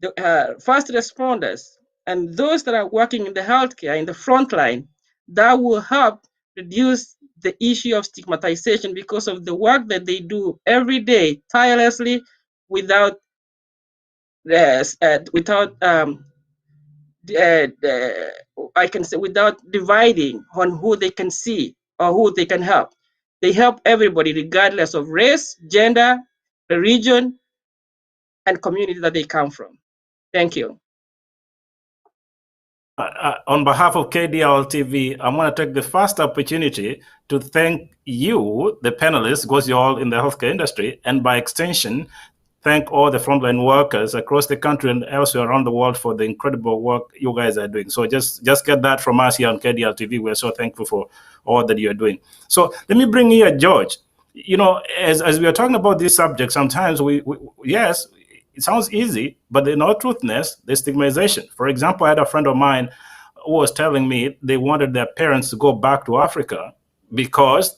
the first responders, and those that are working in the healthcare, in the front line, that will help reduce the issue of stigmatization because of the work that they do every day, tirelessly, without I can say without dividing on who they can see or who they can help. They help everybody regardless of race, gender, region, and community that they come from. Thank you. On behalf of KDRTV, I'm going to take the first opportunity to thank you, the panelists, because you're all in the healthcare industry, and by extension, thank all the frontline workers across the country and elsewhere around the world for the incredible work you guys are doing. So just get that from us here on KDRTV. We're so thankful for all that you're doing. So let me bring here George. As we are talking about this subject, sometimes yes, it sounds easy, but the truthness, the stigmatization. For example, I had a friend of mine who was telling me they wanted their parents to go back to Africa because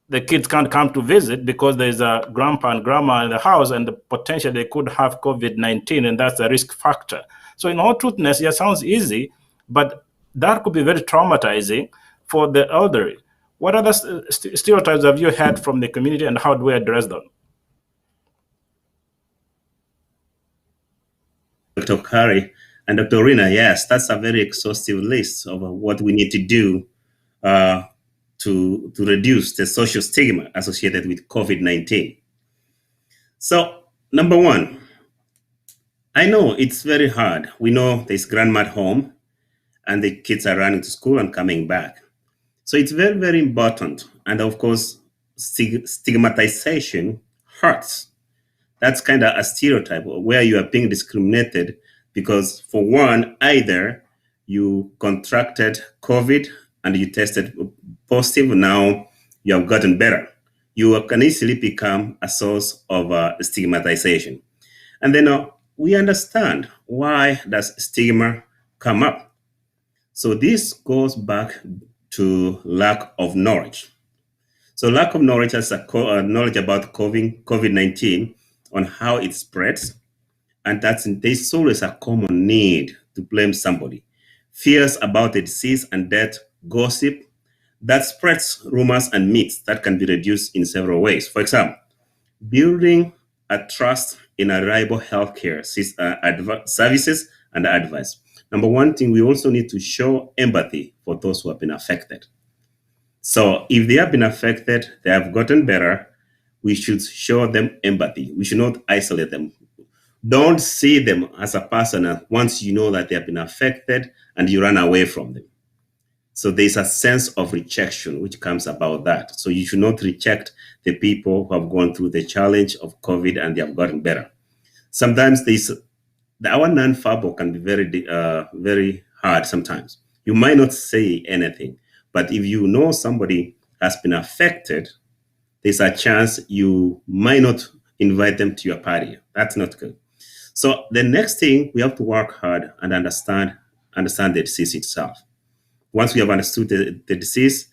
the kids can't come to visit because there's a grandpa and grandma in the house and the potential they could have COVID-19, and that's a risk factor. So in all truthness, it sounds easy, but that could be very traumatizing for the elderly. What other stereotypes have you had from the community and how do we address them? Dr. Kari and Dr. Rina, yes, that's a very exhaustive list of what we need to do to reduce the social stigma associated with COVID-19. So, number one, I know it's very hard. We know there's grandma at home and the kids are running to school and coming back. So it's very, very important. And of course, stigmatization hurts. That's kind of a stereotype where you are being discriminated because, for one, either you contracted COVID and you tested positive, now you have gotten better. You can easily become a source of stigmatization. And then we understand why does stigma come up. So this goes back to lack of knowledge. So lack of knowledge has knowledge about COVID-19 on how it spreads, and there's always a common need to blame somebody. Fears about the disease and death, gossip, that spreads rumors and myths that can be reduced in several ways. For example, building a trust in a reliable healthcare services and advice. Number one thing, we also need to show empathy for those who have been affected. So if they have been affected, they have gotten better, we should show them empathy. We should not isolate them. Don't see them as a person once you know that they have been affected and you run away from them. So there's a sense of rejection which comes about that. So you should not reject the people who have gone through the challenge of COVID and they have gotten better. Sometimes our non-verbal can be very hard sometimes. You might not say anything, but if you know somebody has been affected, there's a chance you might not invite them to your party. That's not good. So the next thing, we have to work hard and understand the disease itself. Once we have understood the disease,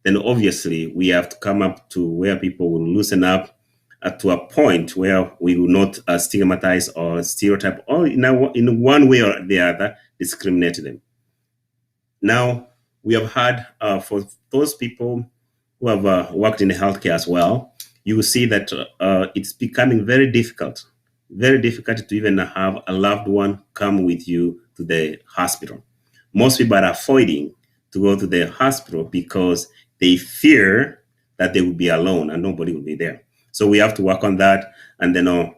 then obviously we have to come up to where people will loosen up to a point where we will not stigmatize or stereotype or in one way or the other discriminate them. Now, we have had, for those people who have worked in healthcare as well, you will see that it's becoming very difficult to even have a loved one come with you to the hospital. Most people are avoiding to go to the hospital because they fear that they will be alone and nobody will be there. So we have to work on that and then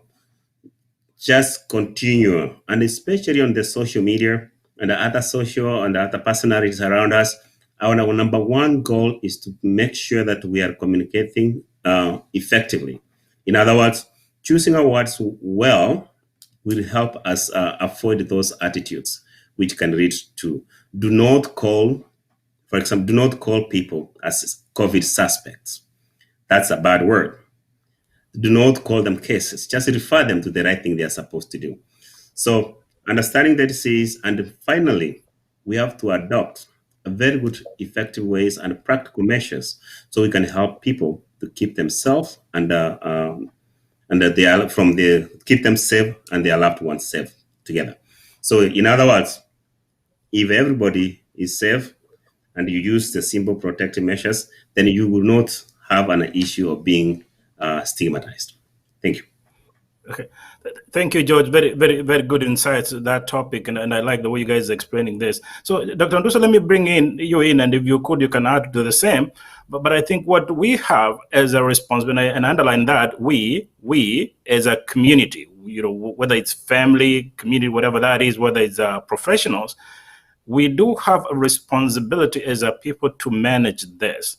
just continue. And especially on the social media and the other social and the other personalities around us, our number one goal is to make sure that we are communicating effectively. In other words, choosing our words well will help us avoid those attitudes, which can lead to do not call people as COVID suspects. That's a bad word. Do not call them cases. Just refer them to the right thing they are supposed to do. So understanding the disease, and finally, we have to adopt a very good, effective ways and practical measures so we can help people to keep themselves and keep them safe and their loved ones safe together. So in other words, if everybody is safe and you use the simple protective measures, then you will not have an issue of being stigmatized. Thank you. Okay. Thank you, George. Very, very, very good insights to that topic. And I like the way you guys are explaining this. So, Dr. Nduso, let me bring you in, and if you could, you can add to the same. But I think what we have as a responsibility, and underline that, we as a community, whether it's family, community, whatever that is, whether it's professionals, we do have a responsibility as a people to manage this.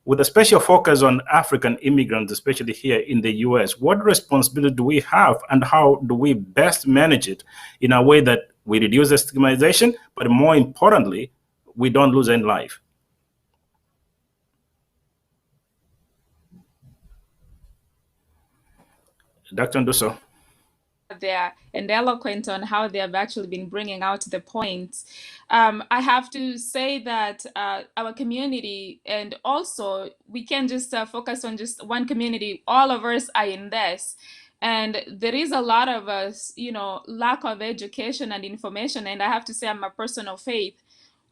With a special focus on African immigrants, especially here in the US, what responsibility do we have and how do we best manage it in a way that we reduce the stigmatization, but more importantly, we don't lose any life? Dr. Nduso. There and eloquent on how they have actually been bringing out the points. I have to say that our community, and also we can just focus on just one community. All of us are in this. And there is a lot of us, lack of education and information. And I have to say I'm a person of faith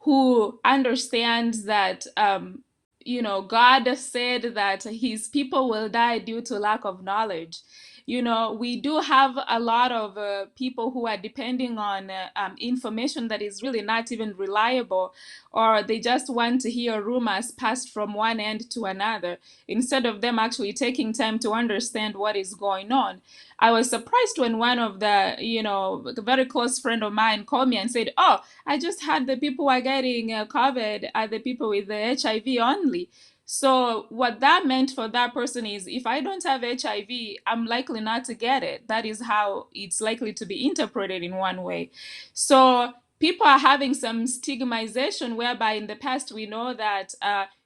who understands that, God said that his people will die due to lack of knowledge. We do have a lot of people who are depending on information that is really not even reliable, or they just want to hear rumors passed from one end to another instead of them actually taking time to understand what is going on. I was surprised when one of the, a very close friend of mine called me and said, "Oh, I just heard the people who are getting COVID are the people with the HIV only." So what that meant for that person is, if I don't have HIV, I'm likely not to get it. That is how it's likely to be interpreted in one way. So people are having some stigmatization, whereby in the past we know that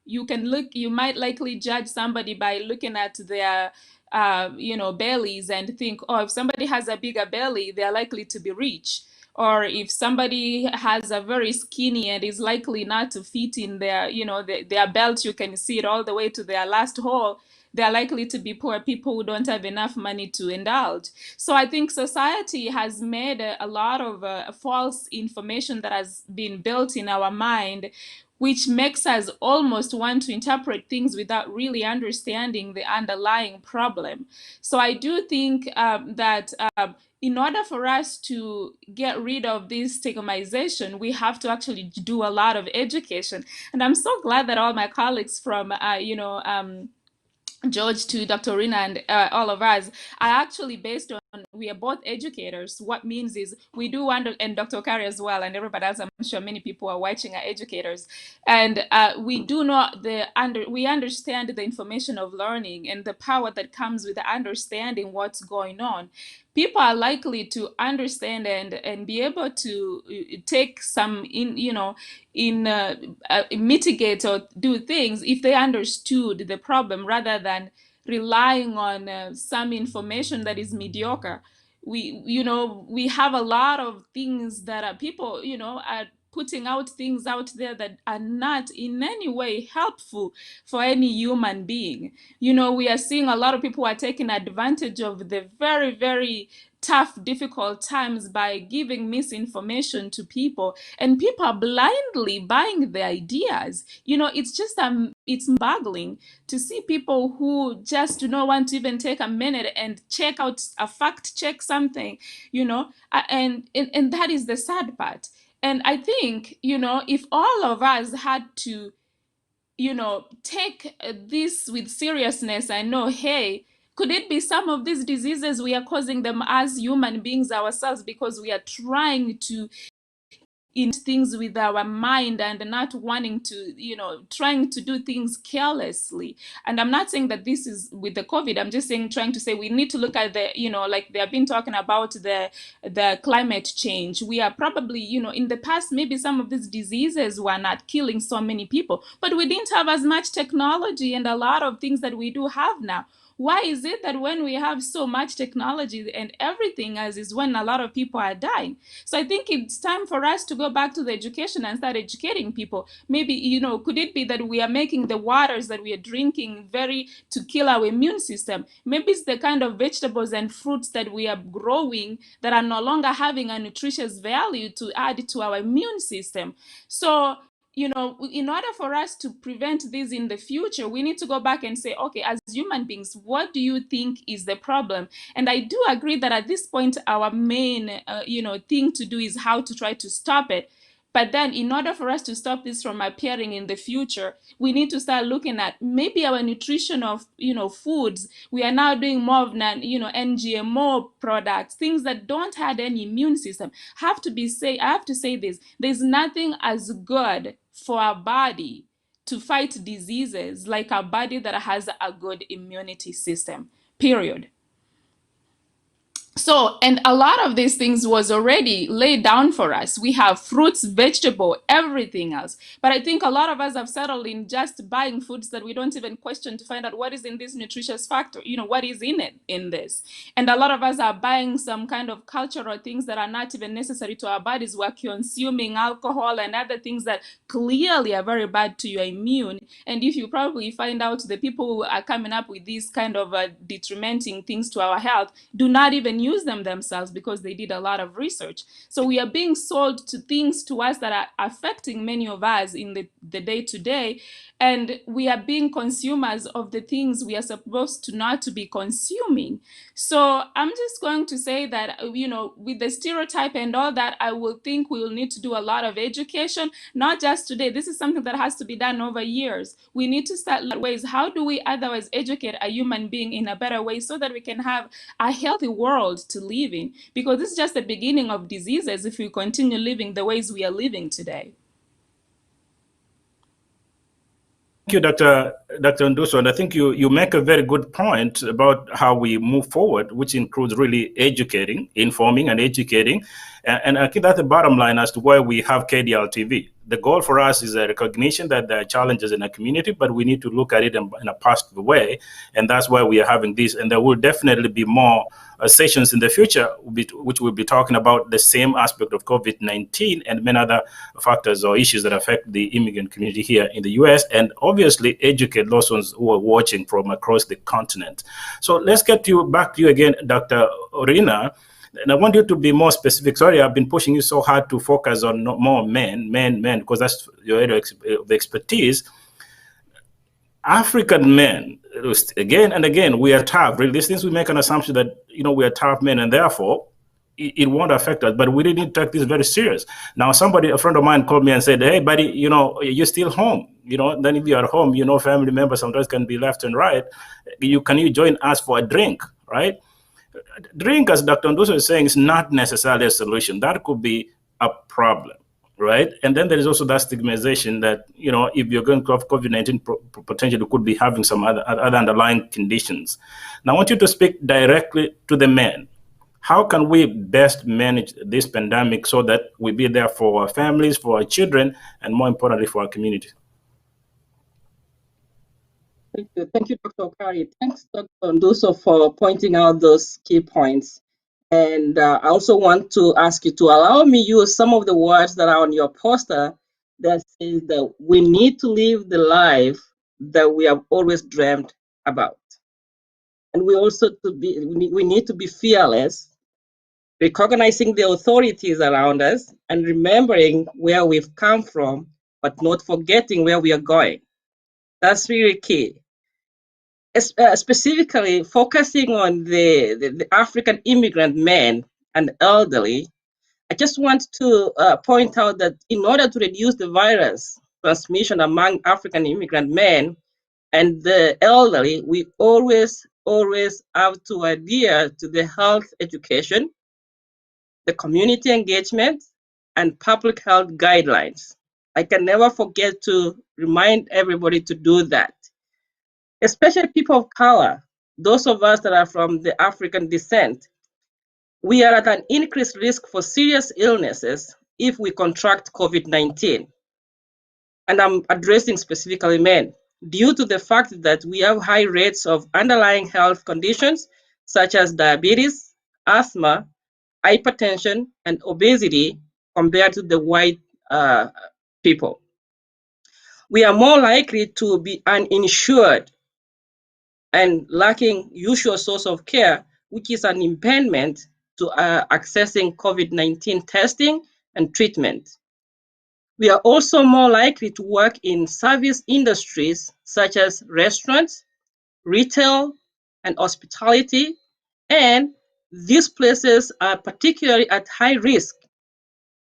you might likely judge somebody by looking at their bellies and think, oh, if somebody has a bigger belly, they're likely to be rich. Or if somebody has a very skinny and is likely not to fit in their, their belt, you can see it all the way to their last hole, they're likely to be poor people who don't have enough money to indulge. So I think society has made a lot of false information that has been built in our mind, which makes us almost want to interpret things without really understanding the underlying problem. So I do think that in order for us to get rid of this stigmatization, we have to actually do a lot of education. And I'm so glad that all my colleagues from, George to Dr. Rina and all of us are actually based on, we are both educators. What means is we do and Dr. Kari as well, and everybody else, I'm sure many people are watching are educators. And we do not, we understand the information of learning and the power that comes with understanding what's going on. People are likely to understand and be able to take some mitigate or do things if they understood the problem rather than relying on some information that is mediocre. We have a lot of things that are people are putting out things out there that are not in any way helpful for any human being. We are seeing a lot of people are taking advantage of the very, very tough, difficult times by giving misinformation to people, and people are blindly buying the ideas. It's just it's boggling to see people who just do not want to even take a minute and check out a fact check something, and that is the sad part. And I think, if all of us had to, take this with seriousness and know, hey, could it be some of these diseases we are causing them as human beings ourselves because we are trying to in things with our mind and not wanting to, trying to do things carelessly. And I'm not saying that this is with the COVID. I'm just trying to say we need to look at the, like they have been talking about the climate change. We are probably, in the past, maybe some of these diseases were not killing so many people, but we didn't have as much technology and a lot of things that we do have now. Why is it that when we have so much technology and everything as is when a lot of people are dying? So I think it's time for us to go back to the education and start educating people. Maybe, could it be that we are making the waters that we are drinking to kill our immune system? Maybe it's the kind of vegetables and fruits that we are growing that are no longer having a nutritious value to add to our immune system. So in order for us to prevent this in the future, we need to go back and say, okay, as human beings, what do you think is the problem? And I do agree that at this point, our main, thing to do is how to try to stop it. But then in order for us to stop this from appearing in the future, we need to start looking at maybe our nutrition of, foods. We are now doing more of NGMO products, things that don't have any immune system. I have to say this, there's nothing as good for our body to fight diseases like a body that has a good immunity system, period. So, and a lot of these things was already laid down for us. We have fruits, vegetable, everything else. But I think a lot of us have settled in just buying foods that we don't even question to find out what is in this nutritious factor, what is in it in this. And a lot of us are buying some kind of cultural things that are not even necessary to our bodies. We're consuming alcohol and other things that clearly are very bad to your immune. And if you probably find out the people who are coming up with these kind of detrimenting things to our health do not even use them themselves because they did a lot of research. So we are being sold to things to us that are affecting many of us in the day-to-day, and we are being consumers of the things we are supposed to not to be consuming. So I'm just going to say that, with the stereotype and all that, I will think we will need to do a lot of education, not just today. This is something that has to be done over years. We need to start ways. How do we otherwise educate a human being in a better way so that we can have a healthy world to live in? Because this is just the beginning of diseases if we continue living the ways we are living today. Thank you, Dr. Nduso. And I think you make a very good point about how we move forward, which includes really educating, informing and educating. And I think that's the bottom line as to why we have KDRTV. The goal for us is a recognition that there are challenges in the community, but we need to look at it in a positive way. And that's why we are having this. And there will definitely be more sessions in the future, which will be talking about the same aspect of COVID-19 and many other factors or issues that affect the immigrant community here in the US, and obviously educate those ones who are watching from across the continent. So let's get back to you again, Dr. Orina. And I want you to be more specific. Sorry, I've been pushing you so hard to focus on more men, because that's your area of expertise. African men, again and again, we are tough. Really, these things we make an assumption that we are tough men, and therefore it won't affect us. But we really need to take this very serious. Now, a friend of mine, called me and said, "Hey, buddy, you're still home. Then if you are home, family members sometimes can be left and right. Can you join us for a drink, right?" Drink, as Dr. Nduso is saying, is not necessarily a solution. That could be a problem, right? And then there is also that stigmatization that, if you're going to have COVID-19, potentially could be having some other underlying conditions. Now, I want you to speak directly to the men. How can we best manage this pandemic so that we be there for our families, for our children, and more importantly, for our community? Thank you, Dr. Okari. Thanks, Dr. Nduso, for pointing out those key points. And I also want to ask you to allow me use some of the words that are on your poster that says that we need to live the life that we have always dreamed about. And we need to be fearless, recognizing the authorities around us and remembering where we've come from, but not forgetting where we are going. That's really key. Specifically focusing on the African immigrant men and elderly, I just want to point out that in order to reduce the virus transmission among African immigrant men and the elderly, we always have to adhere to the health education, the community engagement, and public health guidelines. I can never forget to remind everybody to do that. Especially people of color, those of us that are from the African descent, we are at an increased risk for serious illnesses if we contract COVID-19. And I'm addressing specifically men, due to the fact that we have high rates of underlying health conditions such as diabetes, asthma, hypertension, and obesity compared to the white people. We are more likely to be uninsured and lacking usual source of care, which is an impediment to accessing COVID-19 testing and treatment. We are also more likely to work in service industries such as restaurants, retail, and hospitality, and these places are particularly at high risk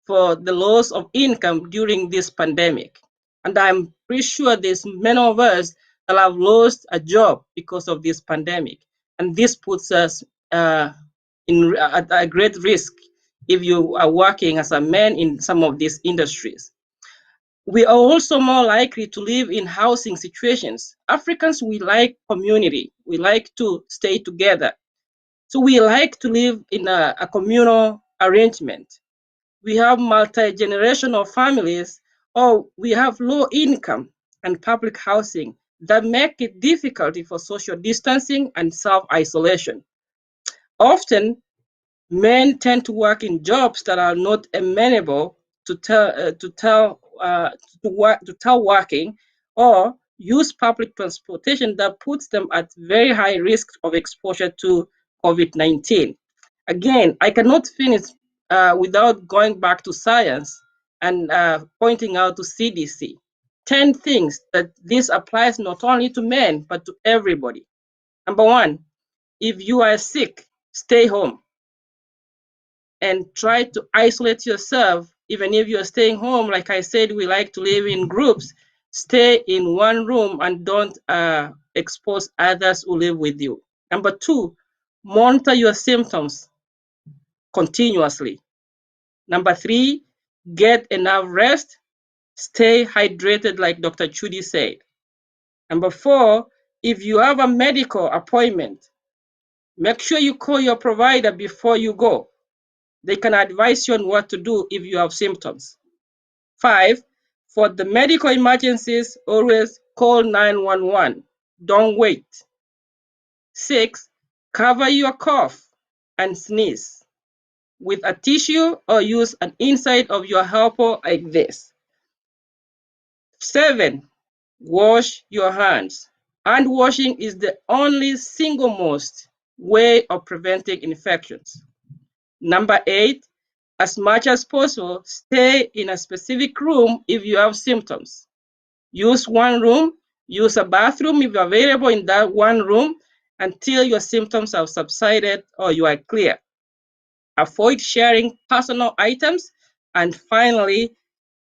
for the loss of income during this pandemic. And I'm pretty sure there's many of us that have lost a job because of this pandemic. And this puts us at a great risk if you are working as a man in some of these industries. We are also more likely to live in housing situations. Africans, we like community. We like to stay together. So we like to live in a communal arrangement. We have multi-generational families, or we have low income and public housing that make it difficult for social distancing and self-isolation. Often, men tend to work in jobs that are not amenable to teleworking, or use public transportation that puts them at very high risk of exposure to COVID-19. Again, I cannot finish without going back to science and pointing out to CDC. 10 things that this applies not only to men, but to everybody. Number one, if you are sick, stay home and try to isolate yourself. Even if you're staying home, like I said, we like to live in groups. Stay in one room and don't expose others who live with you. Number two, monitor your symptoms continuously. Number three, get enough rest. Stay hydrated, like Dr. Chudi said. Number four, if you have a medical appointment, make sure you call your provider before you go. They can advise you on what to do if you have symptoms. 5, for the medical emergencies, always call 911. Don't wait. 6, cover your cough. and sneeze with a tissue or use an inside of your helper like this. 7, wash your hands. Hand washing is the only single most way of preventing infections. Number 8, as much as possible, stay in a specific room if you have symptoms. Use one room, use a bathroom if available in that one room until your symptoms have subsided or you are clear. Avoid sharing personal items. And finally,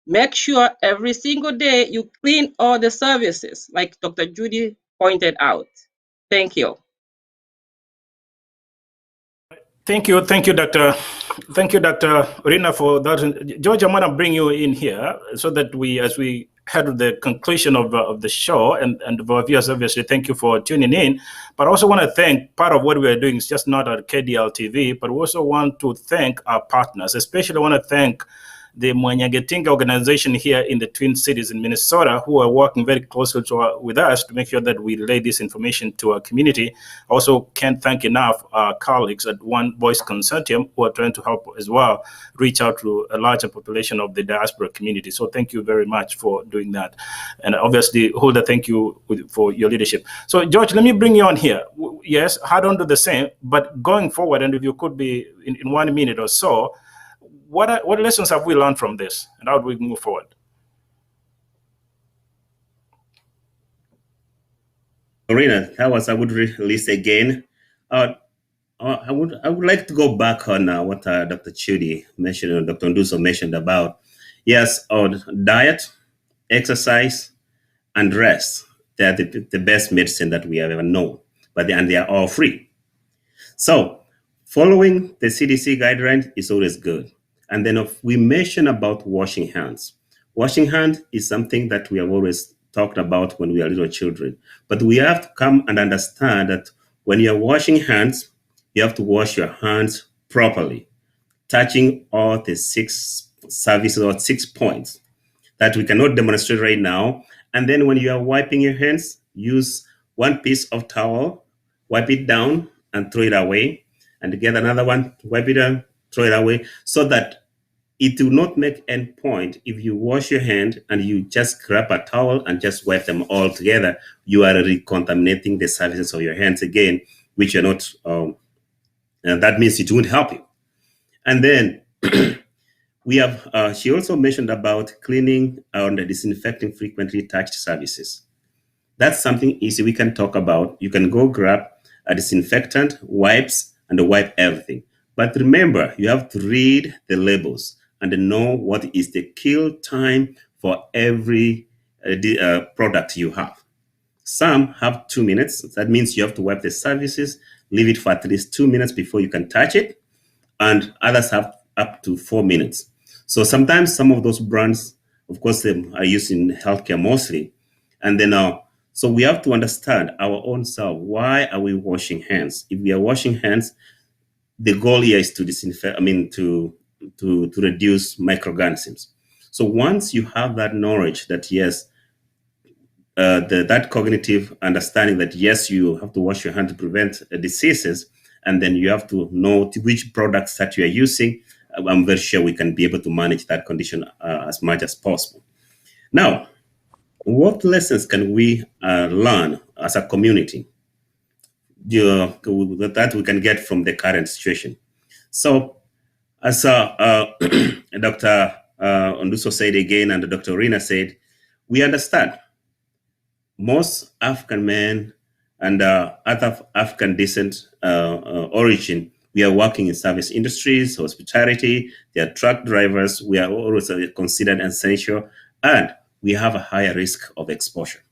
make sure every single day you clean all the services, like Dr. Judy pointed out. Thank you. Thank you, Dr. Thank you, Dr. Rina, for that. George, I'm going to bring you in here so that as we head to the conclusion of the show, and for viewers, obviously, thank you for tuning in. But I also want to thank, part of what we are doing is just not at KDRTV, but we also want to thank our partners. Especially, I want to thank the Mwanyagetinga organization here in the Twin Cities in Minnesota, who are working very closely with us to make sure that we relay this information to our community. I also can't thank enough our colleagues at One Voice Consortium who are trying to help as well reach out to a larger population of the diaspora community. So thank you very much for doing that. And obviously, Hulda, thank you for your leadership. So George, let me bring you on here. Yes, I don't do the same, but going forward, and if you could be in 1 minute or so, what lessons have we learned from this, and how do we move forward? Marina, that was, I would release again. I would like to go back on what Dr. Chudi mentioned, or Dr. Nduso mentioned about, yes, diet, exercise, and rest. They're the best medicine that we have ever known, and they are all free. So following the CDC guideline is always good. And then we mentioned about washing hands. Washing hands is something that we have always talked about when we are little children. But we have to come and understand that when you're washing hands, you have to wash your hands properly, touching all the 6 services or 6 points that we cannot demonstrate right now. And then when you are wiping your hands, use one piece of towel, wipe it down and throw it away, and get another one, wipe it down, throw it away, so that it will not make any point if you wash your hand and you just grab a towel and just wipe them all together. You are recontaminating the surfaces of your hands again, which are not, and that means it won't help you. And then we have, she also mentioned about cleaning and disinfecting frequently touched surfaces. That's something easy we can talk about. You can go grab a disinfectant, wipes, and wipe everything. But remember, you have to read the labels and know what is the kill time for every product you have. Some have 2 minutes. That means you have to wipe the surfaces, leave it for at least 2 minutes before you can touch it. And others have up to 4 minutes. So sometimes some of those brands, of course, they are used in healthcare mostly. And then so we have to understand our own self. Why are we washing hands? If we are washing hands, the goal here is to disinfect, to reduce microorganisms. So once you have that knowledge that yes, that cognitive understanding that yes, you have to wash your hand to prevent diseases, and then you have to know which products that you are using, I'm very sure we can be able to manage that condition as much as possible. Now, what lessons can we learn as a community that we can get from the current situation? So, as Dr. Onduso said again, and Dr. Rina said, we understand most African men and other African descent origin, we are working in service industries, hospitality, they are truck drivers, we are always considered essential, and we have a higher risk of exposure.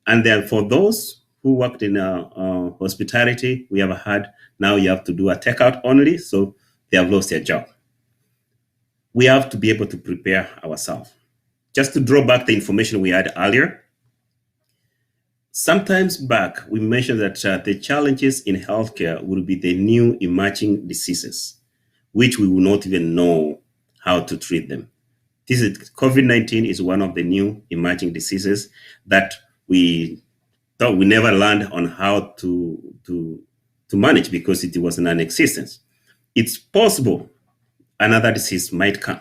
And then for those who worked in hospitality, we have had, now you have to do a takeout only, so they have lost their job. We have to be able to prepare ourselves. Just to draw back the information we had earlier, sometimes back, we mentioned that the challenges in healthcare will be the new emerging diseases, which we will not even know how to treat them. COVID-19 is one of the new emerging diseases that we thought we never learned on how to to manage because it was non-existent. It's possible another disease might come.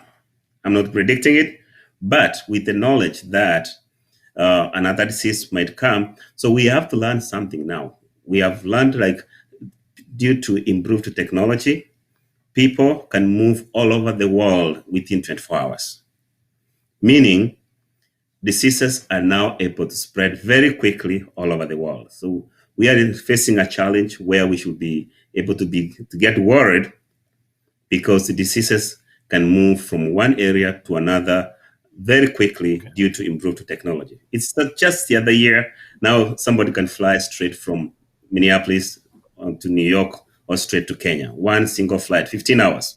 I'm not predicting it, but with the knowledge that another disease might come, so we have to learn something now. We have learned, like, due to improved technology, people can move all over the world within 24 hours, meaning diseases are now able to spread very quickly all over the world. So we are facing a challenge where we should be able to get worried because the diseases can move from one area to another very quickly due to improved technology. It's not just the other year. Now somebody can fly straight from Minneapolis to New York or straight to Kenya. One single flight, 15 hours.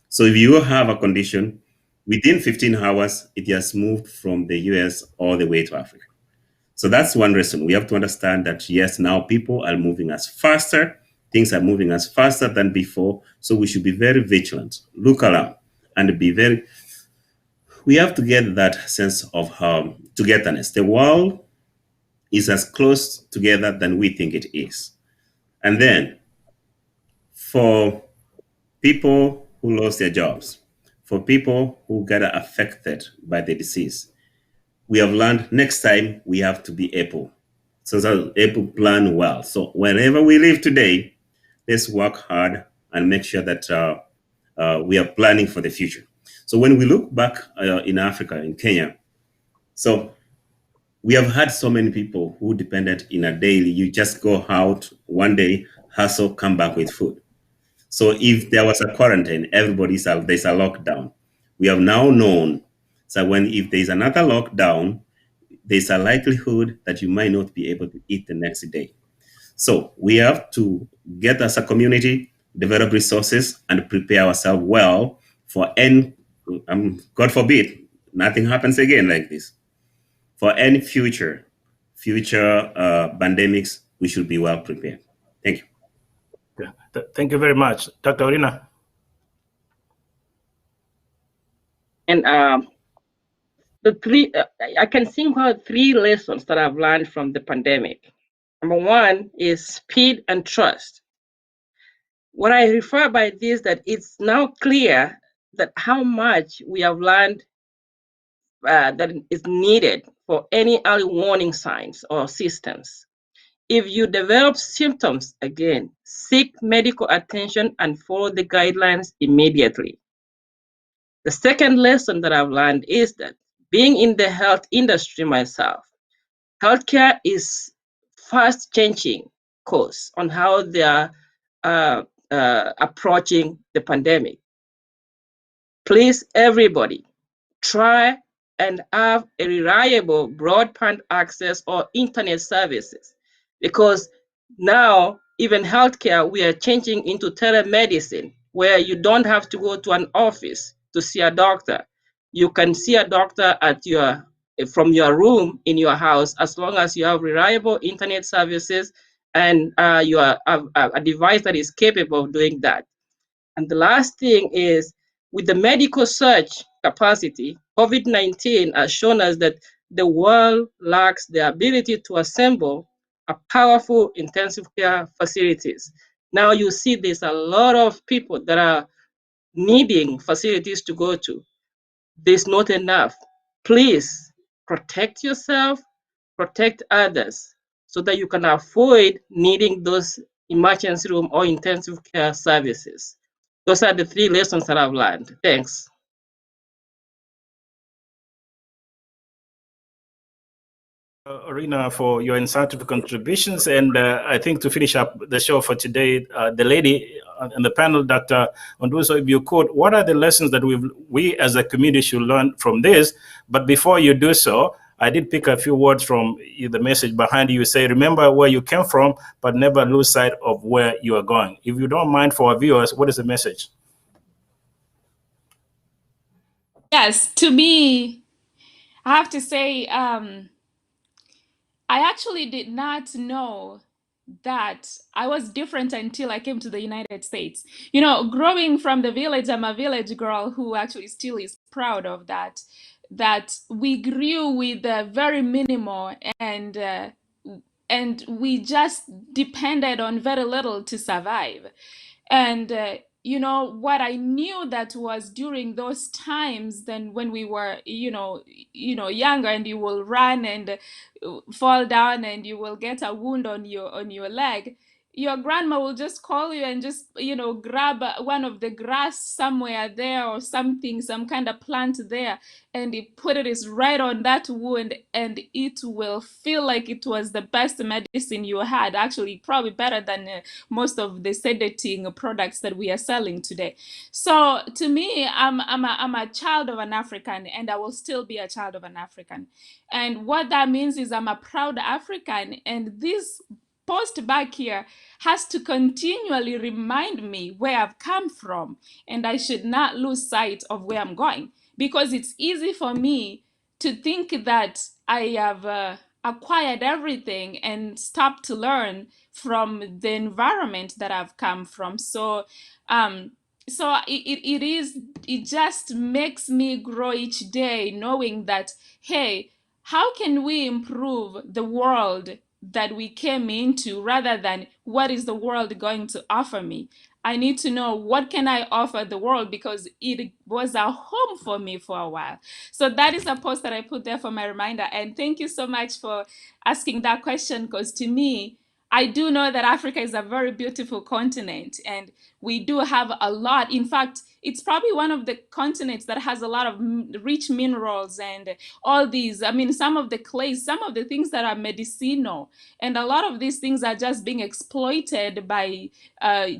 So if you have a condition, within 15 hours, it has moved from the US all the way to Africa. So that's one reason. We have to understand that, yes, now people are moving us faster. Things are moving us faster than before. So we should be very vigilant, look around, and we have to get that sense of togetherness. The world is as close together than we think it is. And then for people who lost their jobs, for people who get affected by the disease, we have learned next time we have to be able to plan well. So wherever we live today, let's work hard and make sure that we are planning for the future. So when we look back in Africa, in Kenya, so we have had so many people who depended in a daily, you just go out one day, hustle, come back with food. So if there was a quarantine, there's a lockdown. We have now known, so if there's another lockdown, there's a likelihood that you might not be able to eat the next day. So we have to get as a community, develop resources, and prepare ourselves well for any, God forbid, nothing happens again like this. For any future pandemics, we should be well prepared. Thank you. Yeah. Thank you very much. Dr. Orina. And I can think about 3 lessons that I've learned from the pandemic. Number 1 is speed and trust. What I refer by this, that it's now clear that how much we have learned that is needed for any early warning signs or systems. If you develop symptoms, again, seek medical attention and follow the guidelines immediately. The second lesson that I've learned is that being in the health industry myself, healthcare is fast changing course on how they are approaching the pandemic. Please, everybody, try and have a reliable broadband access or internet services, because now even healthcare, we are changing into telemedicine, where you don't have to go to an office to see a doctor. You can see a doctor from your room in your house, as long as you have reliable internet services and you have a device that is capable of doing that. And the last thing is, with the medical search capacity, COVID-19 has shown us that the world lacks the ability to assemble a powerful intensive care facilities. Now you see there's a lot of people that are needing facilities to go to. There's not enough. Please protect yourself, protect others, so that you can avoid needing those emergency room or intensive care services. Those are the 3 lessons that I've learned. Thanks. Orina, for your insightful contributions. And I think to finish up the show for today, the lady on the panel, Dr. Onduso, if you could, what are the lessons that we as a community should learn from this? But before you do so, I did pick a few words from the message behind you. Say, remember where you came from, but never lose sight of where you are going. If you don't mind, for our viewers, what is the message? Yes, to me, I have to say, I actually did not know that I was different until I came to the United States. You know, growing from the village, I'm a village girl who actually still is proud of that we grew with very minimal and and we just depended on very little to survive. And what I knew that was during those times, then when we were younger, and you will run and fall down and you will get a wound on your leg, your grandma will just call you and just grab one of the grass somewhere there, or something, some kind of plant there, and he put it is right on that wound, and it will feel like it was the best medicine you had, actually probably better than most of the sedating products that we are selling today. So to me, I'm a child of an African, and I will still be a child of an African. And what that means is I'm a proud African, and this post back here has to continually remind me where I've come from, and I should not lose sight of where I'm going, because it's easy for me to think that I have acquired everything and stopped to learn from the environment that I've come from. So it just makes me grow each day, knowing that, hey, how can we improve the world that we came into, rather than what is the world going to offer me? I need to know what can I offer the world, because it was a home for me for a while. So that is a post that I put there for my reminder. And thank you so much for asking that question, because to me, I do know that Africa is a very beautiful continent, and we do have a lot. In fact, it's probably one of the continents that has a lot of rich minerals and all these. I mean, some of the clays, some of the things that are medicinal, and a lot of these things are just being exploited by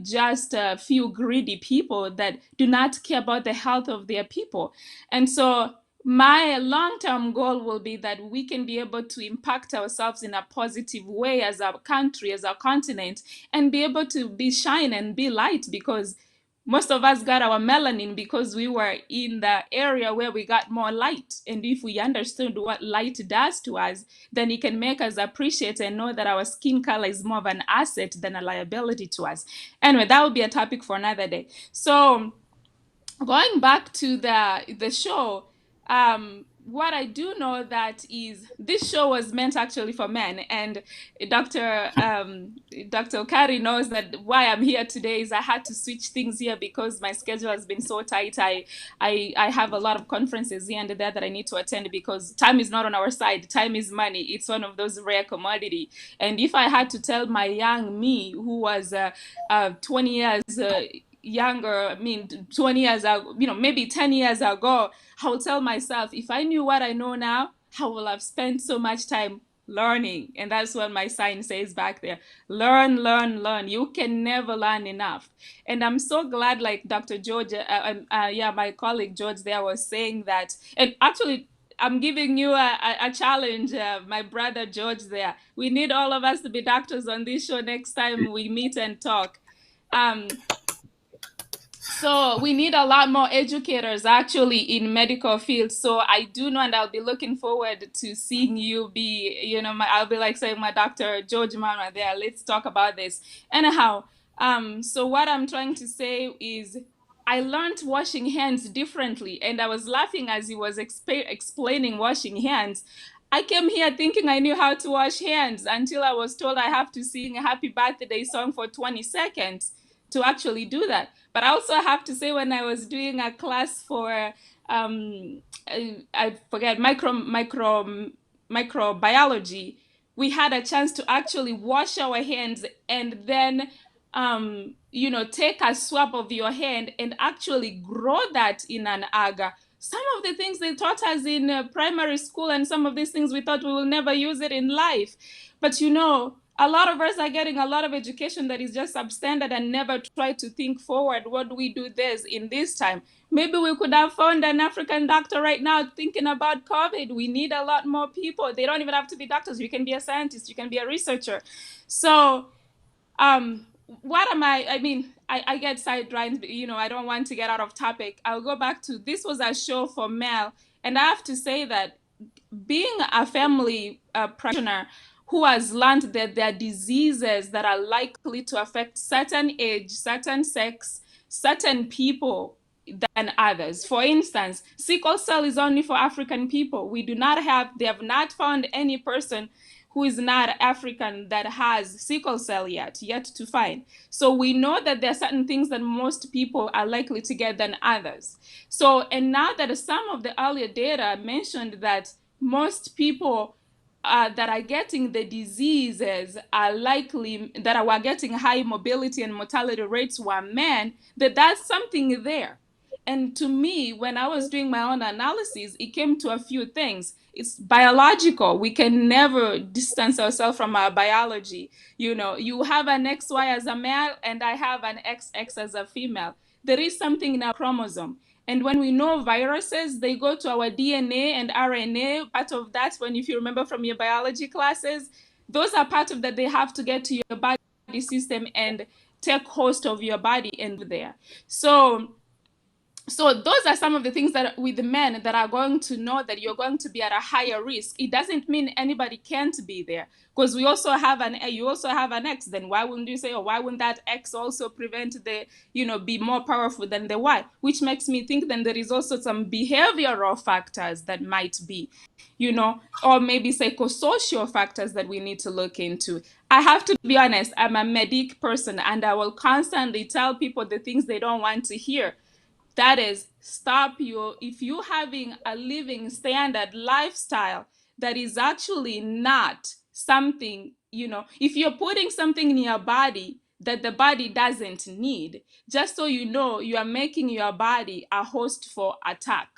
just a few greedy people that do not care about the health of their people. And so my long-term goal will be that we can be able to impact ourselves in a positive way as a country, as a continent, and be able to be shine and be light, because most of us got our melanin because we were in the area where we got more light. And if we understood what light does to us, then it can make us appreciate and know that our skin color is more of an asset than a liability to us. Anyway, that will be a topic for another day. So going back to the show, what I do know that is this show was meant actually for men, and Dr. Kari knows that why I'm here today is I had to switch things here because my schedule has been so tight. I have a lot of conferences here and there that I need to attend, because time is not on our side. Time is money. It's one of those rare commodity. And if I had to tell my young me, who was 20 years younger, I mean 20 years ago, maybe 10 years ago, I will tell myself, if I knew what I know now, I will have spent so much time learning. And that's what my sign says back there: learn, learn, learn. You can never learn enough. And I'm so glad, like Dr. George, my colleague George there was saying that. And actually, I'm giving you a challenge, my brother George there. We need all of us to be doctors on this show next time we meet and talk. So we need a lot more educators actually in medical fields. So I do know, and I'll be looking forward to seeing you be, I'll be like saying my Dr. George Mama there. Let's talk about this. Anyhow, so what I'm trying to say is I learned washing hands differently, and I was laughing as he was explaining washing hands. I came here thinking I knew how to wash hands until I was told I have to sing a happy birthday song for 20 seconds to actually do that. But I also have to say, when I was doing a class for I forget microbiology, we had a chance to actually wash our hands and then take a swab of your hand and actually grow that in an agar. Some of the things they taught us in primary school, and some of these things we thought we will never use it in life. But a lot of us are getting a lot of education that is just substandard and never try to think forward. What do we do this in this time? Maybe we could have found an African doctor right now thinking about COVID. We need a lot more people. They don't even have to be doctors. You can be a scientist. You can be a researcher. So what am I mean, I get sidelined, I don't want to get out of topic. I'll go back to, this was a show for Mel, and I have to say that being a family practitioner who has learned that there are diseases that are likely to affect certain age, certain sex, certain people than others. For instance, sickle cell is only for African people. They have not found any person who is not African that has sickle cell yet to find. So we know that there are certain things that most people are likely to get than others. So, and now that some of the earlier data mentioned that most people that are getting the diseases are likely, that are getting high mobility and mortality rates were men, that's something there. And to me, when I was doing my own analysis, it came to a few things. It's biological. We can never distance ourselves from our biology. You know, you have an XY as a male, and I have an XX as a female. There is something in our chromosome. And when we know viruses, they go to our DNA and RNA. Part of that, when if you remember from your biology classes, those are part of that. They have to get to your body system and take host of your body and there. So those are some of the things that with the men that are going to know that you're going to be at a higher risk. It doesn't mean anybody can't be there, because we also have you also have an X. Then why wouldn't you say, why wouldn't that X also prevent the, be more powerful than the Y? Which makes me think then there is also some behavioral factors that might be, or maybe psychosocial factors that we need to look into. I have to be honest, I'm a medic person, and I will constantly tell people the things they don't want to hear. That is, if you're having a living standard lifestyle that is actually not something, if you're putting something in your body that the body doesn't need, just so you know, you are making your body a host for attack.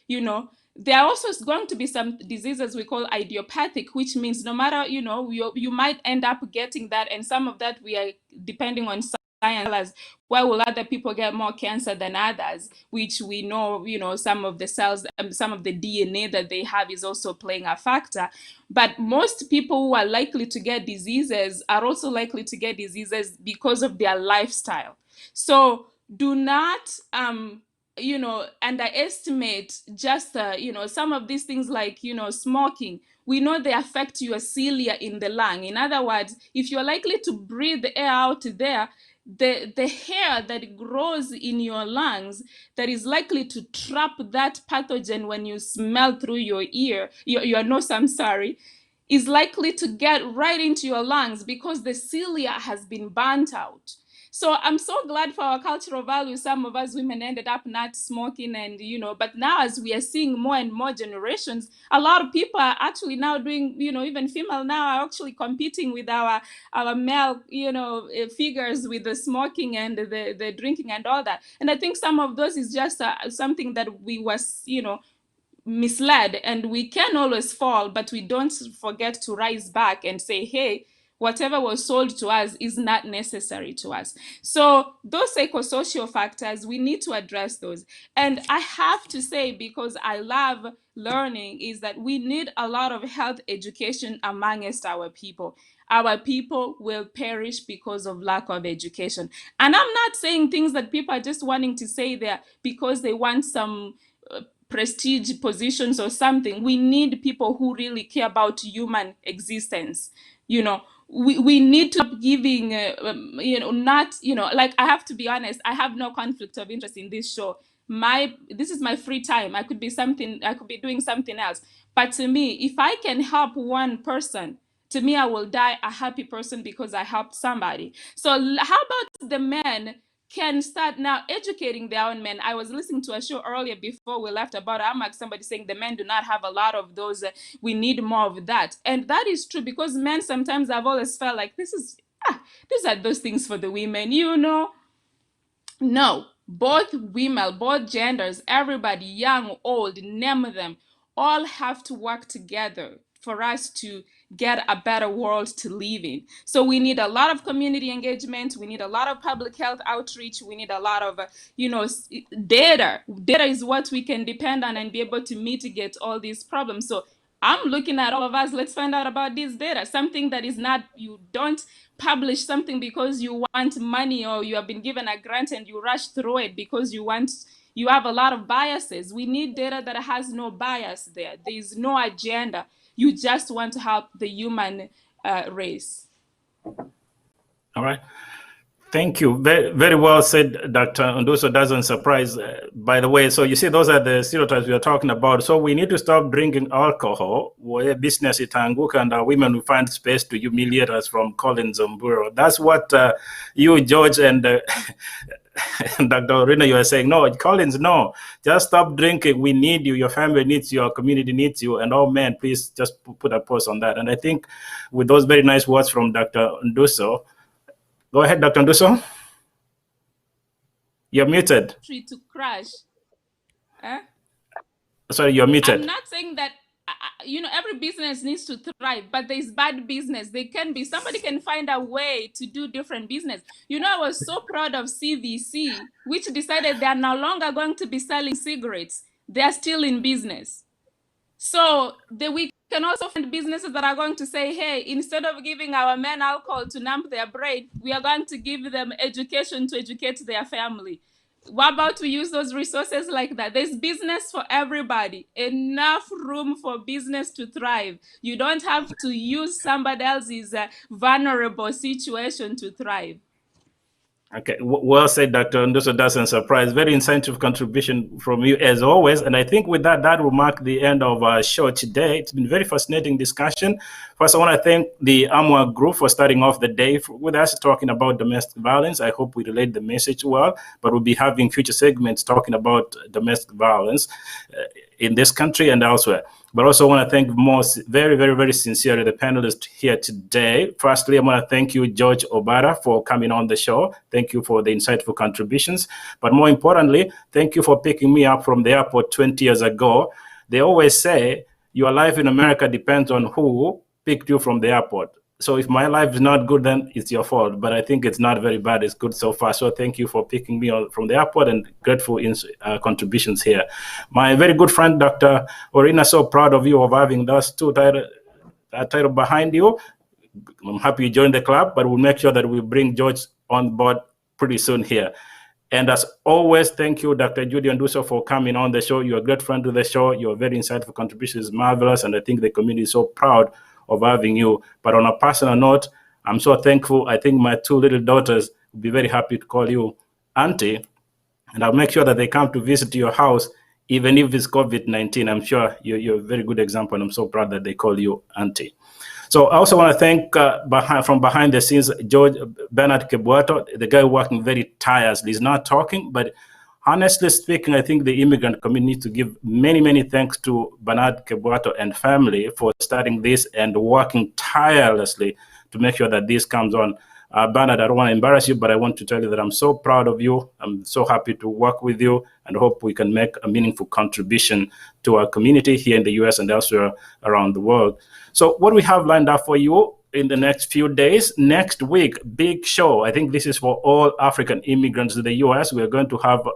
There are also going to be some diseases we call idiopathic, which means no matter, you might end up getting that, and some of that we are depending on science as why will other people get more cancer than others, which we know, some of the cells, some of the DNA that they have is also playing a factor. But most people who are likely to get diseases are also likely to get diseases because of their lifestyle. So do not underestimate just some of these things like smoking. We know they affect your cilia in the lung. In other words, if you're likely to breathe the air out there, the hair that grows in your lungs that is likely to trap that pathogen when you smell through your nose, is likely to get right into your lungs because the cilia has been burnt out. So I'm so glad for our cultural values. Some of us women ended up not smoking, and but now as we are seeing more and more generations, a lot of people are actually now doing, even female now are actually competing with our male, figures with the smoking and the drinking and all that. And I think some of those is just something that we was, misled, and we can always fall, but we don't forget to rise back and say, hey, whatever was sold to us is not necessary to us. So those psychosocial factors, we need to address those. And I have to say, because I love learning, is that we need a lot of health education amongst our people. Our people will perish because of lack of education. And I'm not saying things that people are just wanting to say there because they want some prestige positions or something. We need people who really care about human existence. We need to stop giving, like, I have to be honest, I have no conflict of interest in this show. This is my free time. I could be doing something else. But to me, if I can help one person, to me, I will die a happy person because I helped somebody. So how about the men can start now educating their own men? I was listening to a show earlier before we left about somebody saying the men do not have a lot of those. We need more of that. And that is true, because men sometimes have always felt like these are those things for the women, No, both women, both genders, everybody, young, old, name them, all have to work together for us to get a better world to live in. So we need a lot of community engagement. We need a lot of public health outreach. We need a lot of, data. Data is what we can depend on and be able to mitigate all these problems. So I'm looking at all of us. Let's find out about this data. Something that is not, you don't publish something because you want money, or you have been given a grant and you rush through it because you have a lot of biases. We need data that has no bias there. There is no agenda. You just want to help the human race. All right. Thank you. Very, very well said, Dr. Unduso. Doesn't surprise, by the way. So you see, those are the stereotypes we are talking about. So we need to stop drinking alcohol where business itanguka and our women will find space to humiliate us from Collins Mburo. That's what you, George, and Dr. Orina, you are saying. No, Collins, no. Just stop drinking. We need you. Your family needs you. Our community needs you. And all men, please just put a pause on that. And I think with those very nice words from Dr. Unduso, go ahead, Dr. Nduso. You're muted. To crash. Sorry, you're muted. I'm not saying that, every business needs to thrive, but there's bad business. Somebody can find a way to do different business. I was so proud of CVC, which decided they are no longer going to be selling cigarettes. They are still in business. So we can also find businesses that are going to say, hey, instead of giving our men alcohol to numb their brain, we are going to give them education to educate their family. What about we use those resources like that? There's business for everybody, enough room for business to thrive. You don't have to use somebody else's vulnerable situation to thrive. Okay, well said, Dr. Nduso. Doesn't surprise. Very insightful contribution from you as always. And I think with that will mark the end of our show today. It's been very fascinating discussion. First, I want to thank the AMWA group for starting off the day with us talking about domestic violence. I hope we relayed the message well, but we'll be having future segments talking about domestic violence in this country and elsewhere. But also want to thank very, very, very sincerely the panelists here today. Firstly, I want to thank you, George Obara, for coming on the show. Thank you for the insightful contributions. But more importantly, thank you for picking me up from the airport 20 years ago. They always say your life in America depends on who picked you from the airport. So if my life is not good, then it's your fault. But I think it's not very bad. It's good so far. So thank you for picking me from the airport and grateful contributions here. My very good friend, Dr. Orina, so proud of you of having those two title behind you. I'm happy you joined the club, but we'll make sure that we bring George on board pretty soon here. And as always, thank you, Dr. Judy Nduso, for coming on the show. You're a great friend to the show. Your very insightful contribution is marvelous. And I think the community is so proud of having you. But on a personal note, I'm so thankful. I think my two little daughters will be very happy to call you Auntie. And I'll make sure that they come to visit your house, even if it's COVID-19. I'm sure you're a very good example, and I'm so proud that they call you Auntie. So I also want to thank from behind the scenes, George Bernard Kebuato, the guy working very tirelessly. He's not talking, but honestly speaking, I think the immigrant community needs to give many, many thanks to Bernard Kebuato and family for starting this and working tirelessly to make sure that this comes on. Bernard, I don't want to embarrass you, but I want to tell you that I'm so proud of you. I'm so happy to work with you and hope we can make a meaningful contribution to our community here in the US and elsewhere around the world. So what we have lined up for you in the next few days, next week, big show. I think this is for all African immigrants to the US. We're going to have,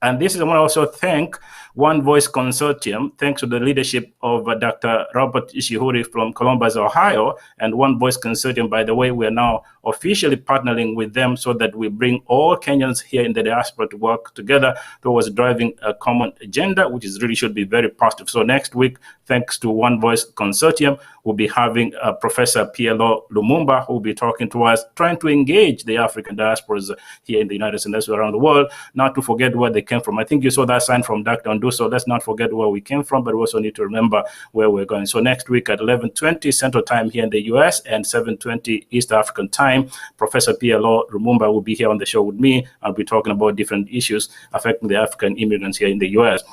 and this is, I want to also thank One Voice Consortium, thanks to the leadership of Dr. Robert Ishihuri from Columbus, Ohio, and One Voice Consortium. By the way, we are now officially partnering with them so that we bring all Kenyans here in the diaspora to work together towards driving a common agenda, which is really should be very positive. So next week, thanks to One Voice Consortium, we'll be having Professor PLO Lumumba, who will be talking to us, trying to engage the African diasporas here in the United States and around the world, not to forget where they came from. I think you saw that sign from Dr. Nduso. Let's not forget where we came from, but we also need to remember where we're going. So next week at 11:20 Central Time here in the US and 7:20 East African Time, Professor PLO Lumumba will be here on the show with me. I'll be talking about different issues affecting the African immigrants here in the US.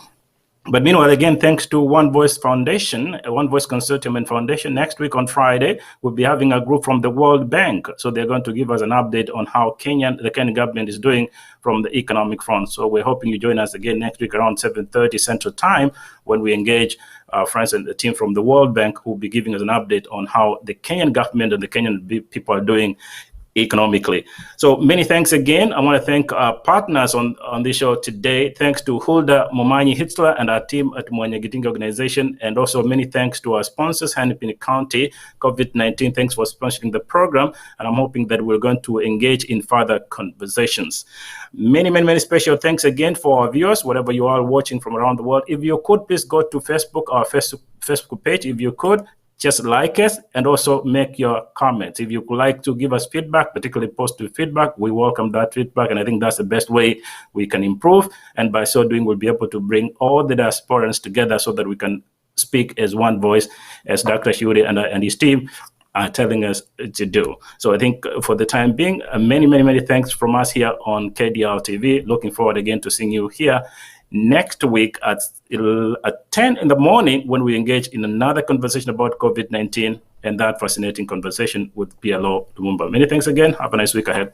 But meanwhile, again, thanks to One Voice Foundation, One Voice Consortium and Foundation, next week on Friday, we'll be having a group from the World Bank. So they're going to give us an update on how the Kenyan government is doing from the economic front. So we're hoping you join us again next week around 7:30 Central Time when we engage our friends and the team from the World Bank who will be giving us an update on how the Kenyan government and the Kenyan people are doing economically. So many thanks again. I want to thank our partners on this show today. Thanks to Hulda Momanyi Hitzler and our team at Mwanyagitinga Organization. And also many thanks to our sponsors, Hennepin County, COVID-19. Thanks for sponsoring the program. And I'm hoping that we're going to engage in further conversations. Many, many, many special thanks again for our viewers, wherever you are watching from around the world. If you could, please go to Facebook, our Facebook page. If you could, just like us and also make your comments. If you would like to give us feedback, particularly positive feedback, we welcome that feedback. And I think that's the best way we can improve. And by so doing, we'll be able to bring all the diasporans together so that we can speak as one voice, as Dr. Shuri and his team are telling us to do. So I think for the time being, many thanks from us here on KDRTV. Looking forward again to seeing you here next week at 10 in the morning when we engage in another conversation about COVID-19 and that fascinating conversation with PLO Lumumba. Many thanks again. Have a nice week ahead.